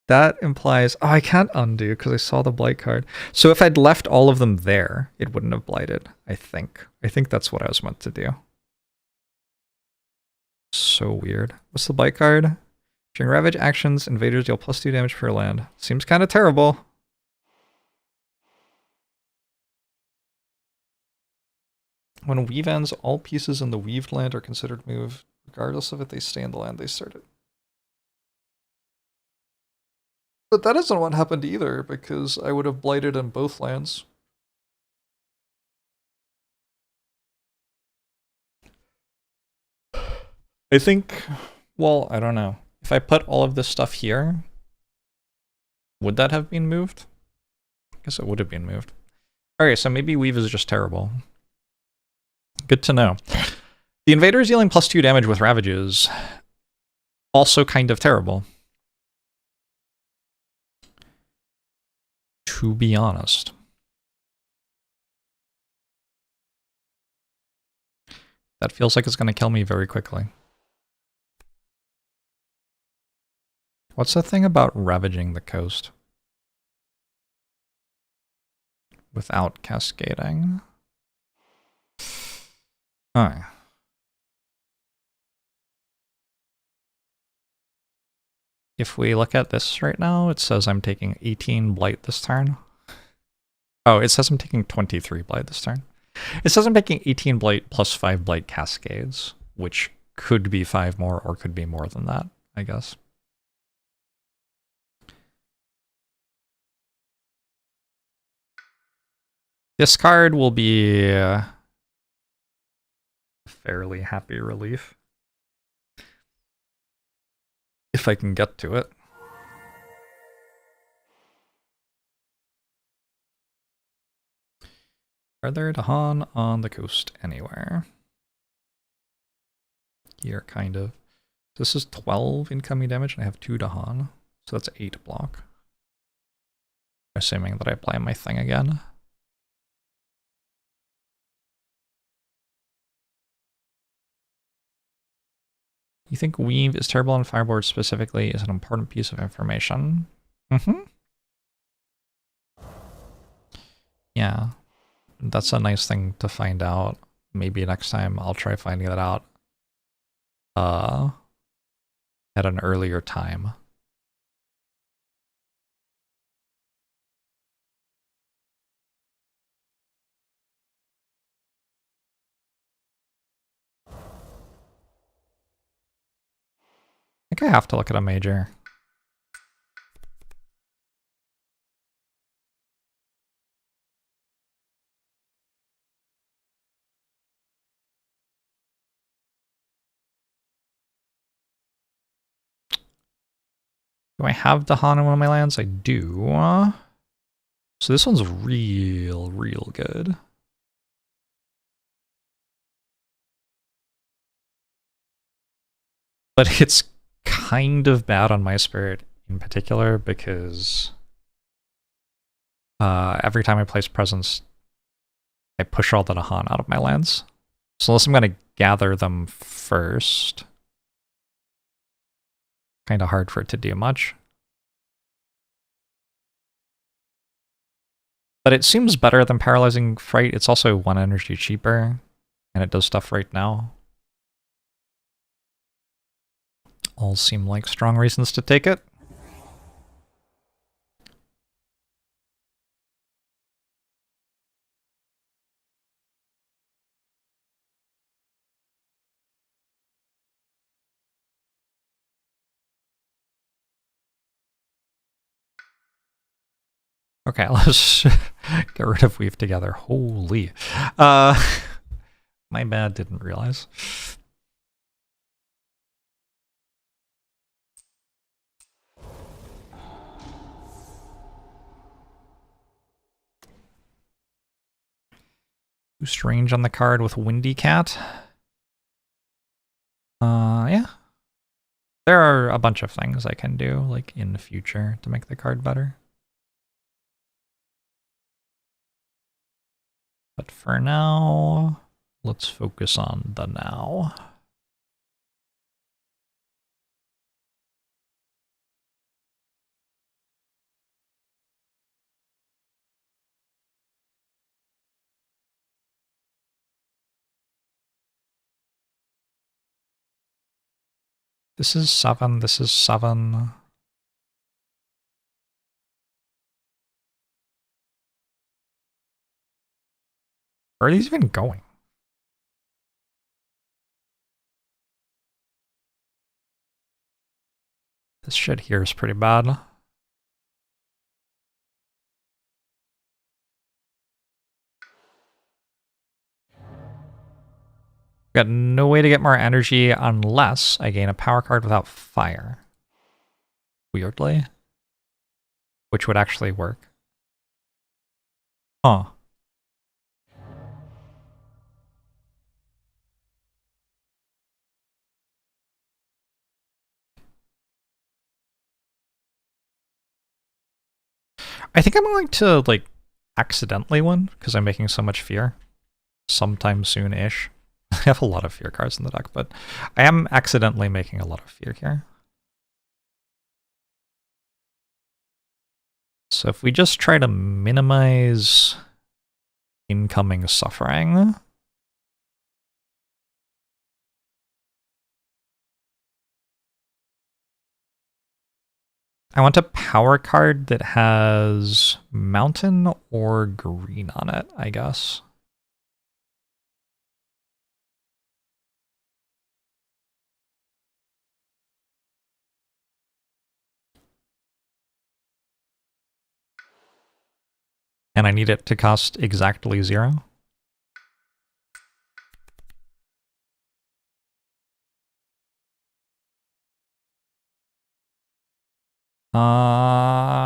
That implies... Oh, I can't undo because I saw the blight card. So if I'd left all of them there, it wouldn't have blighted, I think. I think that's what I was meant to do. So weird. What's the blight card? During Ravage actions, invaders deal +2 damage per land. Seems kind of terrible. When weave ends, all pieces in the weaved land are considered moved, regardless of if they stay in the land they started. But that isn't what happened either, because I would have blighted in both lands. I think, well, I don't know. If I put all of this stuff here, would that have been moved? I guess it would have been moved. Alright, so maybe weave is just terrible. Good to know. The invader is dealing +2 damage with ravages. Also kind of terrible. To be honest. That feels like it's going to kill me very quickly. What's the thing about ravaging the coast? Without cascading? Alright. If we look at this right now, it says I'm taking 18 blight this turn. Oh, it says I'm taking 23 blight this turn. It says I'm taking 18 blight plus 5 blight cascades, which could be 5 more or could be more than that, I guess. This card will be a fairly happy relief. If I can get to it. Are there Dahan on the coast anywhere? Here, kind of. This is 12 incoming damage, and I have 2 Dahan, so that's 8 block. Assuming that I apply my thing again. You think weave is terrible on Fireboard specifically is an important piece of information. Mm-hmm. Yeah. That's a nice thing to find out. Maybe next time I'll try finding that out at an earlier time. I think I have to look at a major. Do I have Dahan in one of my lands? I do. So this one's real good. But it's kind of bad on my spirit in particular because every time I place presence, I push all the Dahan out of my lands. So unless I'm going to gather them first, kind of hard for it to do much. But it seems better than Paralyzing Fright. It's also 1 energy cheaper, and it does stuff right now. All seem like strong reasons to take it. Okay, let's get rid of Weave together. Holy. My bad, didn't realize. Strange on the card with Windy Cat. Yeah. There are a bunch of things I can do, like, in the future to make the card better. But for now, let's focus on the now. This is 7, this is 7. Where are these even going? This shit here is pretty bad. Got no way to get more energy unless I gain a power card without fire. Weirdly. Which would actually work. Huh. I think I'm going to, like, accidentally win, because I'm making so much fear. Sometime soon-ish. I have a lot of fear cards in the deck, but I am accidentally making a lot of fear here. So if we just try to minimize incoming suffering... I want a power card that has mountain or green on it, I guess. And I need it to cost exactly 0.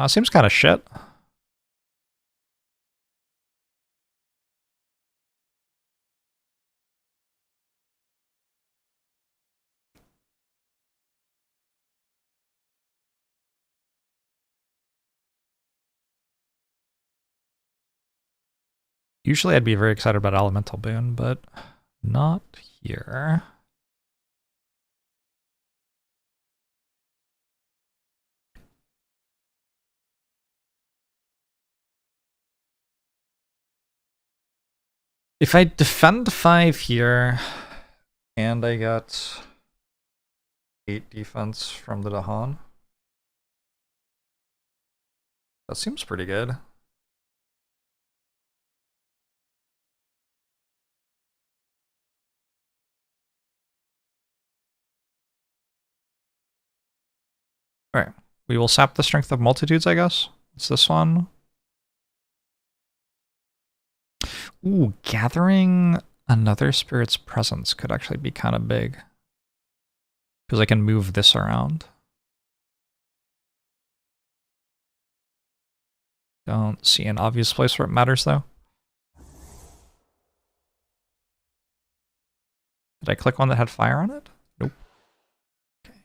Seems kind of shit. Usually I'd be very excited about Elemental Boon, but not here. If I defend 5 here, and I got 8 defense from the Dahan, that seems pretty good. Alright, we will sap the strength of multitudes, I guess. It's this one. Ooh, gathering another spirit's presence could actually be kind of big. Because I can move this around. Don't see an obvious place where it matters, though. Did I click one that had fire on it? Nope. Okay.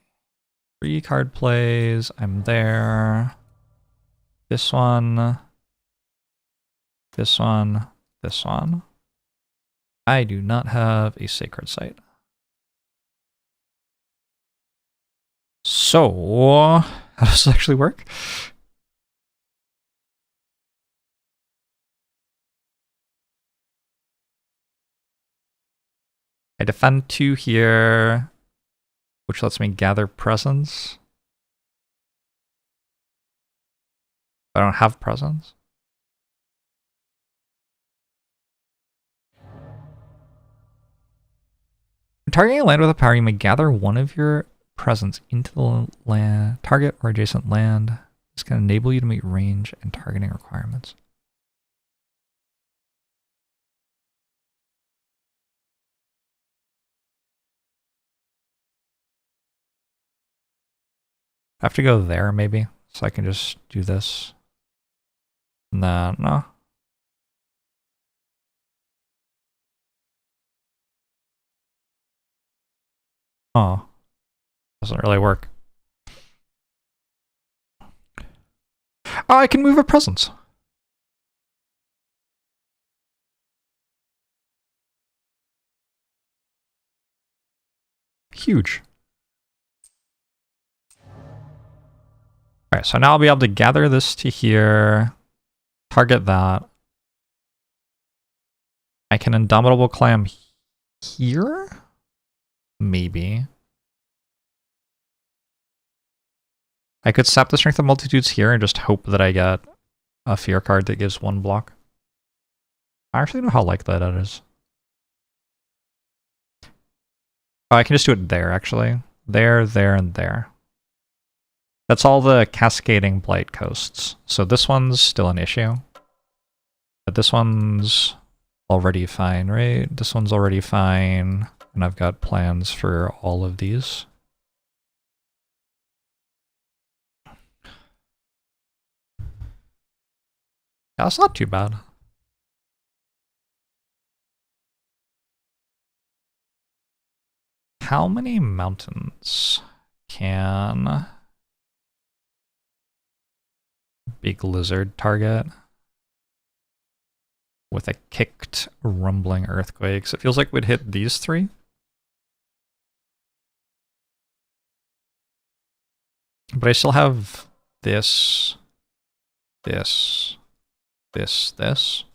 3 card plays. I'm there. This one. This one. This one. I do not have a sacred site. So, how does this actually work? I defend 2 here, which lets me gather presence. I don't have presence. Targeting a land with a power, you may gather one of your presence into the land, target or adjacent land. This can enable you to meet range and targeting requirements. I have to go there, maybe, so I can just do this. Nah, no. Oh, doesn't really work. Oh, I can move a presence. Huge. Alright, so now I'll be able to gather this to here, target that. I can Indomitable Clam here? Maybe. I could sap the Strength of Multitudes here and just hope that I get a Fear card that gives 1 block. I actually know how likely that is. Oh, I can just do it there, actually. There, there, and there. That's all the cascading blight coasts. So this one's still an issue. But this one's already fine, right? This one's already fine. And I've got plans for all of these. Yeah, that's not too bad. How many mountains can Big Lizard target with a kicked rumbling earthquake? So it feels like we'd hit these 3. But I still have this, this, this.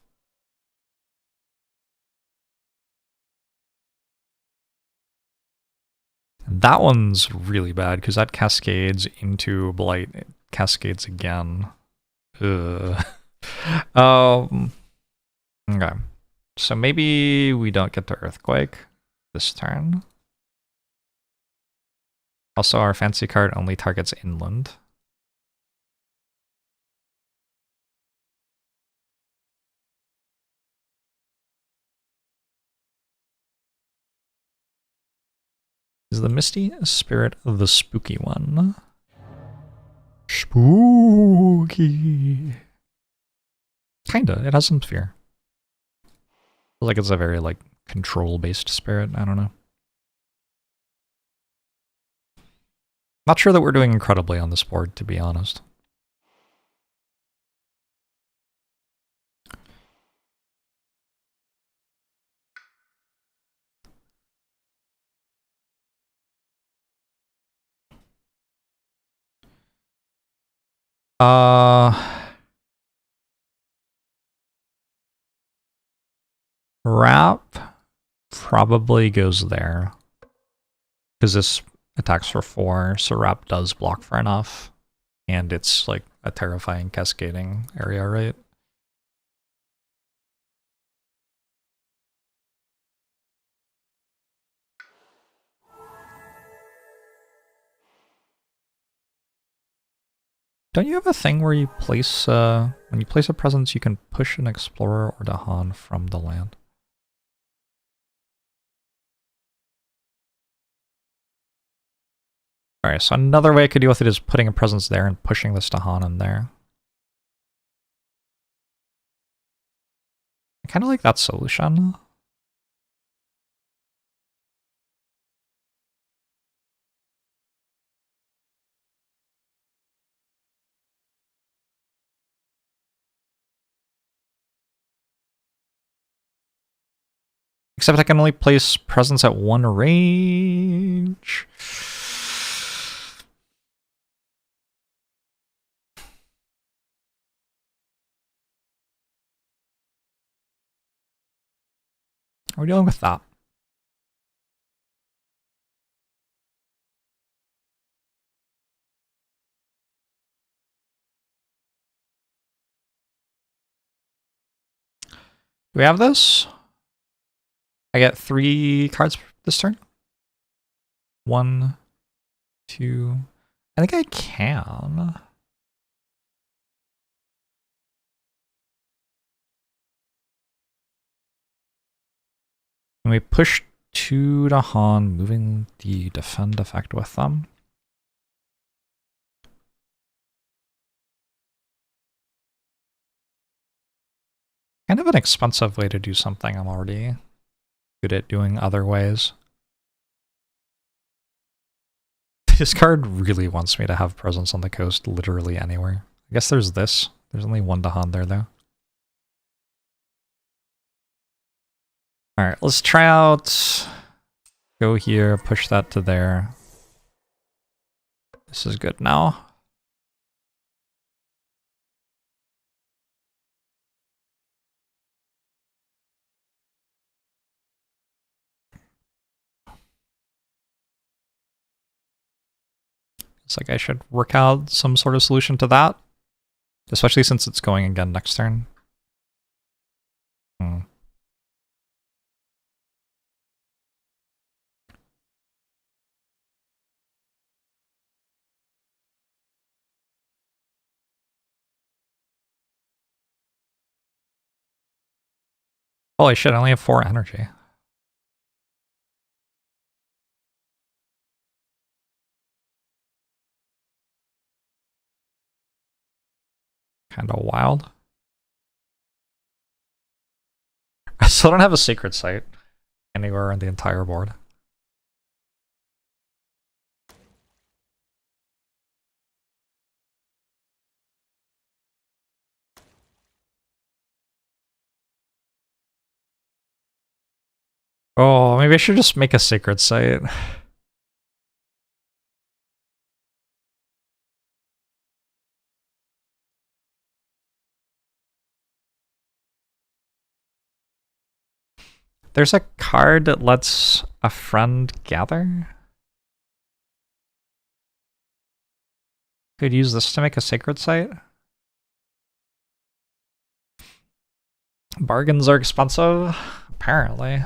That one's really bad because that cascades into blight. It cascades again. Ugh. Okay. So maybe we don't get to Earthquake this turn. Also, our fancy card only targets inland. Is the Misty Spirit the spooky one? Spooky. Kinda. It has some fear. Feels like it's a very, like, control-based spirit. I don't know. Not sure that we're doing incredibly on this board, to be honest. Uh... Wrap probably goes there. Because this attacks for 4, so Wrap does block for enough. And it's like a terrifying cascading area, right? Don't you have a thing where you place, when you place a presence, you can push an Explorer or Dahan from the land? Alright, so another way I could deal with it is putting a presence there and pushing this Dahan in there. I kind of like that solution. Except I can only place presence at 1 range. We're dealing with that. Do we have this? I get 3 cards this turn. 1, 2. I think I can. And we push 2 to Han, moving the defend effect with them. Kind of an expensive way to do something I'm already good at doing other ways. This card really wants me to have presence on the coast literally anywhere. I guess there's this. There's only 1 Dahan there though. Alright, let's try out, go here, push that to there. This is good now. It's like I should work out some sort of solution to that. Especially since it's going again next turn. Holy shit, I only have 4 energy. Kinda wild. I still don't have a sacred site anywhere on the entire board. Oh, maybe I should just make a sacred site. There's a card that lets a friend gather. Could use this to make a sacred site. Bargains are expensive, apparently.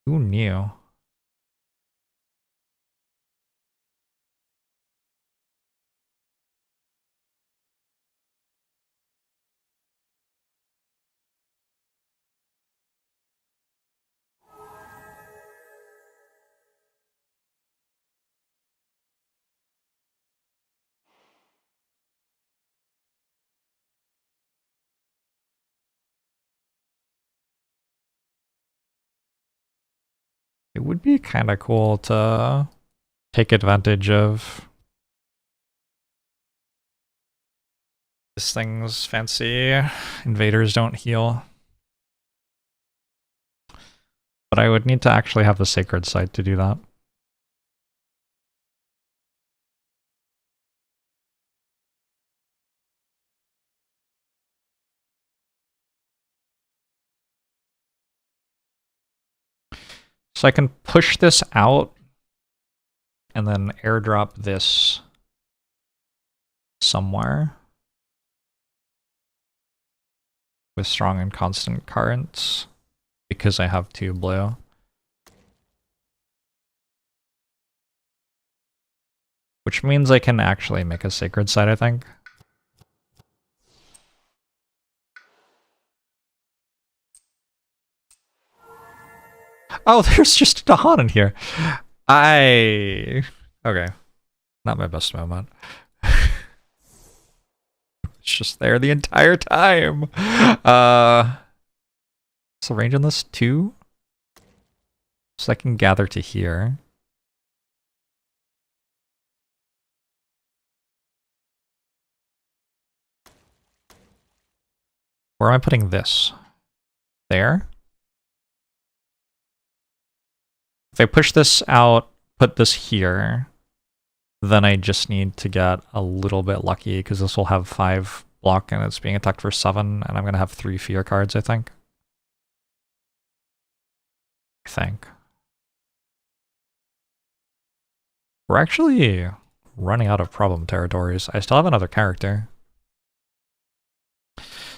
Who knew? It would be kind of cool to take advantage of this thing's fancy invaders don't heal. But I would need to actually have the sacred site to do that. So I can push this out and then airdrop this somewhere with strong and constant currents because I have 2 blue. Which means I can actually make a sacred site, I think. Oh, there's just a Dahan in here. Okay. Not my best moment. It's just there the entire time. So range on this 2. So I can gather to here. Where am I putting this? There? If I push this out, put this here, then I just need to get a little bit lucky because this will have 5 block and it's being attacked for 7, and I'm going to have 3 fear cards, I think. We're actually running out of problem territories. I still have another character.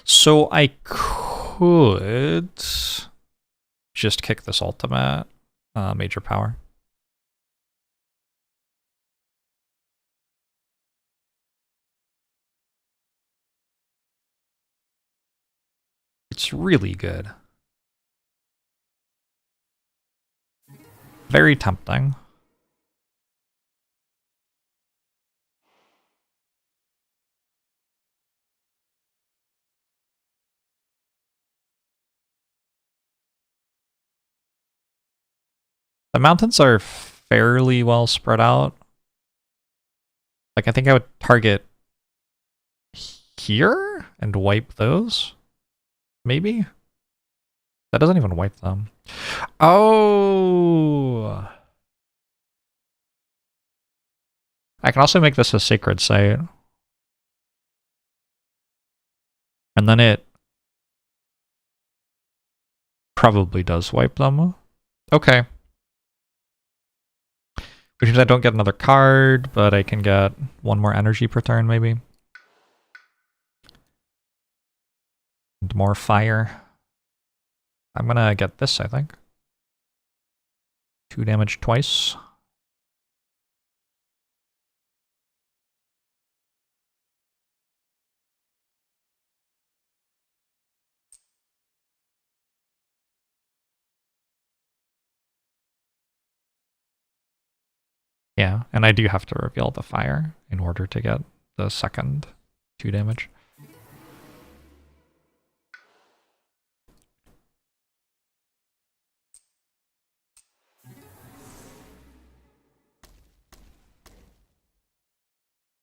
So I could just kick this ultimate major power. It's really good. Very tempting. The mountains are fairly well spread out. Like, I think I would target here and wipe those. Maybe? That doesn't even wipe them. Oh! I can also make this a sacred site. And then it probably does wipe them. Okay. Which means I don't get another card, but I can get 1 more energy per turn, maybe. And more fire. I'm gonna get this, I think. 2 damage twice. Yeah, and I do have to reveal the fire in order to get the second 2 damage.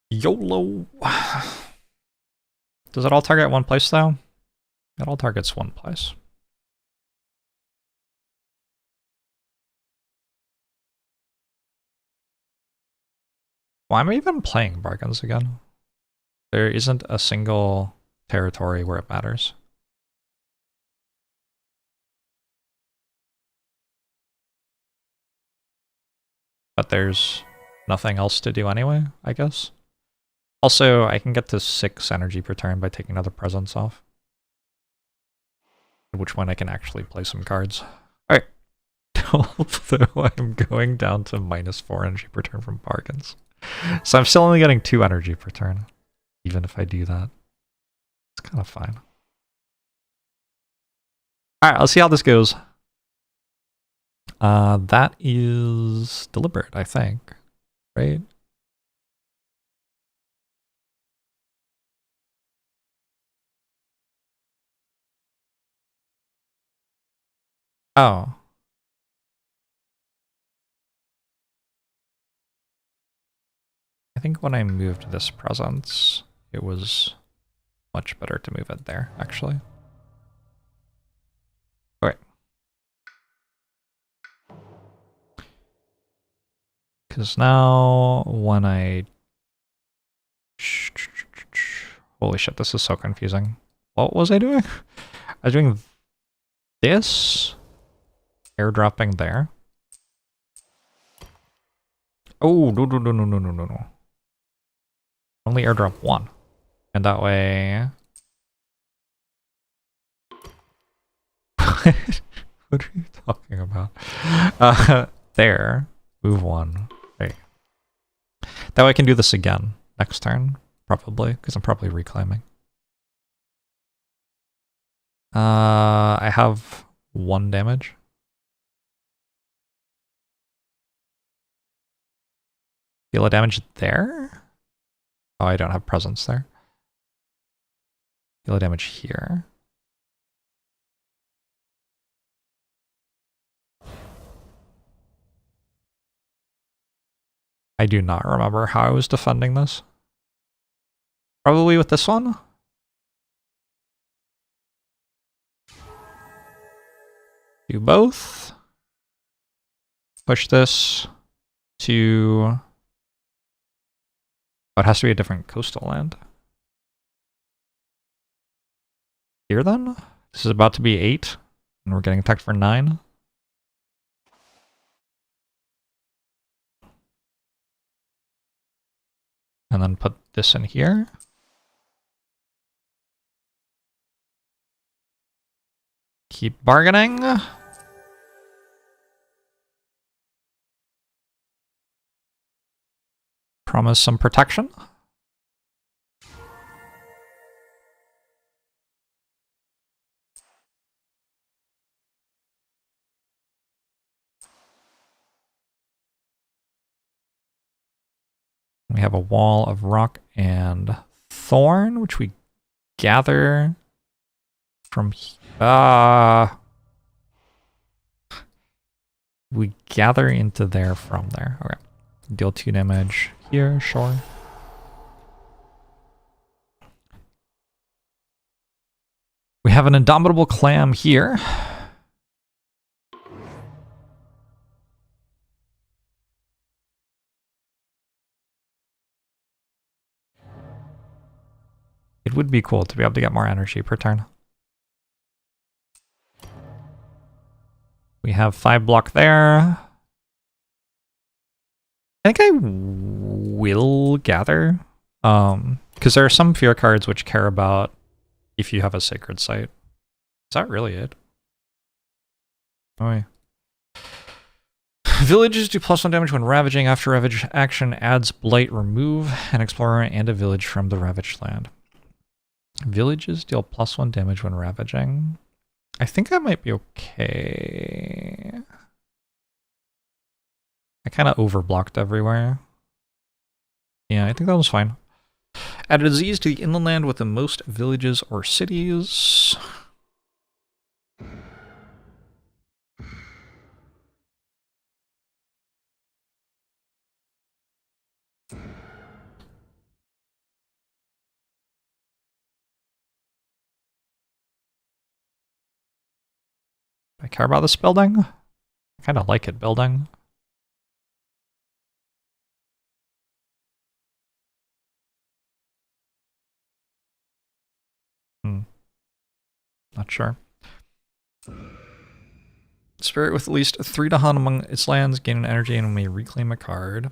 YOLO! Does it all target 1 place, though? It all targets 1 place. Why am I even playing bargains again? There isn't a single territory where it matters. But there's nothing else to do anyway, I guess. Also, I can get to 6 energy per turn by taking another presence off. At which point I can actually play some cards. Alright. Although I'm going down to -4 energy per turn from bargains. So I'm still only getting 2 energy per turn, even if I do that. It's kind of fine. Alright, let's see how this goes. That is deliberate, I think. Right? Oh. I think when I moved this presence, it was much better to move it there, actually. Okay. Because now when I... Holy shit, this is so confusing. What was I doing? I was doing this, airdropping there. Oh, no, no, no, no, no, no, no, no. Only airdrop one. And that way... What are you talking about? There. Move one. Right. That way I can do this again next turn, probably, because I'm probably reclaiming. I have 1 damage. Deal a damage there? Oh, I don't have presence there. Deal a damage here. I do not remember how I was defending this. Probably with this one? Do both. Push this to... Oh, it has to be a different coastal land. Here then? This is about to be 8, and we're getting attacked for 9. And then put this in here. Keep bargaining. Promise some protection. We have a wall of rock and thorn, which we gather from... we gather into there from there. Okay. Deal 2 damage here, sure. We have an indomitable clam here. It would be cool to be able to get more energy per turn. We have 5 block there. I think I will gather. Because there are some fear cards which care about if you have a sacred site. Is that really it? Oh, yeah. Villages do +1 damage when ravaging. After ravage action, adds blight, remove an explorer and a village from the ravaged land. Villages deal +1 damage when ravaging. I think that might be okay. I kind of overblocked everywhere. Yeah, I think that was fine. Add a disease to the inland land with the most villages or cities. I care about this building. I kind of like it building. Not sure. Spirit with at least 3 to hunt among its lands, gain an energy and may reclaim a card.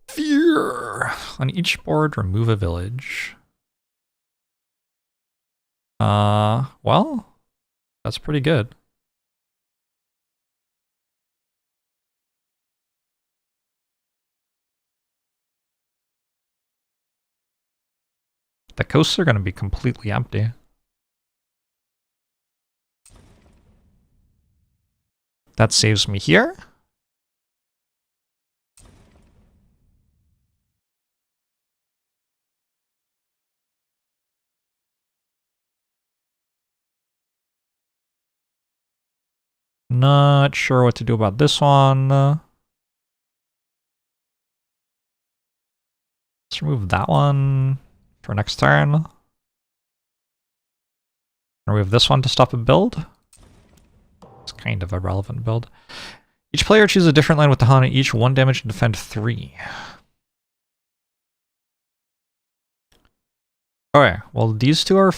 Fear! On each board, remove a village. Well, that's pretty good. The coasts are going to be completely empty. That saves me here. Not sure what to do about this one. Let's remove that one for next turn. Remove this one to stop a build. It's kind of a relevant build. Each player chooses a different land with the Hana, each 1 damage and defend 3. Okay, well these two are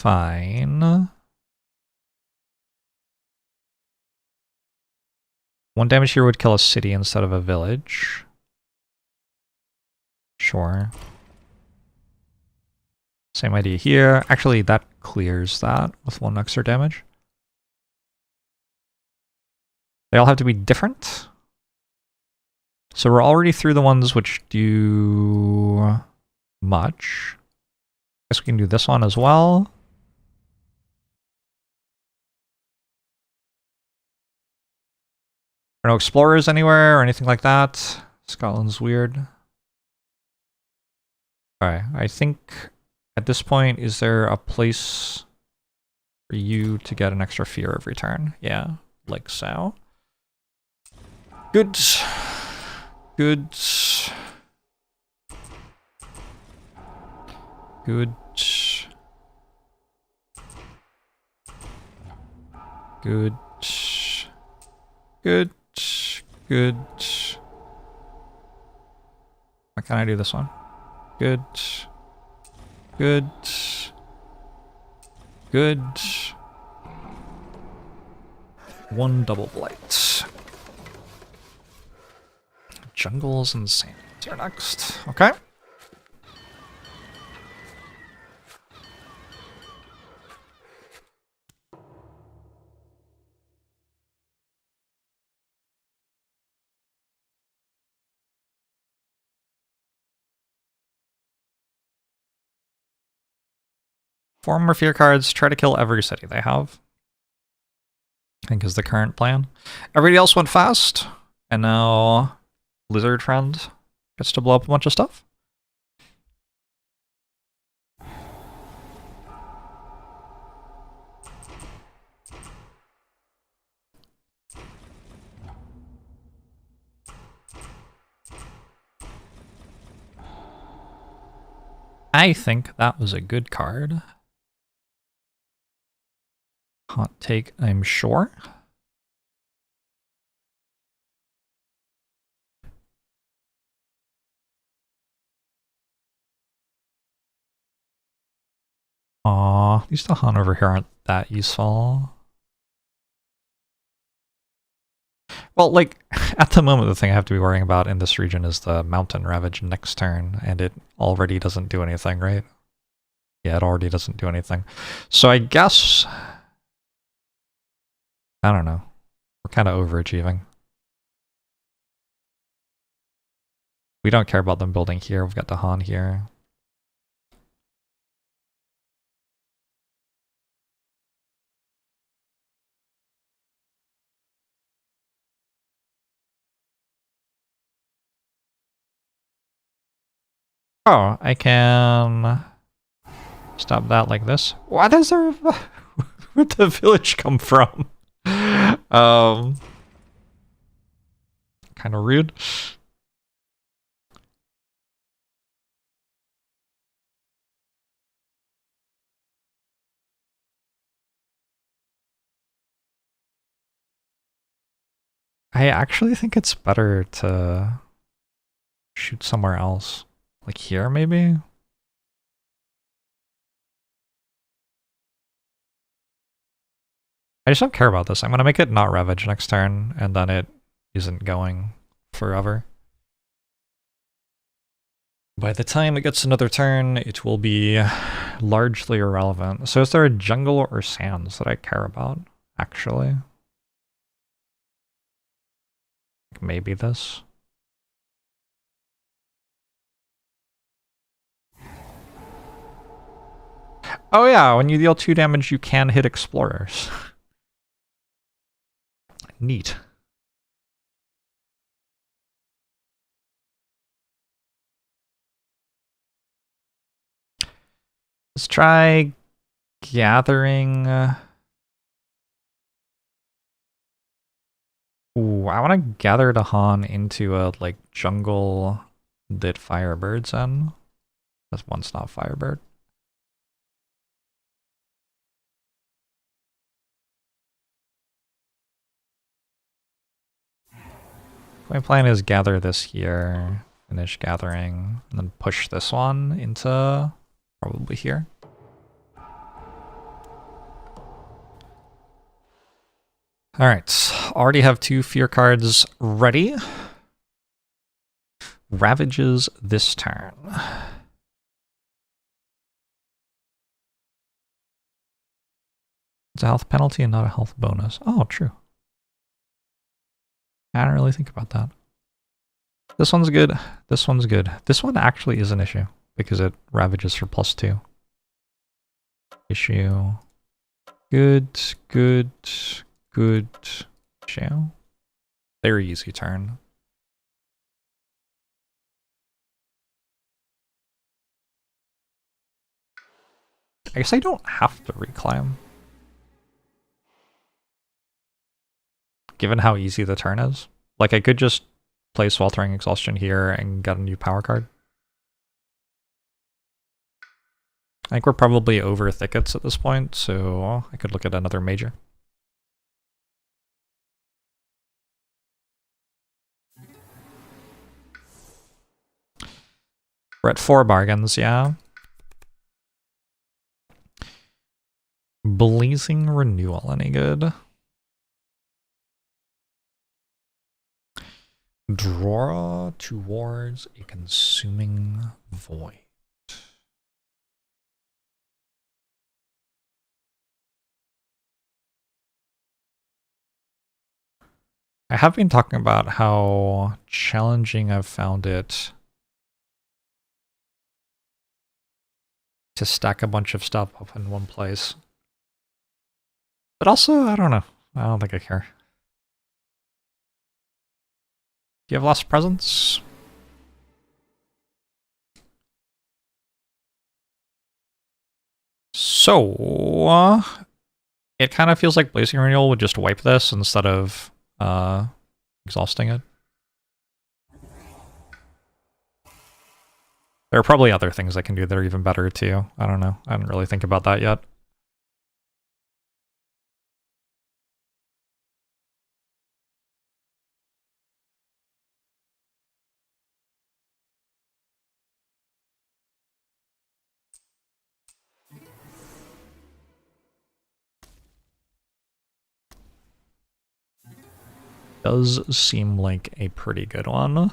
fine. 1 damage here would kill a city instead of a village. Sure. Same idea here. Actually, that clears that with 1 extra damage. They all have to be different. So we're already through the ones which do much. Guess we can do this one as well. There are no explorers anywhere or anything like that. Scotland's weird. Alright, I think at this point, is there a place for you to get an extra fear every turn? Yeah, like so. Good. Good. Good. Good. Good. Good. Why can't I do this one? Good. Good. Good. 1 double blight. Jungles and sands are next. Okay. Four more fear cards, try to kill every city they have. I think is the current plan. Everybody else went fast, and now Lizard Friend gets to blow up a bunch of stuff. I think that was a good card. Hot take, I'm sure. Aw, these Tahan over here aren't that useful. Well, like, at the moment, the thing I have to be worrying about in this region is the Mountain Ravage next turn, and it already doesn't do anything, right? Yeah, it already doesn't do anything. So I guess... I don't know. We're kind of overachieving. We don't care about them building here. We've got Dahan here. Oh, I can stop that like this. What is there? Where'd the village come from? Kind of rude. I actually think it's better to shoot somewhere else. Like here, maybe? I just don't care about this. I'm gonna make it not Ravage next turn, and then it isn't going forever. By the time it gets another turn, it will be largely irrelevant. So is there a jungle or sands that I care about, actually? Maybe this. Oh yeah, when you deal 2 damage, you can hit explorers. Neat. Let's try gathering. Ooh, I want to gather Dahan into a like jungle that Firebird's in. That's one's not Firebird. My plan is gather this here, finish gathering, and then push this one into probably here. All right, already have 2 fear cards ready. Ravages this turn. It's a health penalty and not a health bonus. Oh, true. I don't really think about that. This one's good. This one's good. This one actually is an issue because it ravages for +2. Issue. Good, good, good. Issue. Very easy turn. I guess I don't have to reclaim. Given how easy the turn is. Like, I could just play Sweltering Exhaustion here and get a new power card. I think we're probably over thickets at this point, so I could look at another major. We're at 4 bargains, yeah. Blazing Renewal, any good? Draw towards a consuming void. I have been talking about how challenging I've found it to stack a bunch of stuff up in one place. But also, I don't know. I don't think I care. Do you have lost presence? So, it kind of feels like Blazing Renewal would just wipe this instead of exhausting it. There are probably other things I can do that are even better too. I don't know. I didn't really think about that yet. Does seem like a pretty good one.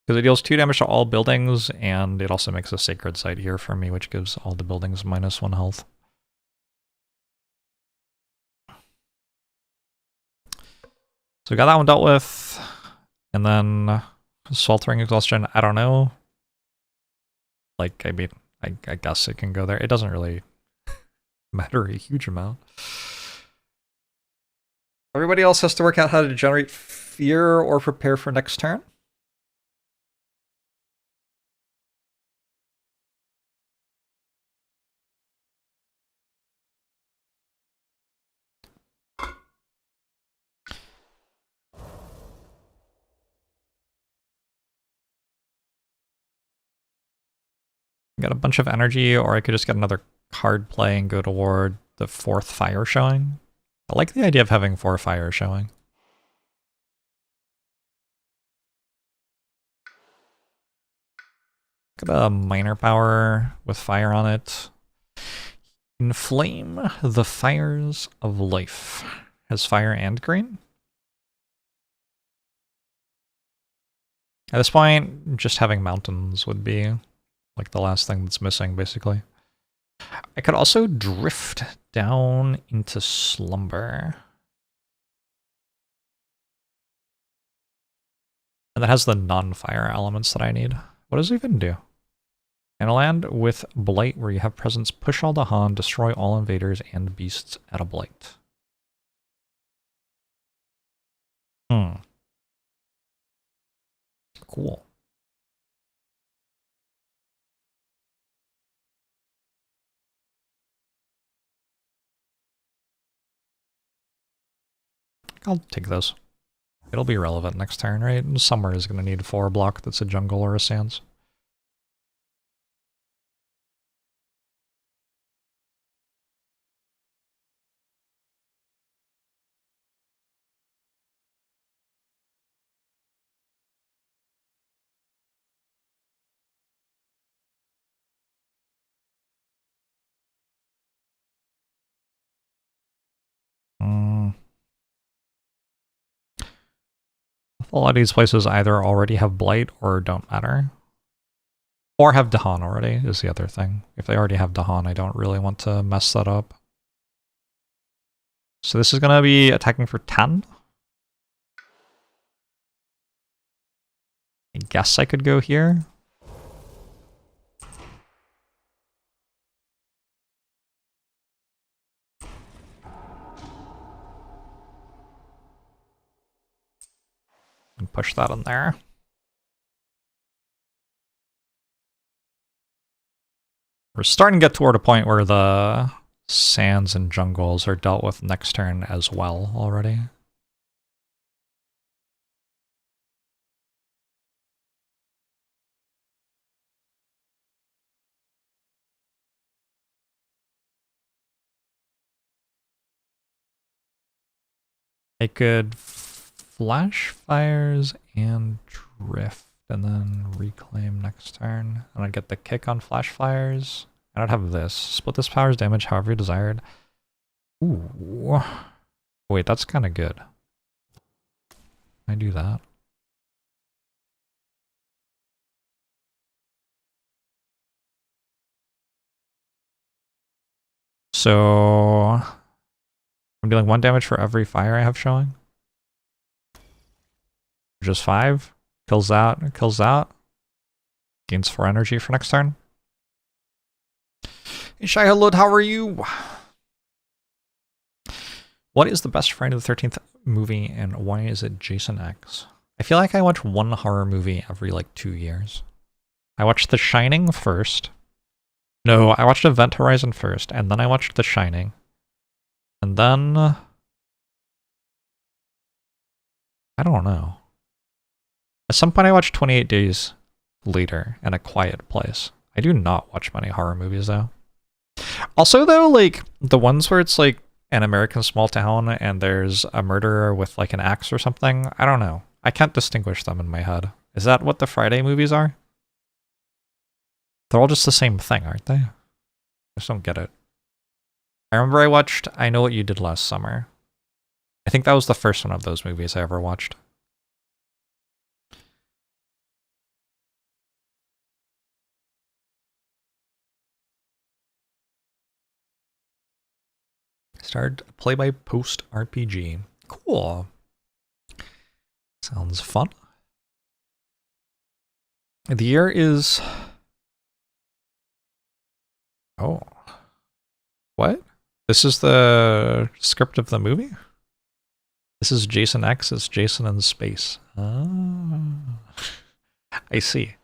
Because it deals 2 damage to all buildings, and it also makes a Sacred Site here for me, which gives all the buildings -1 health. So we got that one dealt with. And then Sweltering Exhaustion, I don't know. Like, I mean, I guess it can go there. It doesn't really matter a huge amount. Everybody else has to work out how to generate fear or prepare for next turn. Got a bunch of energy, or I could just get another card play and go toward the 4th fire showing. I like the idea of having 4 fire showing. Got a minor power with fire on it. Inflame the fires of life. Has fire and green. At this point, just having mountains would be like the last thing that's missing, basically. I could also drift down into slumber. And that has the non-fire elements that I need. What does it even do? In a land with blight where you have presence, push all the Han, destroy all invaders and beasts at a blight. Cool. I'll take those. It'll be relevant next turn, right? Somewhere is going to need a 4 block that's a jungle or a sands. A lot of these places either already have Blight or don't matter. Or have Dahan already, is the other thing. If they already have Dahan, I don't really want to mess that up. So this is going to be attacking for 10. I guess I could go here. And push that in there. We're starting to get toward a point where the sands and jungles are dealt with next turn as well already. I could flash fires and drift and then reclaim next turn. And I'd get the kick on flash fires. And I'd have this. Split this power's damage however you desired. Ooh. Wait, that's kind of good. Can I do that? So I'm dealing 1 damage for every fire I have showing. Just 5. Kills that, kills that. Gains 4 energy for next turn. Hey, Shy Halud, how are you? What is the best Friday the 13th movie and why is it Jason X? I feel like I watch one horror movie every like 2 years. I watched The Shining first. No, I watched Event Horizon first, and then I watched The Shining. And then... I don't know. At some point I watched 28 Days Later and A Quiet Place. I do not watch many horror movies though. Also though, like, the ones where it's like an American small town and there's a murderer with like an axe or something, I don't know. I can't distinguish them in my head. Is that what the Friday movies are? They're all just the same thing, aren't they? I just don't get it. I remember I watched I Know What You Did Last Summer. I think that was the first one of those movies I ever watched. Started play-by-post RPG. Cool. Sounds fun. The year is... Oh. What? This is the script of the movie? This is Jason X, it's Jason in space. Ah. I see.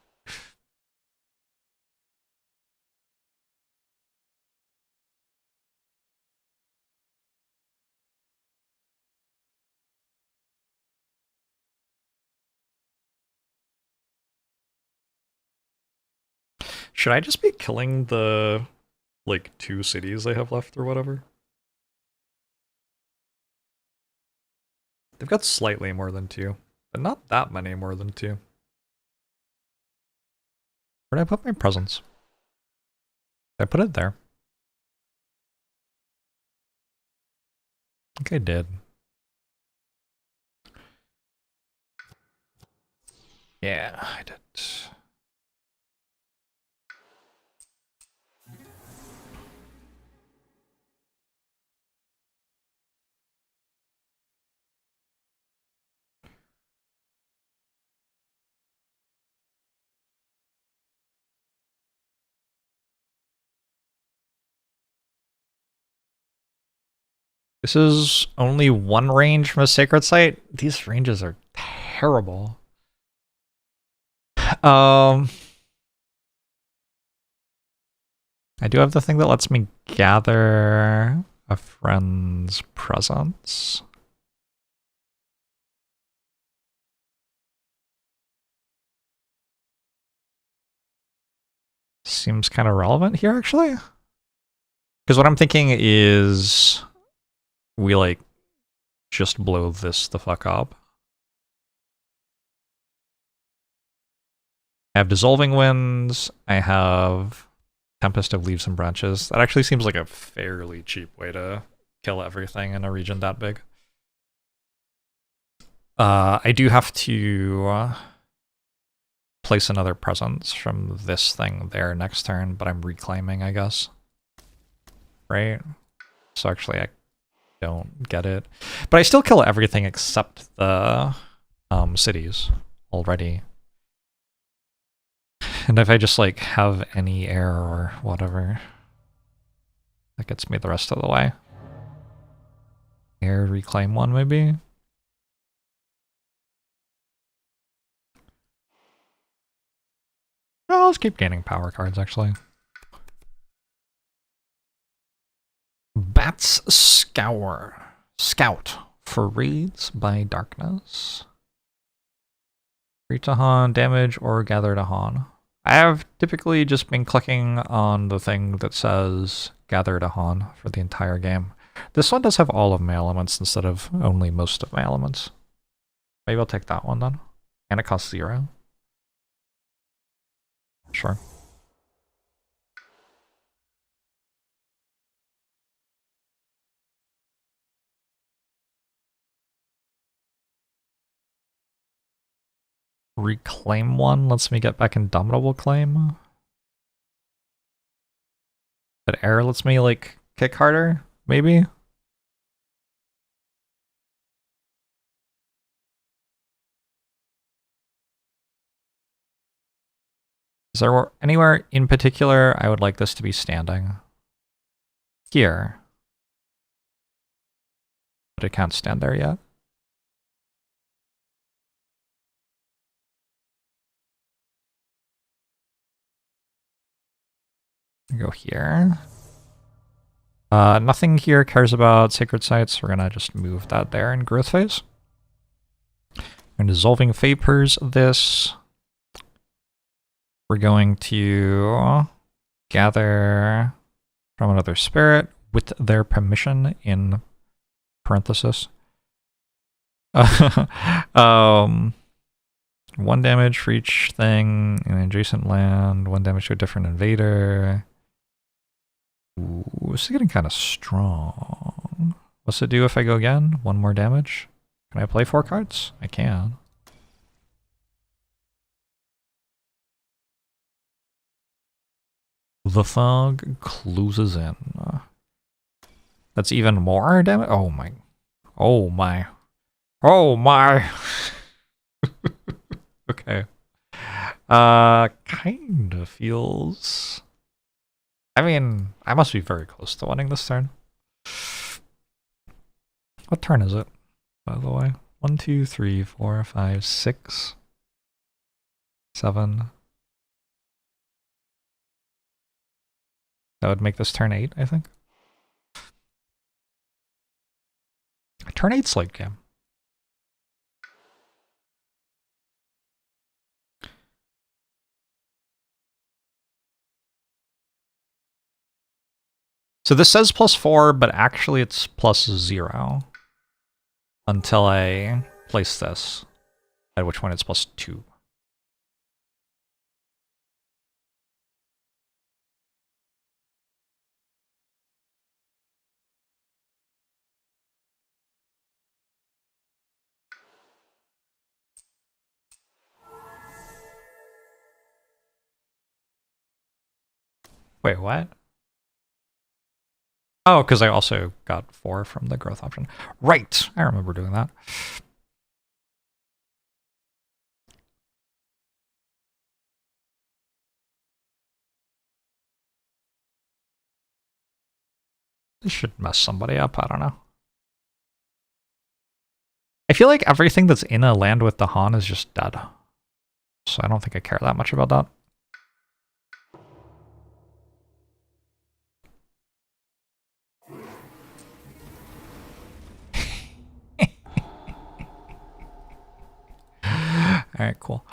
Should I just be killing the, like, 2 cities they have left or whatever? They've got slightly more than 2, but not that many more than 2. Where did I put my presents? Did I put it there? I think I did. Yeah, I did. This is only 1 range from a sacred site. These ranges are terrible. I do have the thing that lets me gather a friend's presence. Seems kind of relevant here, actually. Because what I'm thinking is we, like, just blow this the fuck up. I have Dissolving Winds. I have Tempest of Leaves and Branches. That actually seems like a fairly cheap way to kill everything in a region that big. I do have to place another presence from this thing there next turn, but I'm reclaiming, I guess. Right? So actually I don't get it. But I still kill everything except the cities already. And if I just like have any air or whatever, that gets me the rest of the way. Air reclaim one maybe? Oh, let's keep gaining power cards actually. Bat's Scout for raids by darkness. Free to Han, damage, or gather to Han. I have typically just been clicking on the thing that says gather to Han for the entire game. This one does have all of my elements instead of only most of my elements. Maybe I'll take that one then. And it costs 0. Sure. Reclaim one lets me get back Indomitable Claim. But air lets me, like, kick harder, maybe? Is there anywhere in particular I would like this to be standing? Here. But it can't stand there yet. Go here. Nothing here cares about sacred sites. We're gonna just move that there in growth phase. And dissolving vapors this. We're going to gather from another spirit with their permission in parenthesis. 1 damage for each thing in adjacent land, 1 damage to a different invader. Ooh, this is getting kind of strong. What's it do if I go again? 1 more damage? Can I play 4 cards? I can. The fog closes in. That's even more damage? Oh my. Oh my. Oh my. Okay. Kind of feels... I mean, I must be very close to winning this turn. What turn is it, by the way? 1, 2, 3, 4, 5, 6, 7. That would make this turn 8, I think. Turn 8's late game. So this says +4, but actually it's +0 until I place this, at which point it's +2. Wait, what? Oh, because I also got 4 from the growth option. Right, I remember doing that. This should mess somebody up, I don't know. I feel like everything that's in a land with the Han is just dead. So I don't think I care that much about that. Alright, cool.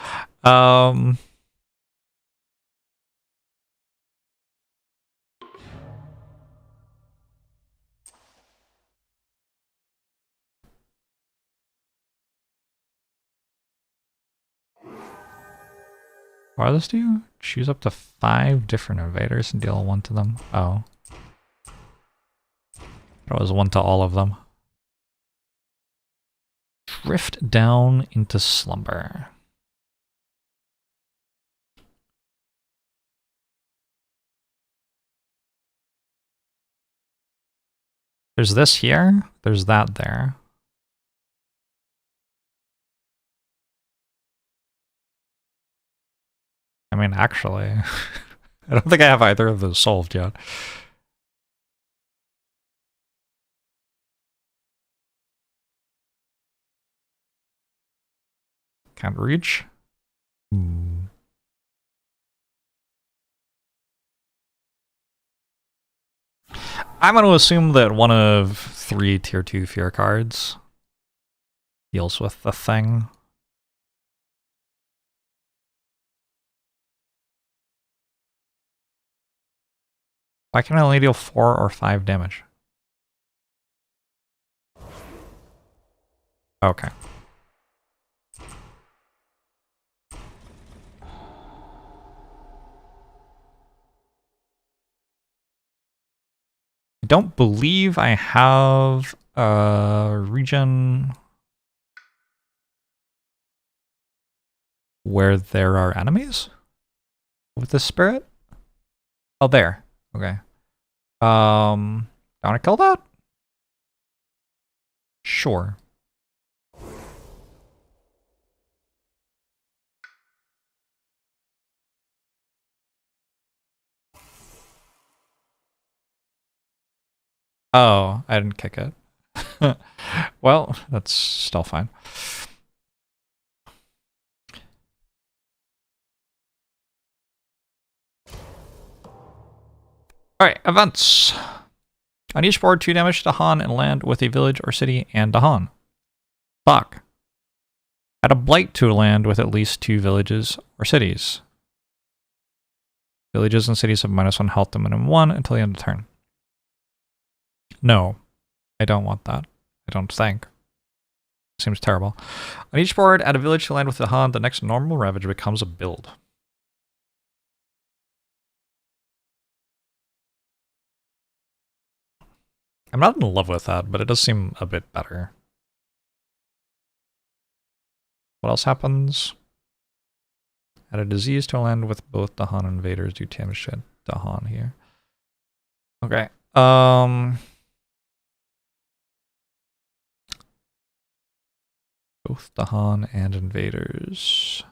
What does this do? Choose up to 5 different invaders and deal 1 to them. Oh. It was 1 to all of them. drift down into slumber. There's this here. There's that there. I mean, actually, I don't think I have either of those solved yet. Can't reach. I'm going to assume that one of 3 tier 2 fear cards deals with the thing. Why can I only deal 4 or 5 damage? Okay. I don't believe I have a region where there are enemies with this spirit. Oh, there. Okay. Do I want to kill that? Sure. Oh, I didn't kick it. Well, that's still fine. Alright, events. On each board, 2 damage to Dahan and land with a village or city and Dahan. Fuck. Add a blight to a land with at least 2 villages or cities. Villages and cities have -1 health to -1 until the end of turn. No, I don't want that. I don't think. Seems terrible. On each board, add a village to land with Dahan. The next normal ravage becomes a build. I'm not in love with that, but it does seem a bit better. What else happens? Add a disease to a land with both Dahan invaders. Do damage to Dahan here. Okay. Both Dahan and invaders.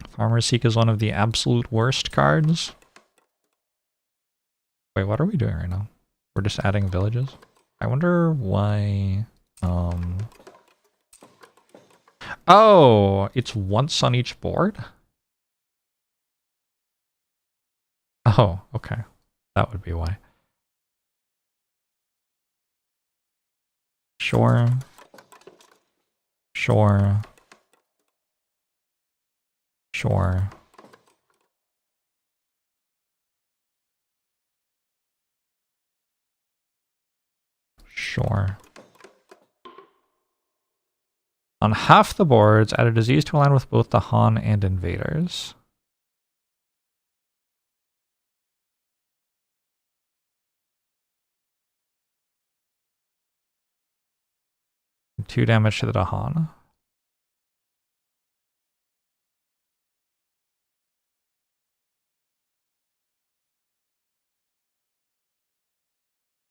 Farmer's Seek is one of the absolute worst cards. Wait, what are we doing right now? We're just adding villages? I wonder why... Oh, it's once on each board? Oh, okay. That would be why. Sure. Sure. Sure. Sure. On half the boards, add a disease to align with both the Han and invaders. And 2 damage to the Dahan.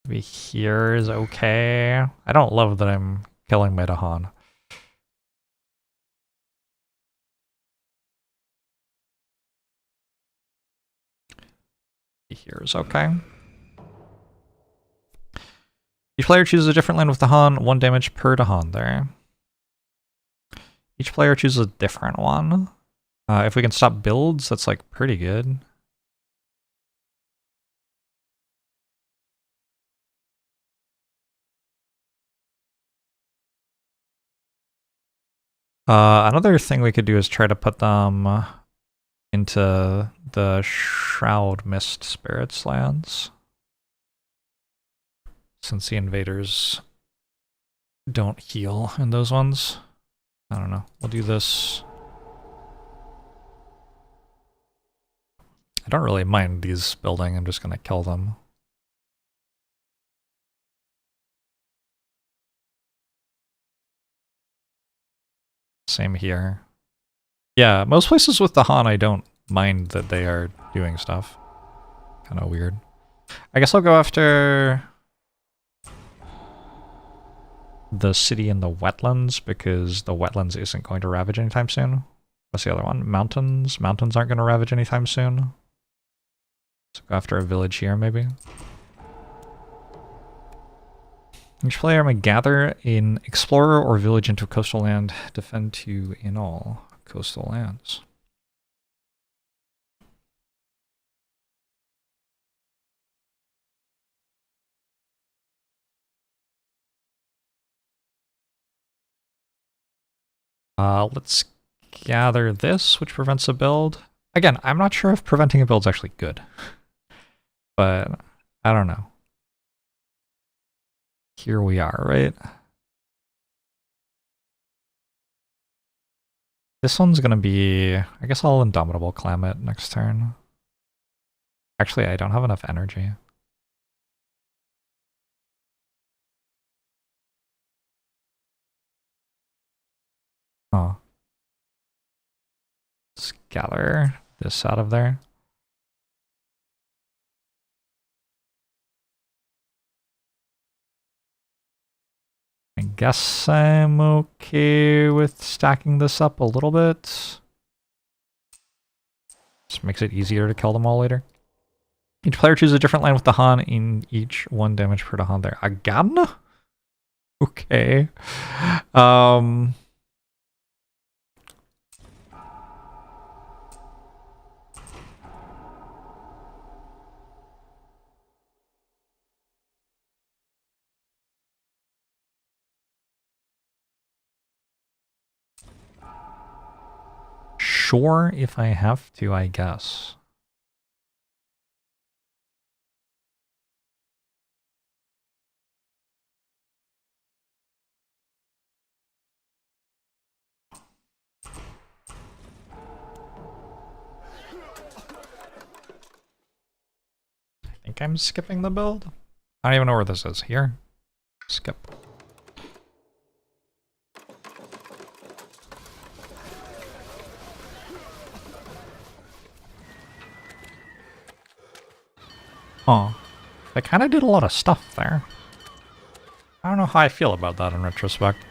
Maybe here is okay. I don't love that I'm killing my Dahan. Here is okay. Each player chooses a different land with Dahan, 1 damage per Dahan there. Each player chooses a different one. If we can stop builds, that's like pretty good. Another thing we could do is try to put them into the Shroud Mist Spirits lands. Since the invaders don't heal in those ones. I don't know. We'll do this. I don't really mind these building. I'm just going to kill them. Same here. Yeah, most places with the Han, I don't mind that they are doing stuff. Kind of weird. I guess I'll go after the city in the wetlands, because the wetlands isn't going to ravage anytime soon. What's the other one? Mountains? Mountains aren't going to ravage anytime soon. So go after a village here, maybe. Each player may gather an explorer or village into coastal land, defend 2 in all coastal lands. Let's gather this, which prevents a build. Again, I'm not sure if preventing a build is actually good, but I don't know. Here we are, right? This one's gonna be, I guess I'll Indomitable Clam it next turn. Actually, I don't have enough energy. Oh. Let's gather this out of there. I guess I'm okay with stacking this up a little bit. Just makes it easier to kill them all later. Each player chooses a different land with the Han in each 1 damage per the Han there. Again? Okay. Sure, if I have to, I guess. I think I'm skipping the build. I don't even know where this is. Here? Skip. Oh, they kind of did a lot of stuff there. I don't know how I feel about that in retrospect.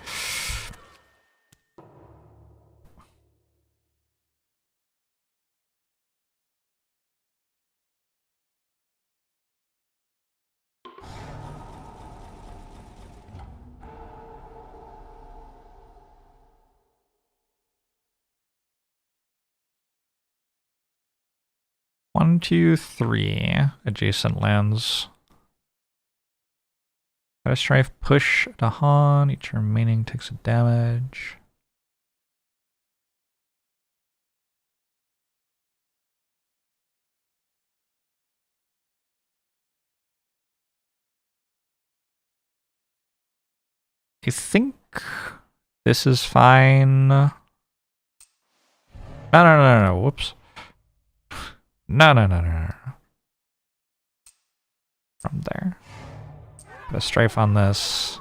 One, two, three adjacent lands. Gotta strife push to Han. Each remaining takes a damage. I think this is fine. No. Whoops. No. From there. Put a strife on this.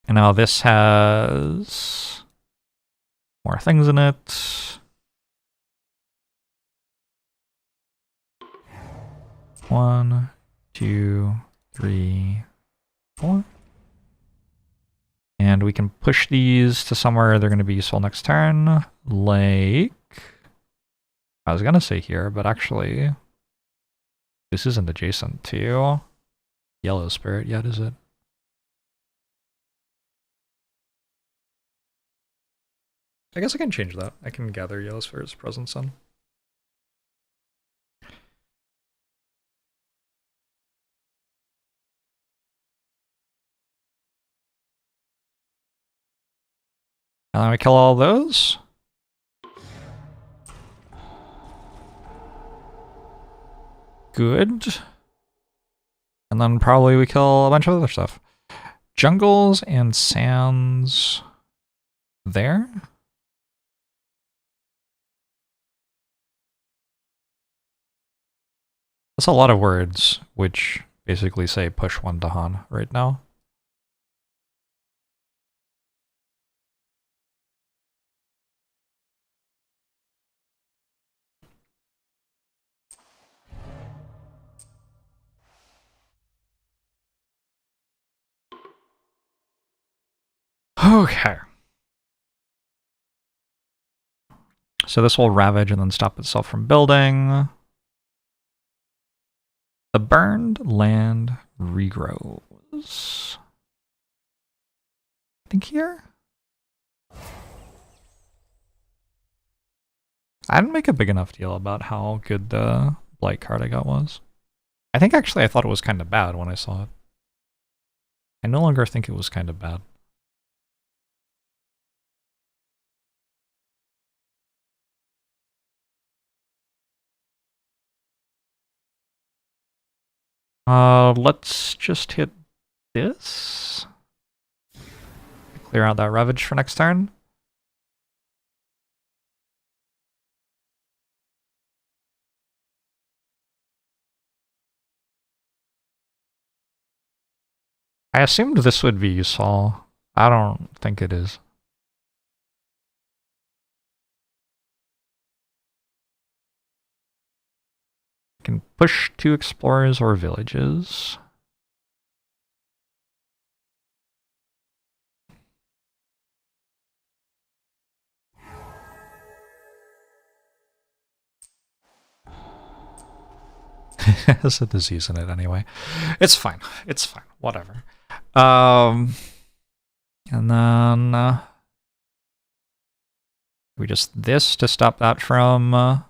And now this has more things in it. 1, 2, 3, 4. And we can push these to somewhere they're going to be useful next turn. Like, I was going to say here, but actually, this isn't adjacent to Yellow Spirit yet, is it? I guess I can change that. I can gather Yellow Spirit's presence in. And then we kill all those. Good. And then probably we kill a bunch of other stuff. Jungles and sands there. That's a lot of words, which basically say push 1 to Han right now. Okay. So this will ravage and then stop itself from building. The burned land regrows. I think here? I didn't make a big enough deal about how good the blight card I got was. I think actually I thought it was kind of bad when I saw it. I no longer think it was kind of bad. Let's just hit this. Clear out that ravage for next turn. I assumed this would be useful. I don't think it is. I can push 2 explorers or villages. There's a disease in it anyway. It's fine. It's fine. Whatever. And then we just this to stop that from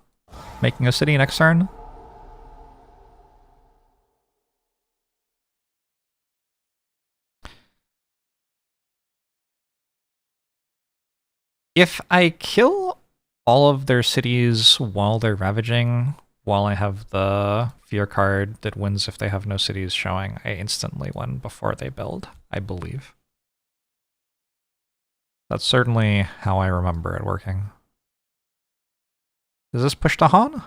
making a city next turn. If I kill all of their cities while they're ravaging, while I have the fear card that wins if they have no cities showing, I instantly win before they build, I believe. That's certainly how I remember it working. Does this push the Han?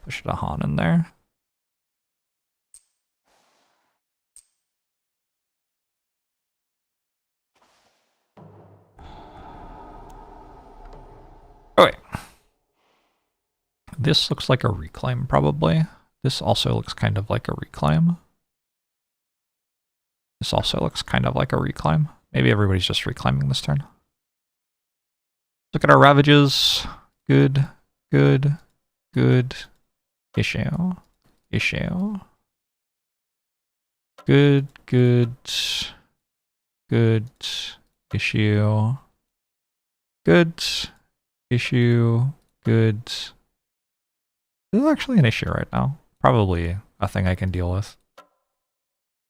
Push the Han in there. Oh wait. This looks like a reclaim, probably. This also looks kind of like a reclaim. This also looks kind of like a reclaim. Maybe everybody's just reclaiming this turn. Look at our ravages. Good, good, good. Issue. Issue. Good, good, good. Issue. Good. Issue. Good. This is actually an issue right now. Probably a thing I can deal with.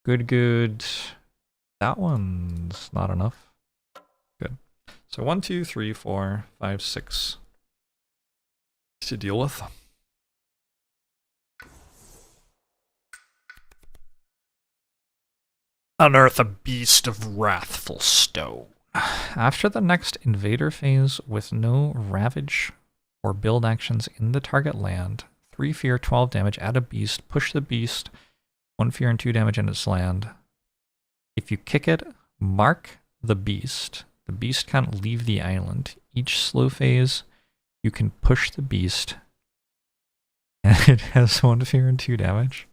Good, good. That one's not enough. Good. So 1, 2, 3, 4, 5, 6 to deal with. Unearth a beast of wrathful stone. After the next invader phase with no ravage or build actions in the target land, 3 fear, 12 damage, add a beast, push the beast, 1 fear and 2 damage in its land. If you kick it, mark the beast. The beast can't leave the island. Each slow phase, you can push the beast, and it has 1 fear and 2 damage.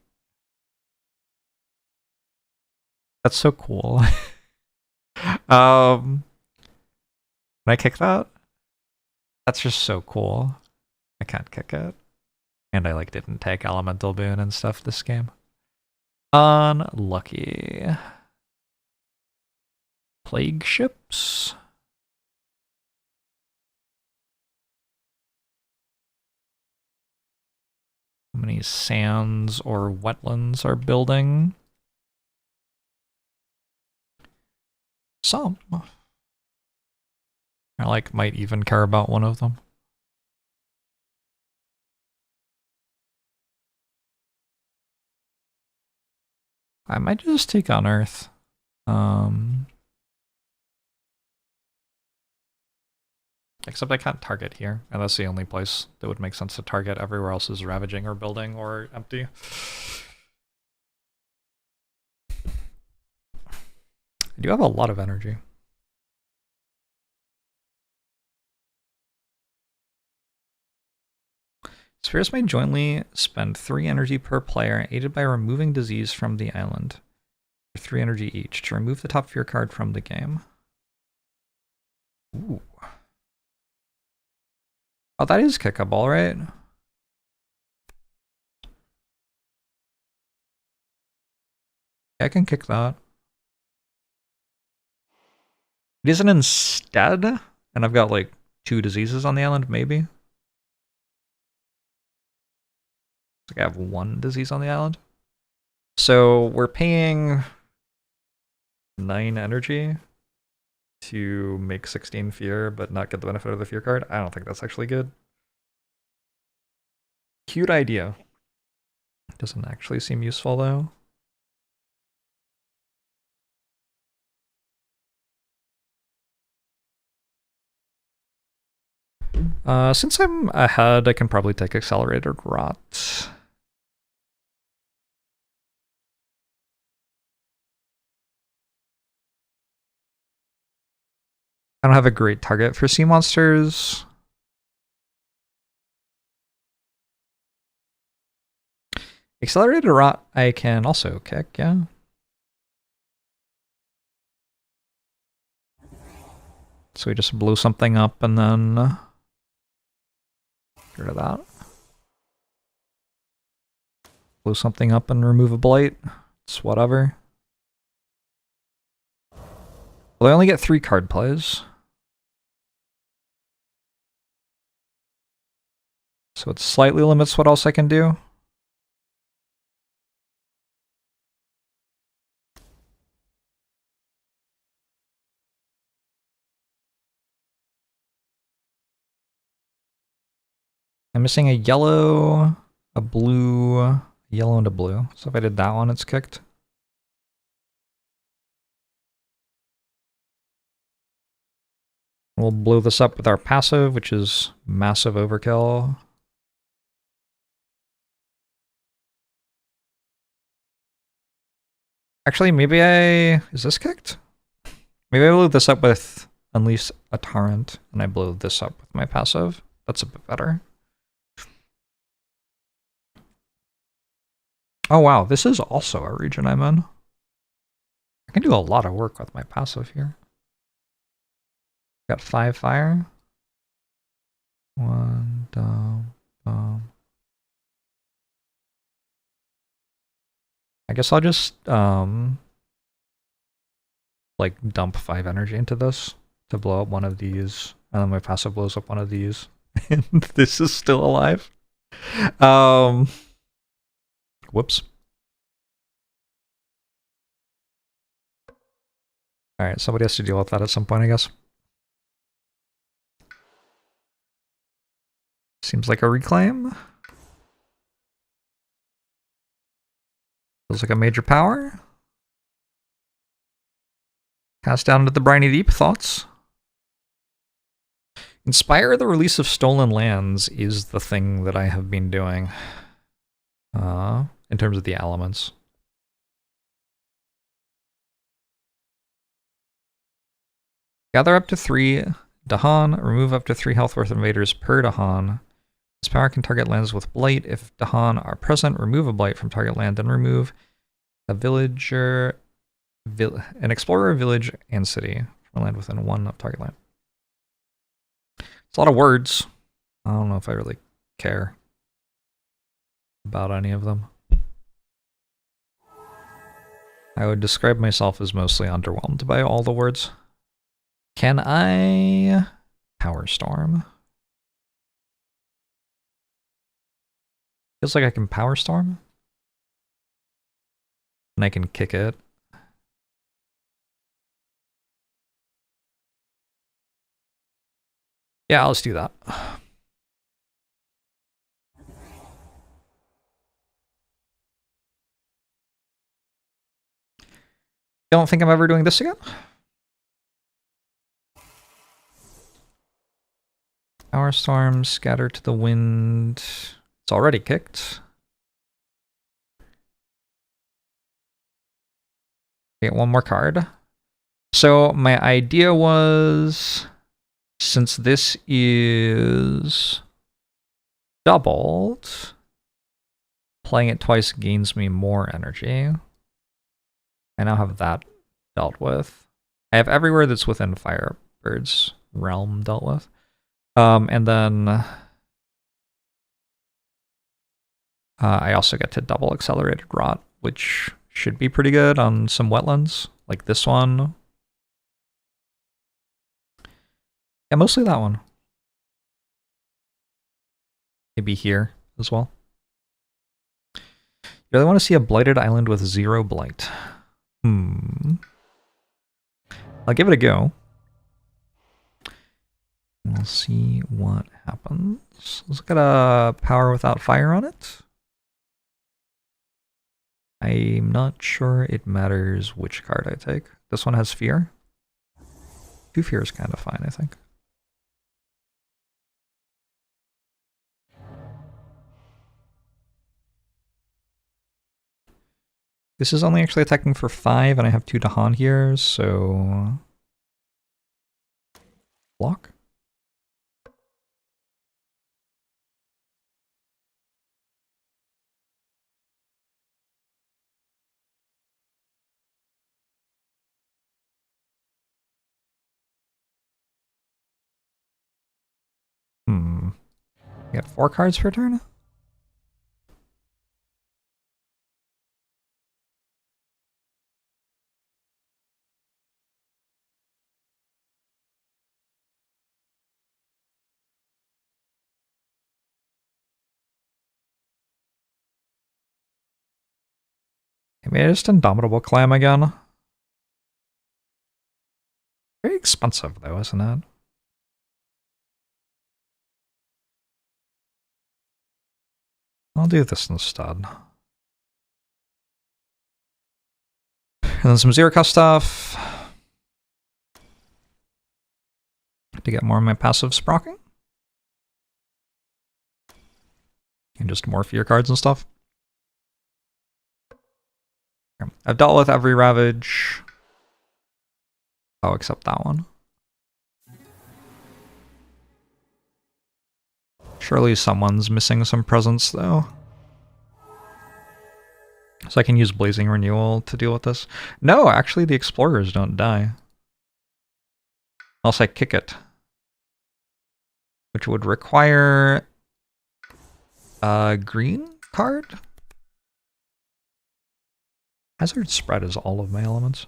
That's so cool. Can I kick that? That's just so cool. I can't kick it. And I like didn't take elemental boon and stuff this game. Unlucky. Plague ships. How many sands or wetlands are building? Some. I might even care about one of them. I might just take Unearth. Except I can't target here, and that's the only place that would make sense to target. Everywhere else is ravaging or building or empty. I do have a lot of energy. Spheres may jointly spend 3 energy per player, aided by removing disease from the island. For 3 energy each to remove the top fear card from the game. Ooh. Oh, that is kickable, right? I can kick that. It isn't instead, and I've got like 2 diseases on the island, maybe. Like I have 1 disease on the island. So we're paying 9 energy to make 16 fear, but not get the benefit of the fear card. I don't think that's actually good. Cute idea. Doesn't actually seem useful though. Since I'm ahead, I can probably take Accelerated Rot. I don't have a great target for sea monsters. Accelerated Rot I can also kick, yeah. So we just blew something up and then get rid of that. Blow something up and remove a blight. It's whatever. Well, I only get 3 card plays. So it slightly limits what else I can do. I'm missing a yellow, a blue, a yellow, and a blue. So if I did that one, it's kicked. We'll blow this up with our passive, which is massive overkill. Actually, maybe is this kicked? Maybe I blew this up with Unleash a Torrent, and I blew this up with my passive. That's a bit better. Oh wow, this is also a region I'm in. I can do a lot of work with my passive here. Got 5 fire. 1 dump. I guess I'll just like dump 5 energy into this to blow up one of these, and then my passive blows up one of these, and this is still alive. Whoops. All right, somebody has to deal with that at some point, I guess. Seems like a reclaim. Feels like a major power. Cast down into the briny deep. Thoughts? Inspire the release of stolen lands is the thing that I have been doing. In terms of the elements. Gather up to 3 Dahan. Remove up to 3 health worth invaders per Dahan. This power can target lands with blight. If Dahan are present, remove a blight from target land, then remove a villager, an explorer, village, and city from a land within 1 of target land. It's a lot of words. I don't know if I really care about any of them. I would describe myself as mostly underwhelmed by all the words. Can I Power Storm? Feels like I can Power Storm. And I can kick it. Yeah, let's do that. Don't think I'm ever doing this again. Power Storm, scatter to the wind. It's already kicked. Get 1 more card. So my idea was, since this is doubled, playing it twice gains me more energy. I now have that dealt with. I have everywhere that's within Firebird's realm dealt with. And then I also get to double accelerated rot, which should be pretty good on some wetlands, like this one. Yeah, mostly that one. Maybe here as well. You really want to see a blighted island with 0 blight. I'll give it a go. We'll see what happens. Let's look at a power without fire on it. I'm not sure it matters which card I take. This one has fear. 2 fear is kind of fine, I think. This is only actually attacking for 5, and I have 2 Dahan here, so... block? Get 4 cards per turn? Maybe I just Indomitable Clam again. Very expensive though, isn't it? I'll do this instead. And then some zero cost stuff. To get more of my passive sprocking. And just more fear cards and stuff. I've dealt with every Ravage. Oh, except that one. Surely someone's missing some presence, though. So I can use Blazing Renewal to deal with this. No, actually the Explorers don't die. Unless I kick it. Which would require a green card? Hazard Spread is all of my elements.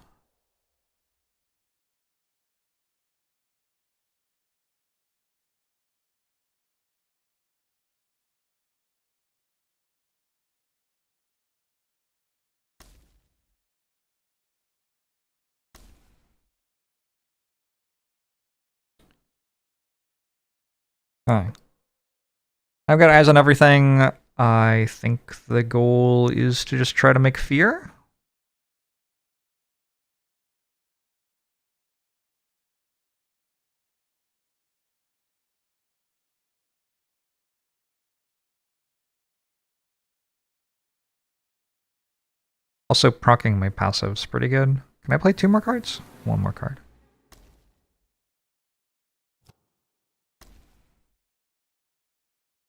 Alright. I've got eyes on everything. I think the goal is to just try to make fear. Also, proccing my passive's pretty good. Can I play 2 more cards? 1 more card.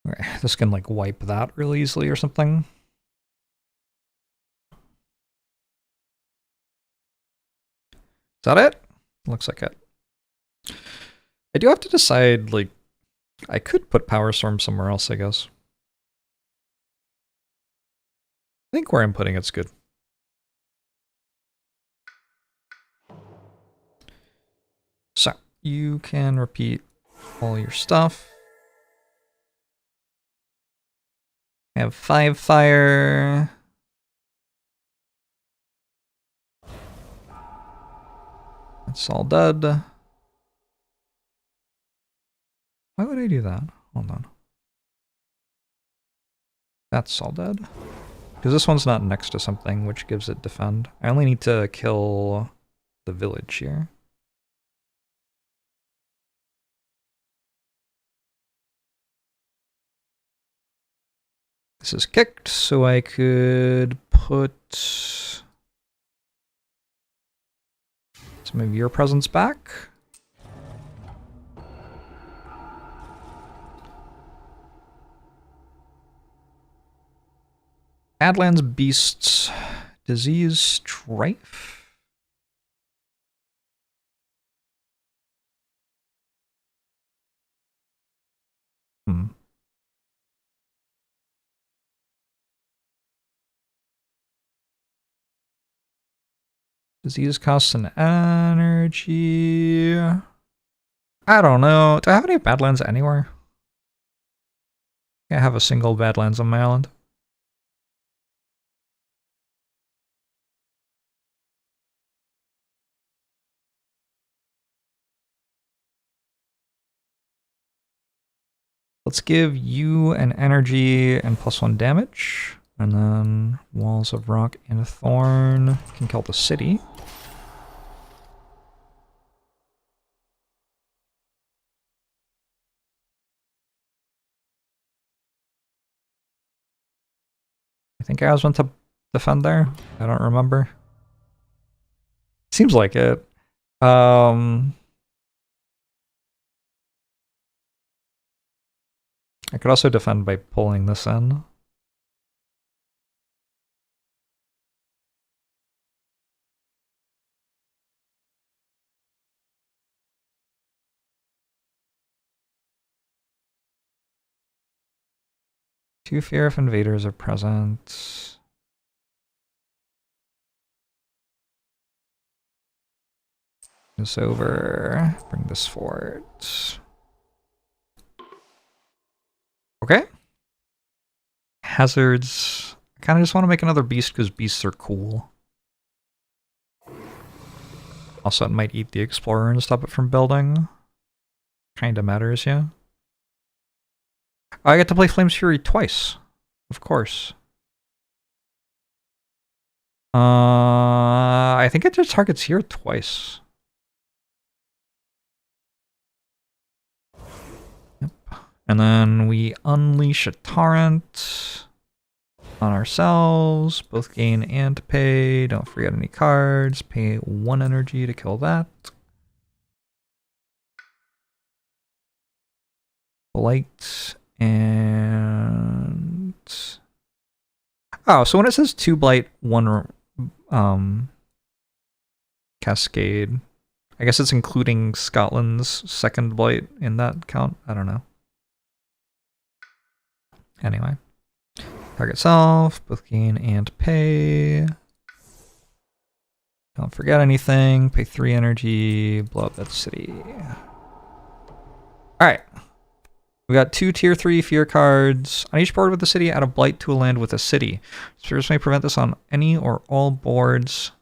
Okay, this can like wipe that really easily or something. Is that it? Looks like it. I do have to decide, like, I could put Power Storm somewhere else, I guess. I think where I'm putting it's good. So, you can repeat all your stuff. I have 5 fire. That's all dead. Why would I do that? Hold on. That's all dead. Because this one's not next to something, which gives it defend. I only need to kill the village here. This is kicked, so I could put some of your presence back. Badlands Beasts Disease strife. Disease costs an energy. I don't know. Do I have any Badlands anywhere? I have a single Badlands on my island. Let's give you an energy and +1 damage. And then Walls of Rock and Thorn can kill the city. I think I was meant to defend there. I don't remember. Seems like it. I could also defend by pulling this in. Two fear if invaders are present. This over. Bring this fort. Okay. Hazards. I kind of just want to make another beast because beasts are cool. Also, it might eat the explorer and stop it from building. Kinda matters, yeah. I get to play Flame's Fury twice. Of course. I think it just targets here twice. Yep. And then we unleash a torrent on ourselves. Both gain and pay. Don't forget any cards. Pay 1 energy to kill that. Blight and... Oh, so when it says 2 Blight, 1 Cascade, I guess it's including Scotland's 2nd Blight in that count? I don't know. Anyway. Target self, both gain and pay. Don't forget anything. Pay 3 energy, blow up that city. Alright. We got 2 tier 3 fear cards. On each board with the city, add a blight to a land with a city. Spheres may prevent this on any or all boards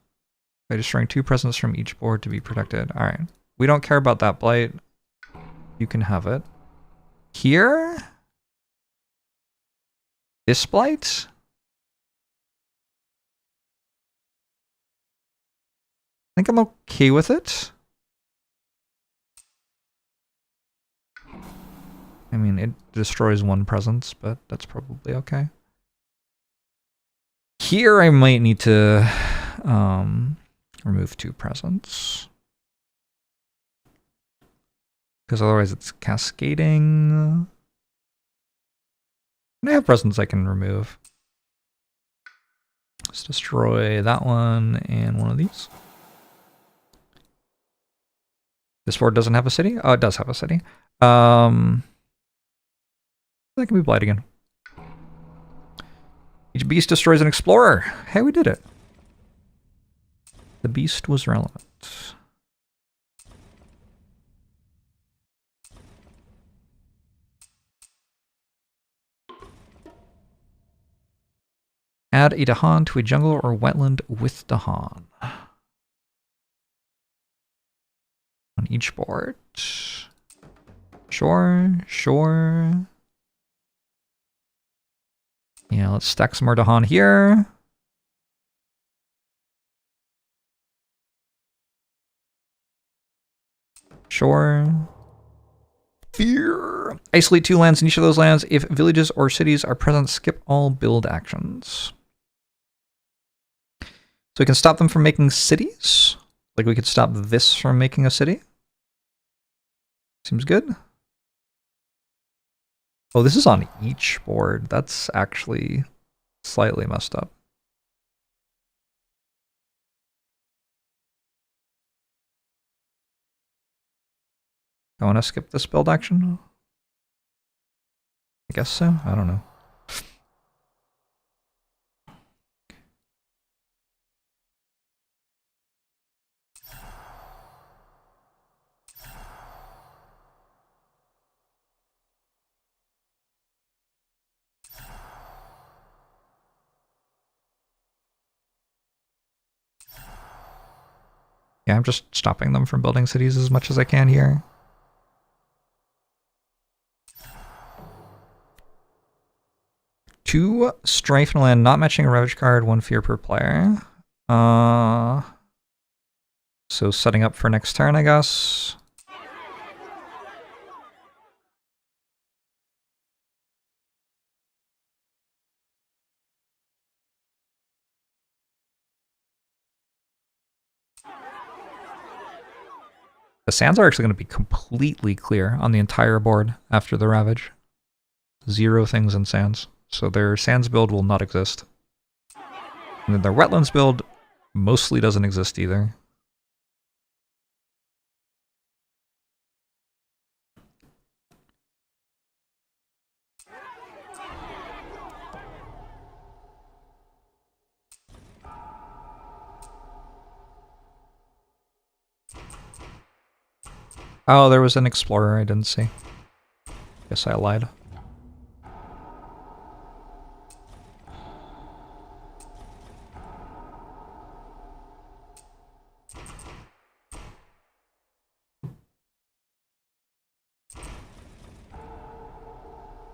by destroying 2 presents from each board to be protected. Alright. We don't care about that blight. You can have it. Here? This blight? I think I'm okay with it. I mean, it destroys 1 presence, but that's probably okay. Here I might need to remove 2 presents. Because otherwise it's cascading. And I have presents I can remove. Let's destroy that one and one of these. This board doesn't have a city? Oh, it does have a city. That can be blight again. Each beast destroys an explorer. Hey, we did it. The beast was relevant. Add a Dahan to a jungle or wetland with Dahan. On each board. Sure, sure. Yeah, let's stack some more Dahan here. Sure. Fear. Isolate 2 lands in each of those lands. If villages or cities are present, skip all build actions. So we can stop them from making cities. Like we could stop this from making a city. Seems good. Oh, this is on each board. That's actually slightly messed up. I want to skip this build action? I guess so. I don't know. Yeah, I'm just stopping them from building cities as much as I can here. Two Strife and land, not matching a Ravage card, one fear per player. So setting up for next turn, I guess. The sands are actually going to be completely clear on the entire board after the Ravage. 0 things in sands. So their sands build will not exist. And then their wetlands build mostly doesn't exist either. Oh, there was an explorer I didn't see. Guess I lied.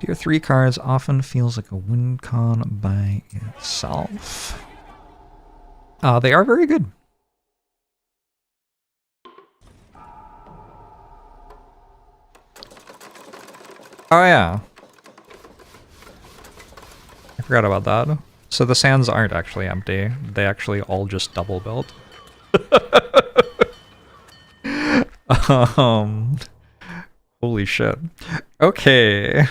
Tier 3 cards often feels like a win con by itself. They are very good. Oh yeah. I forgot about that. So the sands aren't actually empty. They actually all just double built. Holy shit. Okay.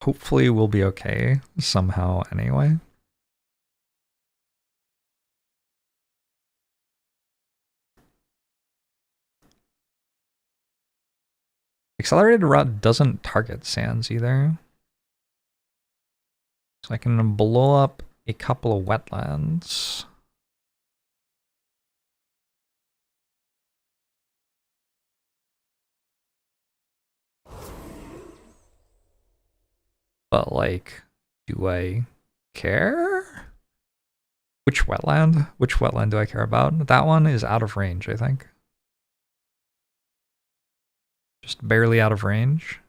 Hopefully we'll be okay somehow anyway. Accelerated Rot doesn't target sands either. So I can blow up a couple of wetlands. But like, do I care? Which wetland? Which wetland do I care about? That one is out of range, I think. Just barely out of range.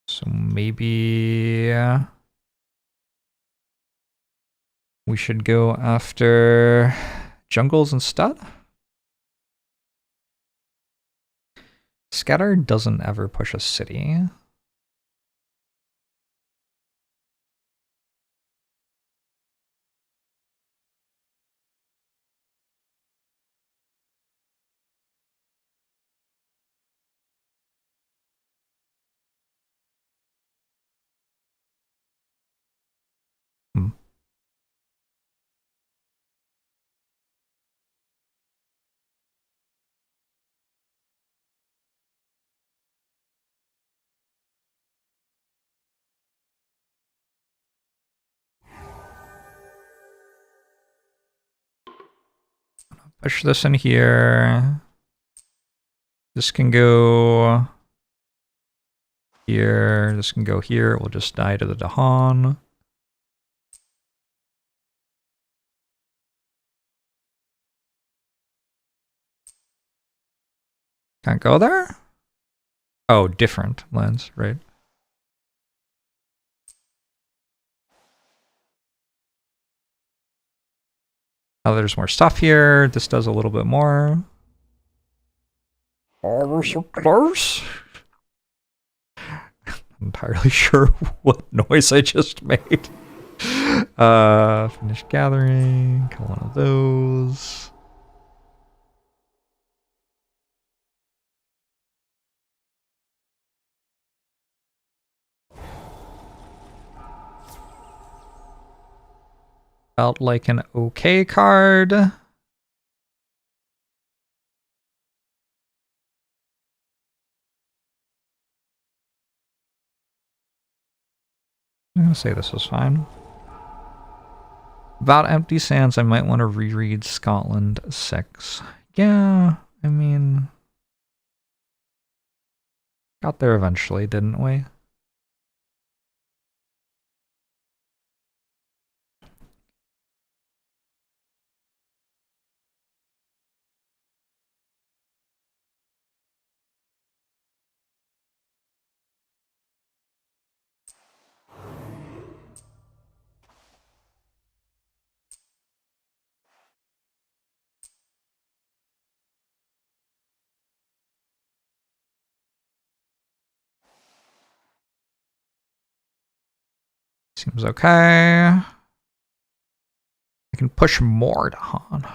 So maybe we should go after jungles instead. Scatter doesn't ever push a city. Push this in here. This can go here. This can go here. It will just die to the Dahan. Can't go there? Oh, different lands, right? Oh, there's more stuff here. This does a little bit more. Oh, we're so close. I'm entirely sure what noise I just made. Finish gathering. Kill one of those. Felt like an okay card. I'm gonna say this is fine. About Empty Sands, I might want to reread Scotland 6. Yeah, I mean... Got there eventually, didn't we? Seems okay. I can push more on.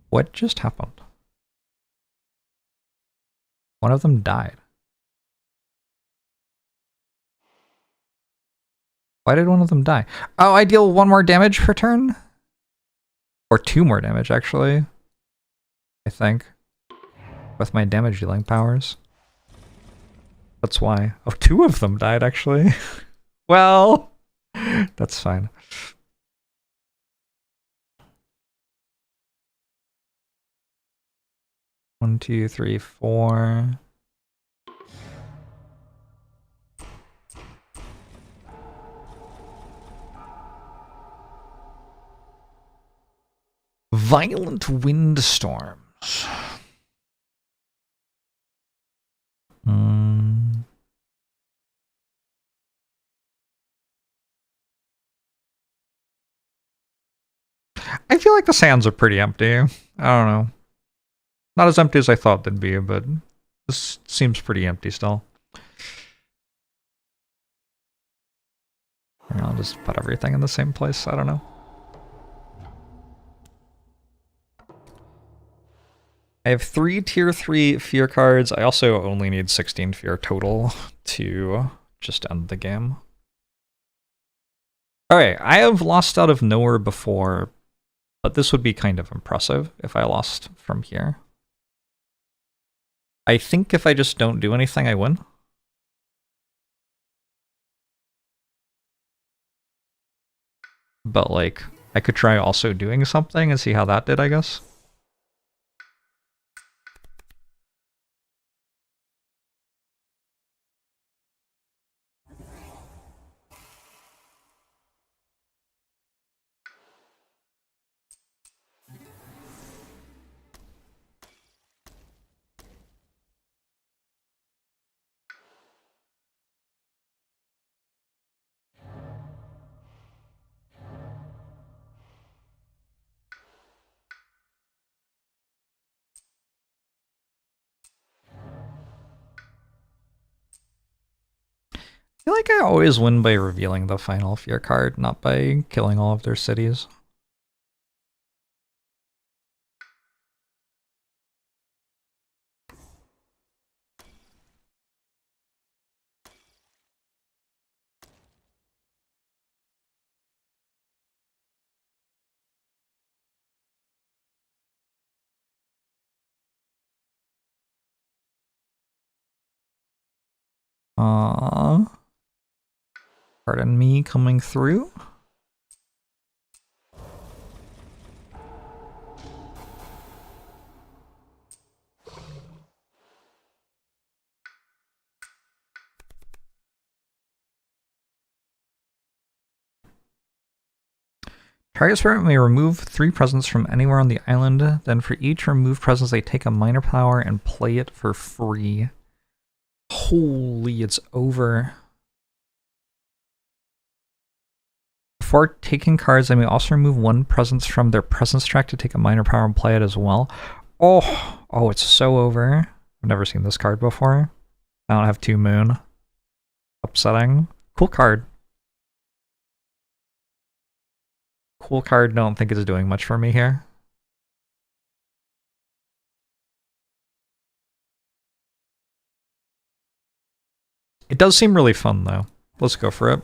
What just happened? One of them died. Why did one of them die? Oh, I deal 1 more damage per turn? Or 2 more damage, actually. I think. With my damage dealing powers. That's why. Oh, 2 of them died, actually. Well, that's fine. One, two, three, 4. Violent windstorms. I feel like the sands are pretty empty. I don't know. Not as empty as I thought they'd be, but this seems pretty empty still. And I'll just put everything in the same place. I don't know. I have 3 tier 3 fear cards. I also only need 16 fear total to just end the game. Alright, I have lost out of nowhere before, but this would be kind of impressive if I lost from here. I think if I just don't do anything, I win. But like, I could try also doing something and see how that did, I guess. I feel like I always win by revealing the final fear card, not by killing all of their cities. Pardon me coming through. Target spirit may remove 3 presents from anywhere on the island. Then for each removed presence, they take a minor power and play it for free. Holy, it's over. Before taking cards, they may also remove 1 presence from their presence track to take a minor power and play it as well. Oh, it's so over. I've never seen this card before. I don't have 2 moon. Upsetting. Cool card. Cool card, don't think it's doing much for me here. It does seem really fun, though. Let's go for it.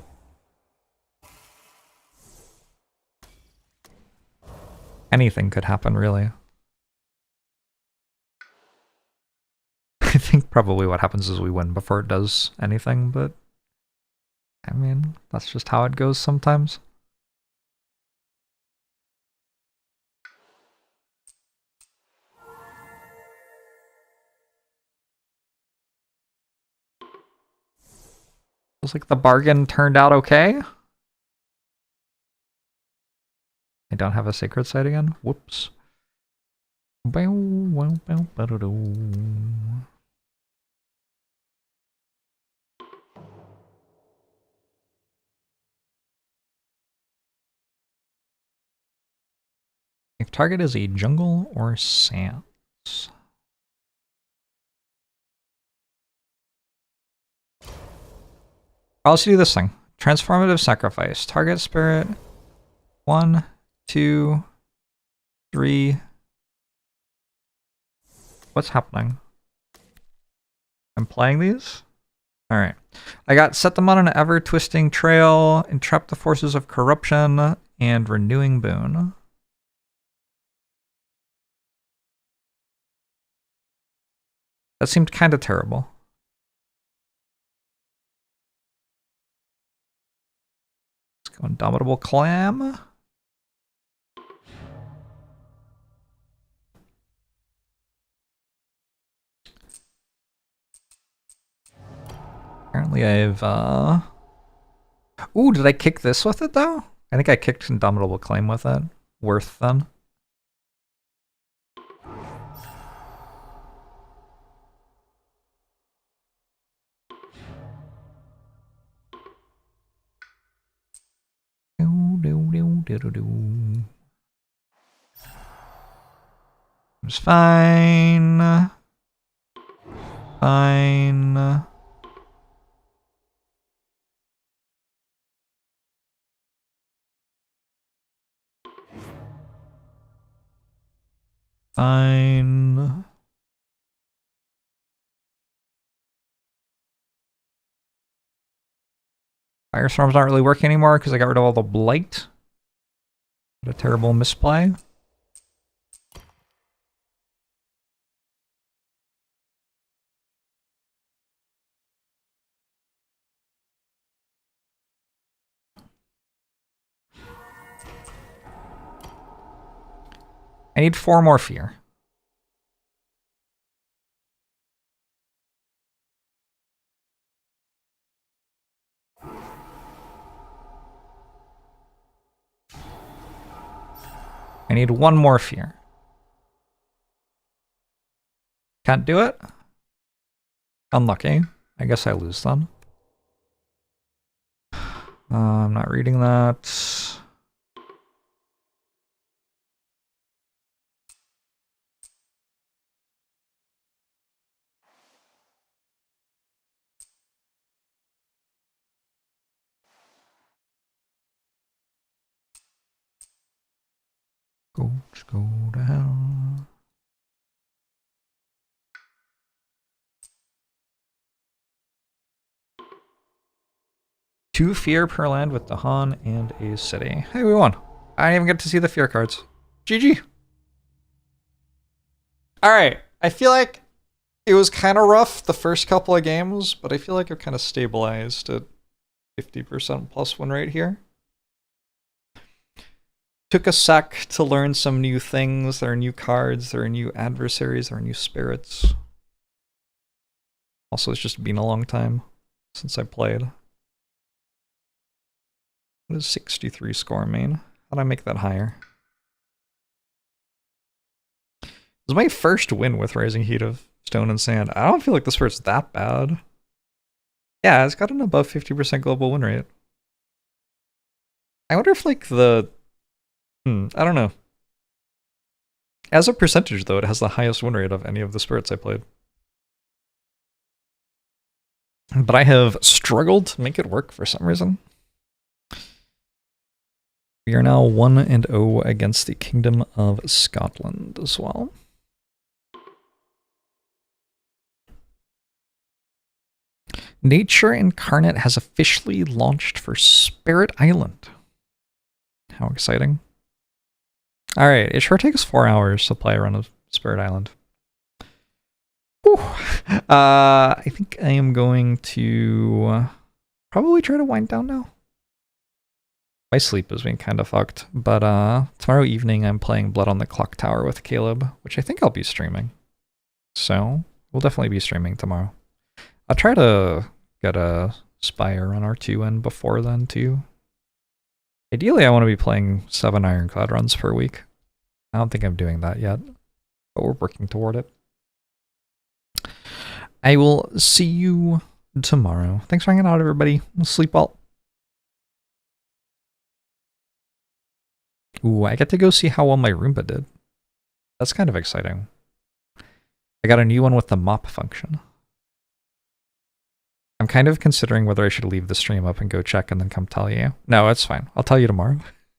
Anything could happen, really. I think probably what happens is we win before it does anything, but I mean, that's just how it goes sometimes. Looks like the bargain turned out okay. I don't have a sacred site again. Whoops. If target is a jungle or sands. I'll do this thing. Transformative sacrifice. Target spirit. 1, 2, 3. What's happening? I'm playing these? Alright. I got set them on an ever-twisting trail, entrap the forces of corruption, and renewing boon. That seemed kind of terrible. Let's go Indomitable Clam. Apparently I've, Ooh, did I kick this with it, though? I think I kicked Indomitable Claim with it. Worth, then. It's fine. Fine. Fine. Firestorm's not really working anymore because I got rid of all the blight. What a terrible misplay. I need 4 more fear. I need 1 more fear. Can't do it? Unlucky. I guess I lose then. I'm not reading that. Just go to hell. Two fear per land with the Han and a city. Hey, we won. I didn't even get to see the fear cards. GG. Alright, I feel like it was kind of rough the first couple of games, but I feel like I've kind of stabilized at 50% plus win rate here. Took a sec to learn some new things. There are new cards, there are new adversaries, there are new spirits. Also, it's just been a long time since I played. What does 63 score mean? How'd I make that higher? This is my first win with Rising Heat of Stone and Sand. I don't feel like the spirit's that bad. Yeah, it's got an above 50% global win rate. I wonder if, like, the... I don't know. As a percentage, though, it has the highest win rate of any of the spirits I played. But I have struggled to make it work for some reason. We are now 1-0 against the Kingdom of Scotland as well. Nature Incarnate has officially launched for Spirit Island. How exciting. All right, it sure takes 4 hours to play around a Spirit Island. Whew. I think I am going to probably try to wind down now. My sleep has been kind of fucked, but tomorrow evening I'm playing Blood on the Clock Tower with Caleb, which I think I'll be streaming. So we'll definitely be streaming tomorrow. I'll try to get a Spire on R2 in before then too. Ideally, I want to be playing 7 Ironclad runs per week. I don't think I'm doing that yet, but we're working toward it. I will see you tomorrow. Thanks for hanging out, everybody. Sleep well. Ooh, I get to go see how well my Roomba did. That's kind of exciting. I got a new one with the mop function. I'm kind of considering whether I should leave the stream up and go check and then come tell you. No, it's fine. I'll tell you tomorrow.